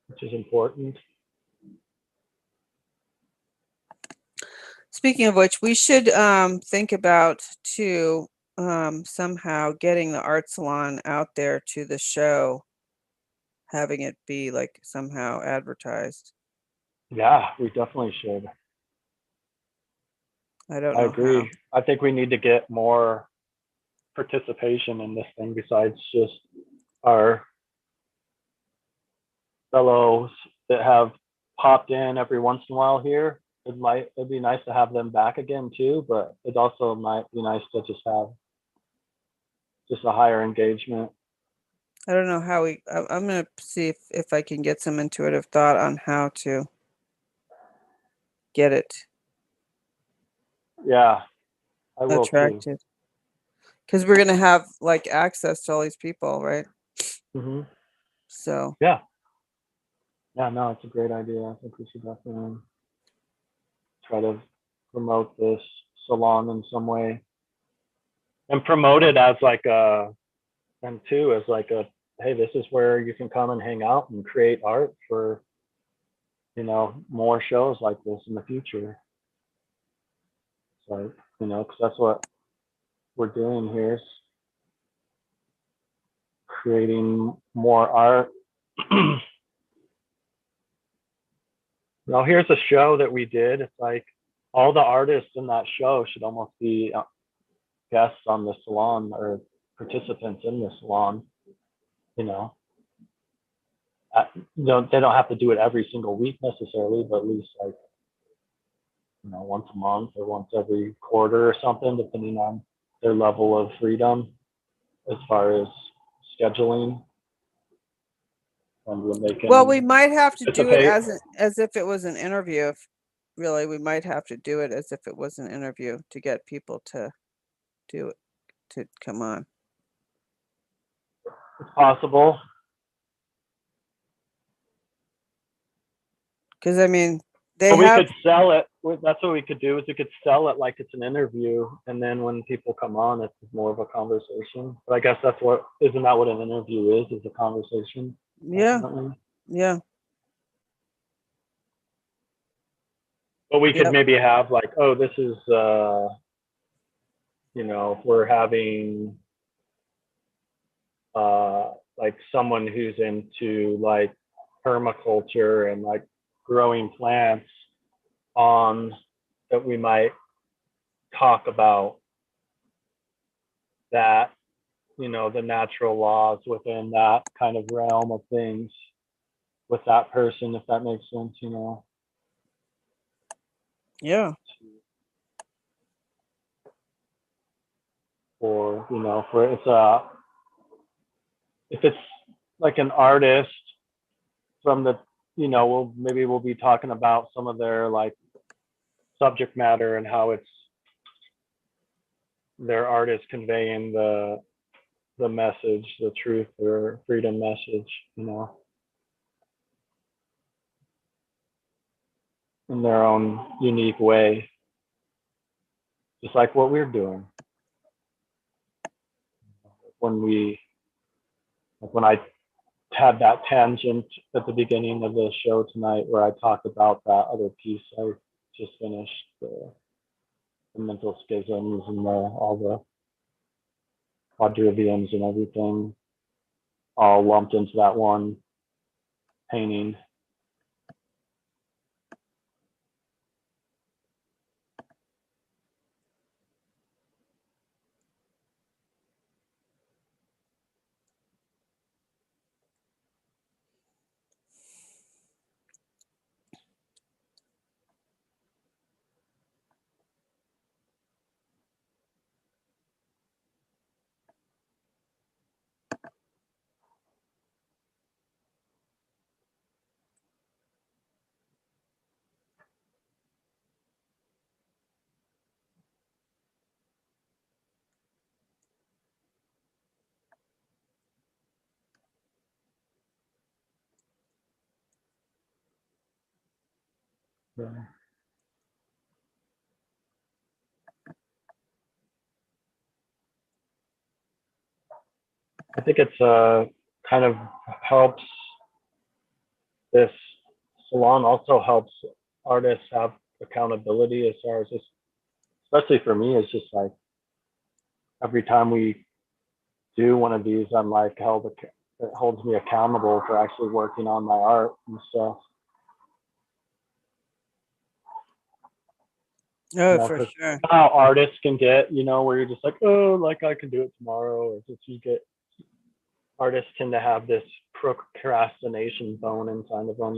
Which is important. Speaking of which, we should think about too somehow getting the art salon out there to the show, having it be like somehow advertised. Yeah, we definitely should. I don't know. I agree. How. I think we need to get more participation in this thing besides just our fellows that have popped in every once in a while here. It'd be nice to have them back again too, but it also might be nice to just have just a higher engagement. I don't know how I'm gonna see if I can get some intuitive thought on how to get it Yeah, I will too. attracted. Because we're gonna have like access to all these people, right? Hmm. So Yeah. Yeah, no, it's a great idea. I think we should definitely try to promote this salon in some way and promote it as like a, and too, as like a, hey, this is where you can come and hang out and create art for, more shows like this in the future. So, because that's what we're doing here is creating more art. Now, here's a show that we did. It's like all the artists in that show should almost be guests on the salon or participants in the salon. You know, they don't have to do it every single week necessarily, but at least like once a month or once every quarter or something, depending on their level of freedom as far as scheduling and when they well, we can might have to do it participate. as if it was an interview. If really, we might have to do it as if it was an interview to get people to do it, to come on. It's possible. Because I mean, they But we have. could sell it. That's what we could do is we could sell it like it's an interview, and then when people come on, it's more of a conversation. But I guess isn't that what an interview is? Is a conversation? Yeah, Ultimately? yeah, But we could yep. maybe have like, oh, this is if we're having like someone who's into like permaculture and like growing plants on, that we might talk about that, the natural laws within that kind of realm of things with that person, if that makes sense, Yeah. or for if it's like an artist from the, we'll be talking about some of their like subject matter and how it's their art is conveying the message, the truth or freedom message, in their own unique way, just like what we're doing. When I had that tangent at the beginning of the show tonight where I talked about that other piece I just finished, the mental schisms and all the quadriviums and everything all lumped into that one painting. Yeah. I think it's kind of helps, this salon also helps artists have accountability as far as this, especially for me, it's just like every time we do one of these, I'm like it holds me accountable for actually working on my art and stuff. Oh, for because sure. how artists can get, where you're just like, oh, like I can do it tomorrow, or just you get artists tend to have this procrastination bone inside of them.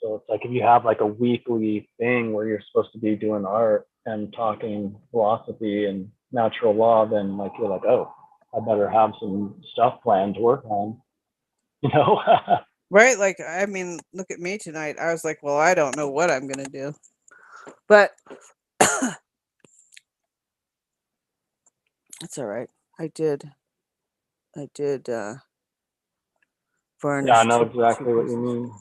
So it's like if you have like a weekly thing where you're supposed to be doing art and talking philosophy and natural law, then like you're like, oh, I better have some stuff planned to work on, you know? Right. Like, I mean, look at me tonight. I was like, well, I don't know what I'm going to do. But it's all right. I did Yeah, I varnish know two exactly what you pieces. mean.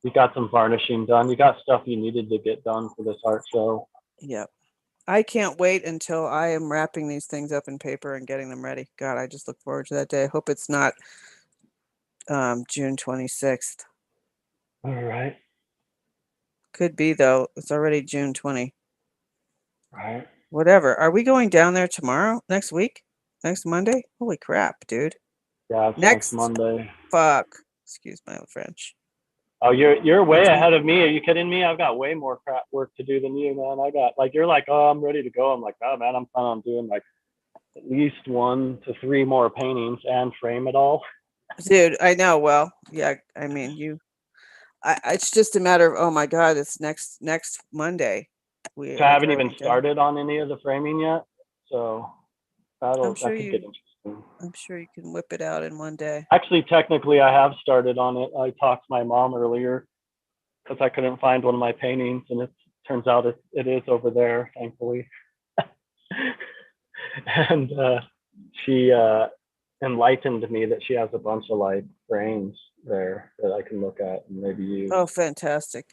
You got some varnishing done. You got stuff you needed to get done for this art show. Yep. I can't wait until I am wrapping these things up in paper and getting them ready. God, I just look forward to that day. I hope it's not June 26th. All right. Could be though. It's already June 20. Right. Whatever. Are we going down there tomorrow? Next week? Next Monday? Holy crap, dude. Yeah, it's next Next Monday. fuck. Excuse my French. Oh, you're way Next ahead of me. Are you kidding me? I've got way more crap work to do than you, man. I got like you're like, oh, I'm ready to go. I'm like, oh man, I'm planning on doing like at least 1 to 3 more paintings and frame it all. Dude, I know. Well, yeah, I mean, it's just a matter of, oh my God, it's next Monday. We So I are haven't even going down. started on any of the framing yet. So I'm that sure could get you, interesting. I'm sure you can whip it out in one day. Actually, technically, I have started on it. I talked to my mom earlier because I couldn't find one of my paintings, and it turns out it is over there, thankfully. And she enlightened me that she has a bunch of like frames there that I can look at and maybe use. Oh, fantastic.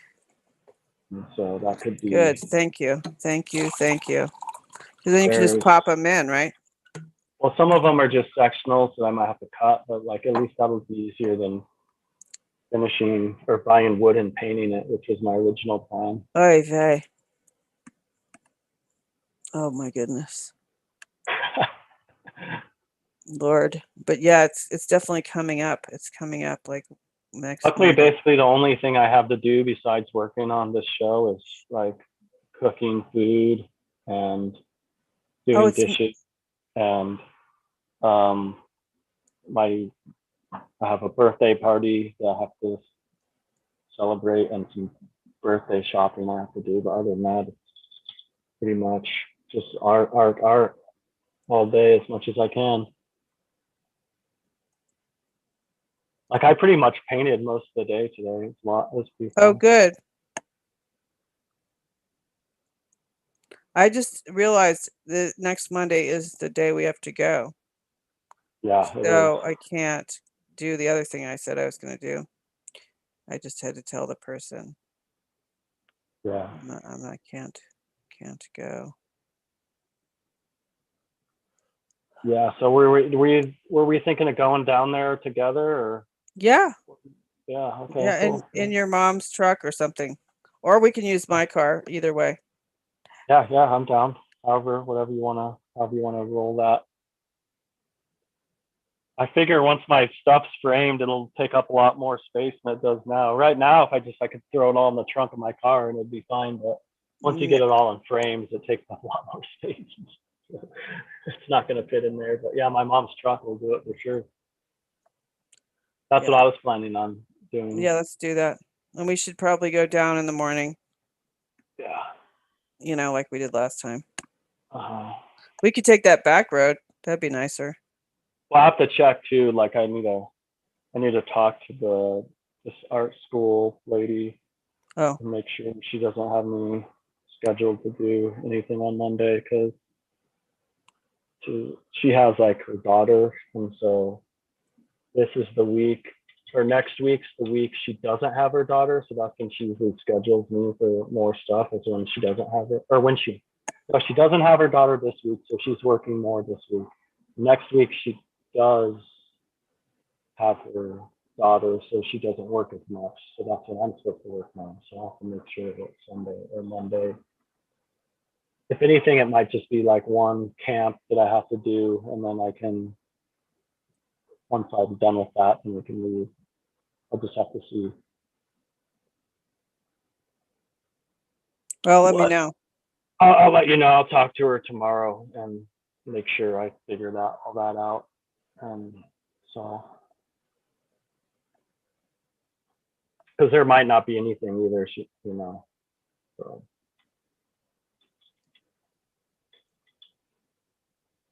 And so that could Good. be Thank you. Thank you. Thank you. 'Cause then you can just there's pop them in, right? well, some of them are just sectional, so I might have to cut, but like at least that'll be easier than finishing or buying wood and painting it, which was my original plan. Oy vey. Oh my goodness. Lord. But yeah, it's definitely coming up. It's coming up like next Luckily, Monday. basically the only thing I have to do besides working on this show is like cooking food and Oh, doing it's dishes and um my I have a birthday party that I have to celebrate and some birthday shopping I have to do. But other than that, it's pretty much just art all day as much as I can. Like I pretty much painted most of the day today. It's a lot. It was pretty oh fun. good. I just realized that next Monday is the day we have to go. Yeah, it is. So I can't do the other thing I said I was gonna do. I just had to tell the person Yeah. I can't go. Yeah. So were we thinking of going down there together or? Yeah. Yeah. Okay. Yeah, Cool. in your mom's truck or something. Or we can use my car, either way. Yeah. Yeah. I'm down. However, however you wanna roll that. I figure once my stuff's framed, it'll take up a lot more space than it does now. Right now, if I could throw it all in the trunk of my car and it'd be fine. But once you Yeah. get it all in frames, it takes up a lot more space. It's not going to fit in there. But yeah, my mom's truck will do it for sure. That's Yeah. what I was planning on doing. Yeah, let's do that. And we should probably go down in the morning, Yeah. like we did last time. Uh, We could take that back road. That'd be nicer. well, I have to check too. Like I need to talk to this art school lady Oh, to make sure she doesn't have me scheduled to do anything on Monday because she has like her daughter, and so this is the week or next week's the week she doesn't have her daughter, so that's when she usually schedules me for more stuff. Is when she doesn't have it, or when she no, she doesn't have her daughter this week, so she's working more this week. Next week she does have her daughter, so she doesn't work as much. So that's when I'm supposed to work now. So I'll have to make sure that Sunday or Monday. If anything, it might just be like one camp that I have to do, and then I can once I'm done with that, then we can leave. I'll just have to see. Well, let me What? know. I'll let you know. I'll talk to her tomorrow and make sure I figure all that out. And so, because there might not be anything either, So.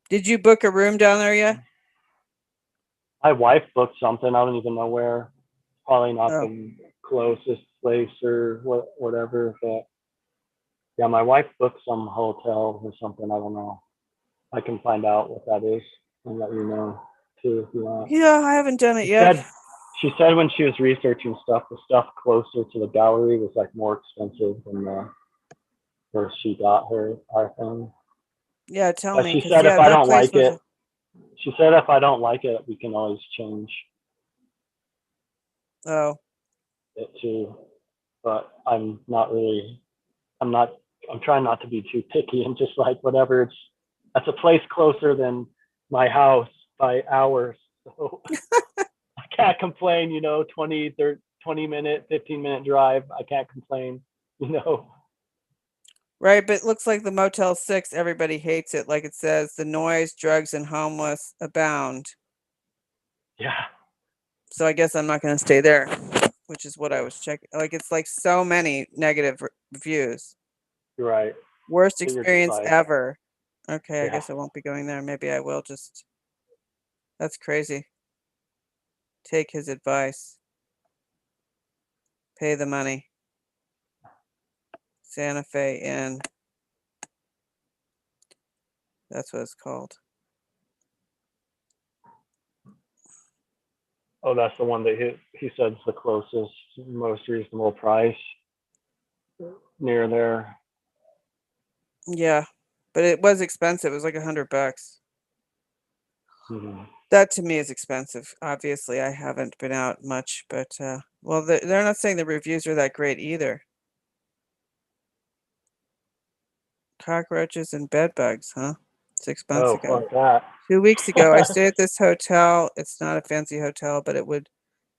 Did you book a room down there yet? My wife booked something. I don't even know where. Probably not Oh. the closest place or whatever. But yeah, my wife booked some hotel or something. I don't know. I can find out what that is and let you know too if you want. Yeah, I haven't done it yet. She said when she was researching stuff, the stuff closer to the gallery was like more expensive than where she got our thing. Yeah, tell But me. she 'Cause, said yeah, if I that don't place like was. it, she said if I don't like it, we can always change Oh, it too. But I'm trying not to be too picky and just like whatever. That's a place closer than my house by hours. So I can't complain, 20, 30, 20-minute, 15-minute drive. I can't complain, right. But it looks like the Motel 6, everybody hates it. Like it says, the noise, drugs, and homeless abound. Yeah. So I guess I'm not going to stay there, which is what I was checking. Like it's like so many negative reviews. You're right. Worst So experience ever. Okay, I yeah. guess I won't be going there. Maybe I will just. That's crazy. Take his advice. Pay the money. Santa Fe Inn. That's what it's called. Oh, that's the one that he said is the closest, most reasonable price near there. Yeah, but it was expensive. It was like $100. Mm-hmm. That to me is expensive. Obviously, I haven't been out much, but well, they're not saying the reviews are that great either. Cockroaches and bed bugs, huh? 6 months ago. Fuck that. 2 weeks ago, I stayed at this hotel. It's not a fancy hotel, but it would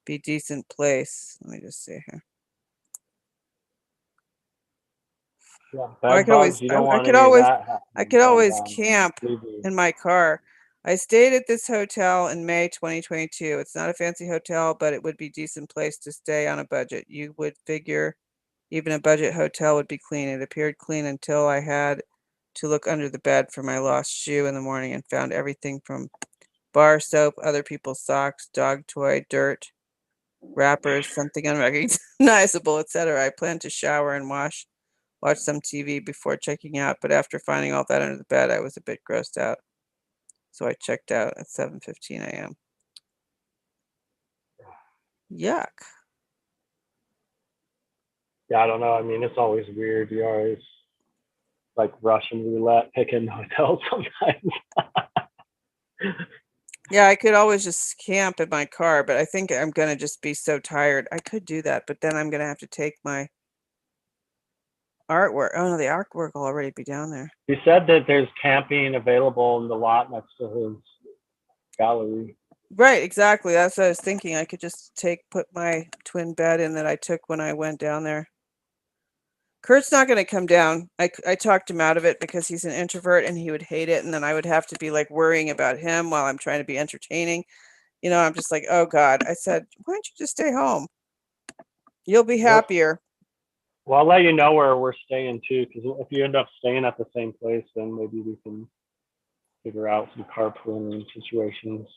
be decent place. Let me just see here. Yeah, Oh, I bed could always, bugs. You don't want could any of always, that happening I could going always down. camp in my car. I stayed at this hotel in May 2022. It's not a fancy hotel, but it would be decent place to stay on a budget. You would figure even a budget hotel would be clean. It appeared clean until I had to look under the bed for my lost shoe in the morning and found everything from bar soap, other people's socks, dog toy, dirt, wrappers, something unrecognizable, etc. I planned to shower and watch some TV before checking out, but after finding all that under the bed, I was a bit grossed out. So I checked out at 7:15 a.m. Yuck. Yeah, I don't know. I mean, it's always weird. You always like Russian roulette picking hotels sometimes. Yeah, I could always just camp in my car, but I think I'm going to just be so tired. I could do that, but then I'm going to have to take my artwork. Oh, no, the artwork will already be down there. He said that there's camping available in the lot next to his gallery. Right, exactly. That's what I was thinking. I could just put my twin bed in that I took when I went down there. Kurt's not going to come down. I talked him out of it because he's an introvert and he would hate it. And then I would have to be like worrying about him while I'm trying to be entertaining. I'm just like, oh God. I said, why don't you just stay home? You'll be happier. Well, I'll let you know where we're staying too, because if you end up staying at the same place, then maybe we can figure out some carpooling situations.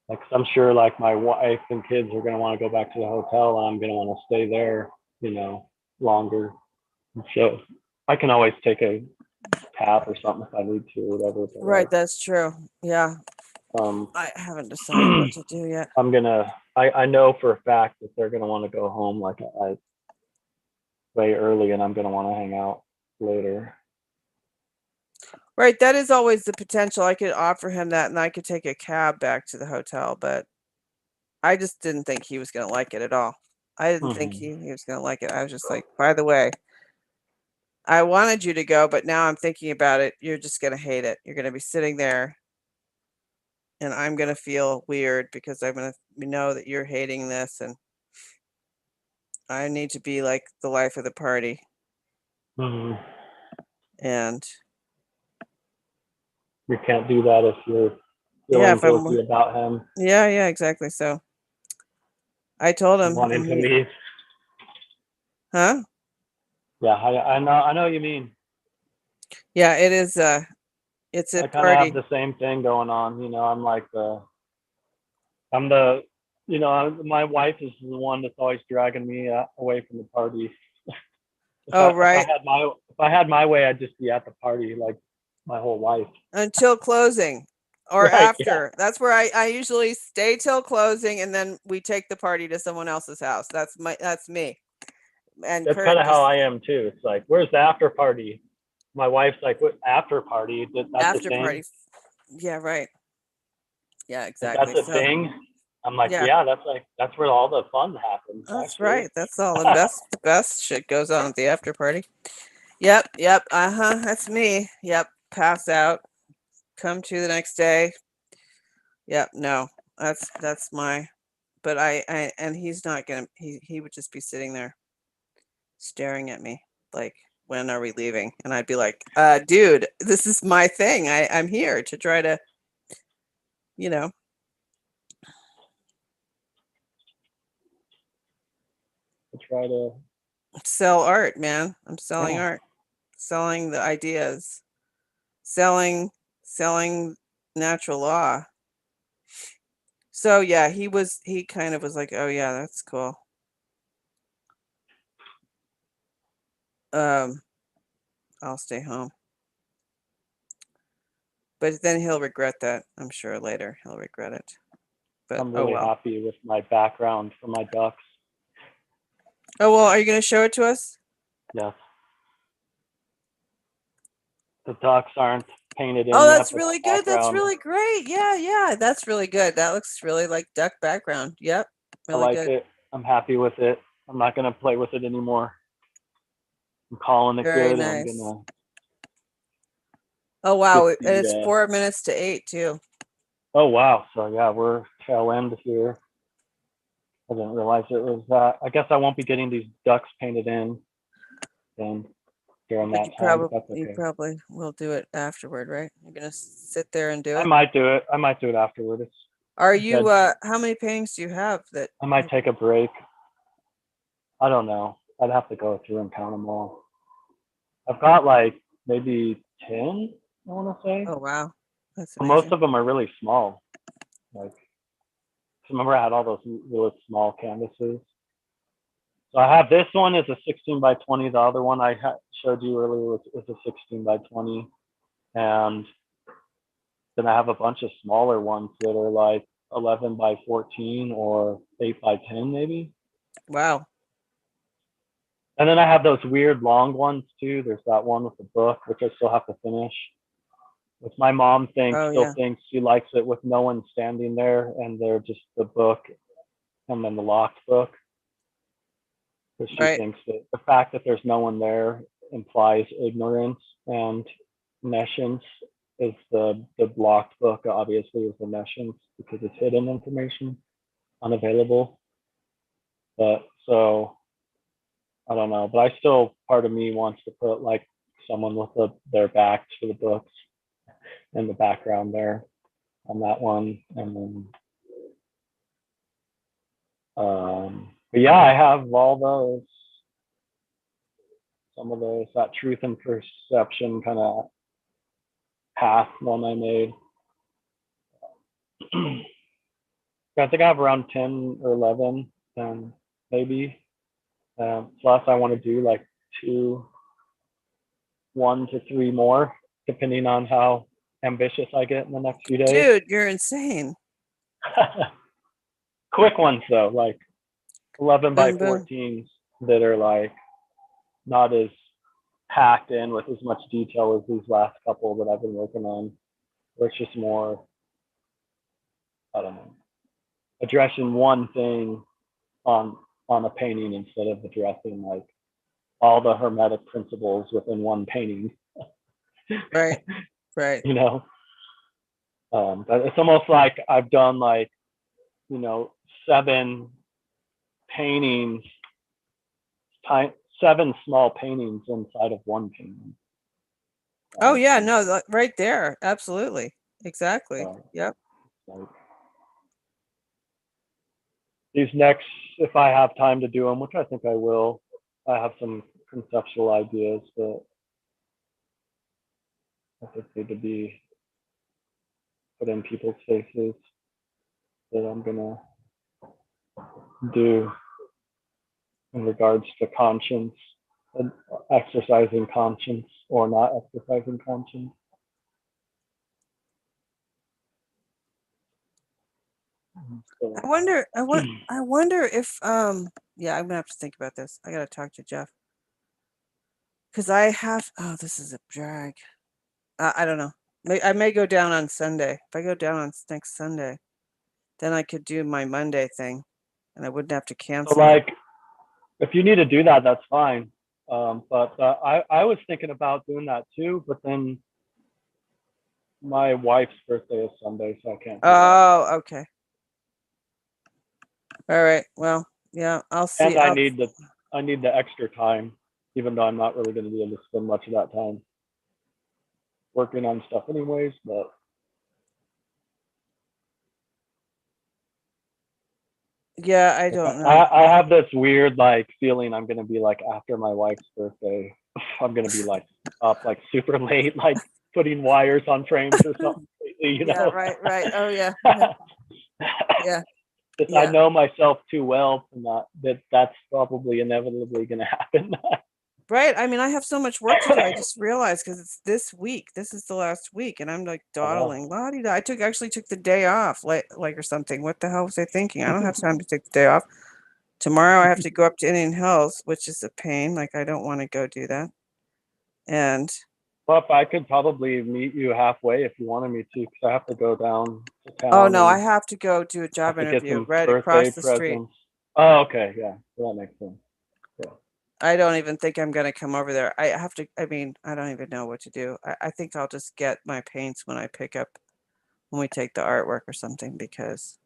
Like, I'm sure like my wife and kids are going to want to go back to the hotel. And I'm going to want to stay there, longer. So I can always take a cab or something if I need to, or whatever. But, Right, that's true. Yeah. I haven't decided what to do yet. I know for a fact that they're gonna want to go home like way early, and I'm gonna want to hang out later. Right, that is always the potential. I could offer him that, and I could take a cab back to the hotel, but I just didn't think he was gonna like it at all. I didn't think he was gonna like it. I was just like, by the way, I wanted you to go, but now I'm thinking about it. You're just going to hate it. You're going to be sitting there and I'm gonna feel weird because I'm gonna know that you're hating this, and I need to be like the life of the party. Mhm. And You can't do that if you're yeah, feeling if I'm, guilty about him yeah, exactly. So I told and him, wanting to leave. huh? Yeah, I know what you mean. Yeah, it is. It's a I kind of have party. the same thing going on. I'm like I'm the, my wife is the one that's always dragging me away from the party. If I Oh, if I right. had my if I had my way, I'd just be at the party like my whole life. Until closing or Right? Yeah. after. That's where I usually stay till closing, and then we take the party to someone else's house. That's me. And That's kind Kurt of how just I am too. It's like, where's the after party? My wife's like, what after party? That's a after thing. party. Yeah, right. Yeah, Like that's exactly. a So thing. I'm like, yeah, yeah, that's where all the fun happens, that's actually. right. That's all the best shit goes on at the after party. Yep. Uh-huh. That's me. Yep. Pass out. Come to the next day. Yep. No. That's my, but I and he's not gonna, he would just be sitting there staring at me like, when are we leaving? And I'd be like, dude, this is my thing. I'm here to try to, you know, To try to, sell art, man. I'm selling yeah, art, selling the ideas, selling selling natural law. So yeah, he kind of was like, oh yeah, that's cool. Um, I'll stay home. But then he'll regret that. I'm sure later he'll regret it. But I'm oh really well. happy with my background for my ducks. Oh well, are you gonna show it to us? Yes, the ducks aren't painted Oh, in yet, that's but the really good. That's background, really great. Yeah. That's really good. That looks really like duck background. Yep. I Really like good. it. I'm happy with it. I'm not gonna play with it anymore. I'm calling it Very good, and I'm nice. gonna Oh get wow. And the. it's 4 minutes to 8 too. Oh wow! So yeah, we're tail end here. I didn't realize it was. I guess I won't be getting these ducks painted in then during But that time, but that's you okay. probably will do it afterward, right? You're gonna sit there and do I it. might do it. I might do it afterward. Are It's you good. how many paintings do you have that I might take a break. I don't know. I'd have to go through and count them all. I've got like maybe 10, I want to say. oh wow. That's But most amazing. of them are really small. Like, remember I had all those really small canvases. So I have this one is a 16 by 20. The other one I showed you earlier was a 16 by 20. And then I have a bunch of smaller ones that are like 11 by 14 or 8 by 10 maybe. Wow. And then I have those weird long ones too. There's that one with the book, which I still have to finish. Which my mom Oh still yeah. thinks she likes it with no one standing there and they're just the book and then the locked book. Because she Right. thinks that the fact that there's no one there implies ignorance, and nescience is the blocked book obviously is the nescience because it's hidden information, unavailable. But so I don't know, but I still part of me wants to put like someone with their back to the books in the background there on that one, and then but yeah, I have all those, some of those, that truth and perception kind of path one I made. I think I have around 10 or 11, maybe. Plus, I want to do like 1 to 3 more, depending on how ambitious I get in the next few days. Dude, you're insane. Quick ones though, like 11 by Boom boom. 14s that are like not as packed in with as much detail as these last couple that I've been working on, where it's just more, I don't know, addressing one thing on a painting instead of addressing like all the hermetic principles within one painting. Right. Right. you know, But it's almost like I've done like, 7 paintings, 7 small paintings inside of one painting. Oh yeah, no, right there. Absolutely. Exactly. Yep. Like, these next, if I have time to do them, which I think I will, I have some conceptual ideas that I think need to be put in people's faces that I'm gonna do in regards to conscience and exercising conscience or not exercising conscience. So, I wonder if yeah, I'm gonna have to think about this. I gotta talk to Jeff. Because oh, this is a drag. I don't know. I may go down on Sunday. If I go down on next Sunday, then I could do my Monday thing and I wouldn't have to so cancel. like, if you need to do that, that's fine. But I was thinking about doing that too, but then my wife's birthday is Sunday, so I can't do that. Oh, okay. All right. Well, yeah, I'll see. And I need the extra time, even though I'm not really going to be able to spend much of that time working on stuff anyways. But yeah, I don't know. I have this weird like feeling I'm going to be like after my wife's birthday, I'm going to be like up like super late, like putting wires on frames or something. You know? Yeah, right. Oh yeah. Yeah. I know myself too well to that's probably inevitably going to happen. Right. I mean, I have so much work to do. I just realized because it's this week. This is the last week, and I'm like dawdling. La-di-da. I actually took the day off, like or something. What the hell was I thinking? I don't have time to take the day off. Tomorrow I have to go up to Indian Hills, which is a pain. Like I don't want to go do that. And well, I could probably meet you halfway if you wanted me to, because I have to go down to town. Oh no, I have to go do a job interview right across the street. Oh, okay, yeah, well, that makes sense. Yeah. I don't even think I'm gonna come over there. I mean, I don't even know what to do. I think I'll just get my paints when I pick up, when we take the artwork or something, because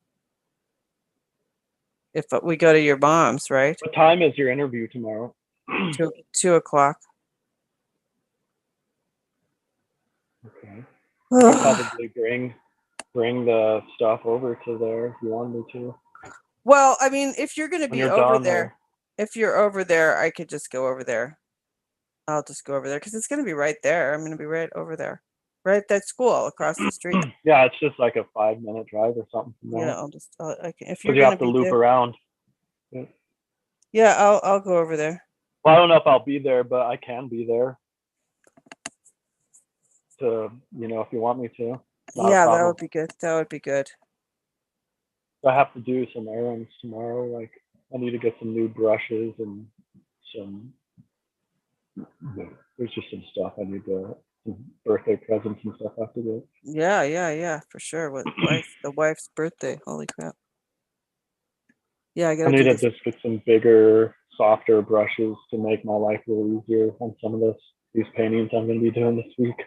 if we go to your mom's, right? What time is your interview tomorrow? 2 o'clock. Okay. I'll probably bring the stuff over to there if you want me to. Well, I mean, if you're gonna be over there, if you're over there, I could just go over there. I'll just go over there because it's gonna be right there. I'm gonna be right over there, right at that school across the street. Yeah, it's just like a 5-minute drive or something. Yeah, if you're you gonna have to loop around. Yeah, I'll go over there. Well, I don't know if I'll be there, but I can be there. To if you want me to. Yeah, that would be good. That would be good. I have to do some errands tomorrow. Like I need to get some new brushes and there's just some stuff I need to, some birthday presents and stuff I have to get. Yeah, for sure. With the wife's birthday. Holy crap. Yeah, I need to just get some bigger, softer brushes to make my life a little easier on some of these paintings I'm going to be doing this week.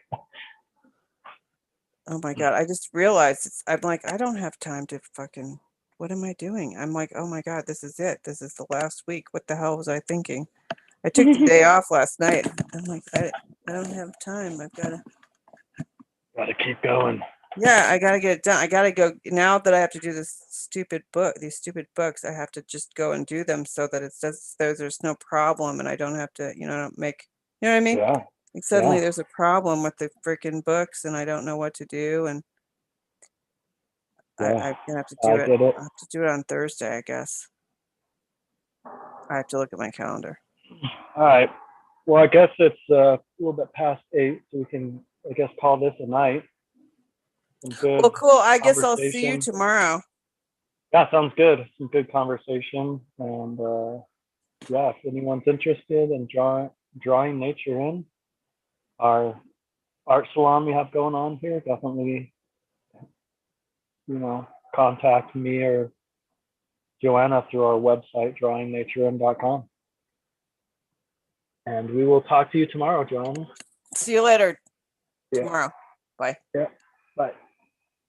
Oh my God. I just realized I'm like, I don't have time to fucking, what am I doing? I'm like, oh my God, this is it. This is the last week. What the hell was I thinking? I took the day off last night. I'm like, I don't have time. I've Gotta keep going. Yeah, I gotta get it done. I gotta go now that I have to do these stupid books. I have to just go and do them so that it says there's no problem and I don't have to, make, you know what I mean? Yeah. Like suddenly there's a problem with the freaking books and I don't know what to do. And I'm gonna have to do it. I have to do it on Thursday, I guess. I have to look at my calendar. All right. Well, I guess it's a little bit past 8, so we can, I guess, call this a night. Well, cool. I guess I'll see you tomorrow. Yeah, sounds good. Some good conversation. And yeah, if anyone's interested in drawing nature in our art salon we have going on here, definitely, contact me or Joanna through our website, drawingnaturein.com. And we will talk to you tomorrow, Joanna. See you later tomorrow. Bye. Yeah. Bye.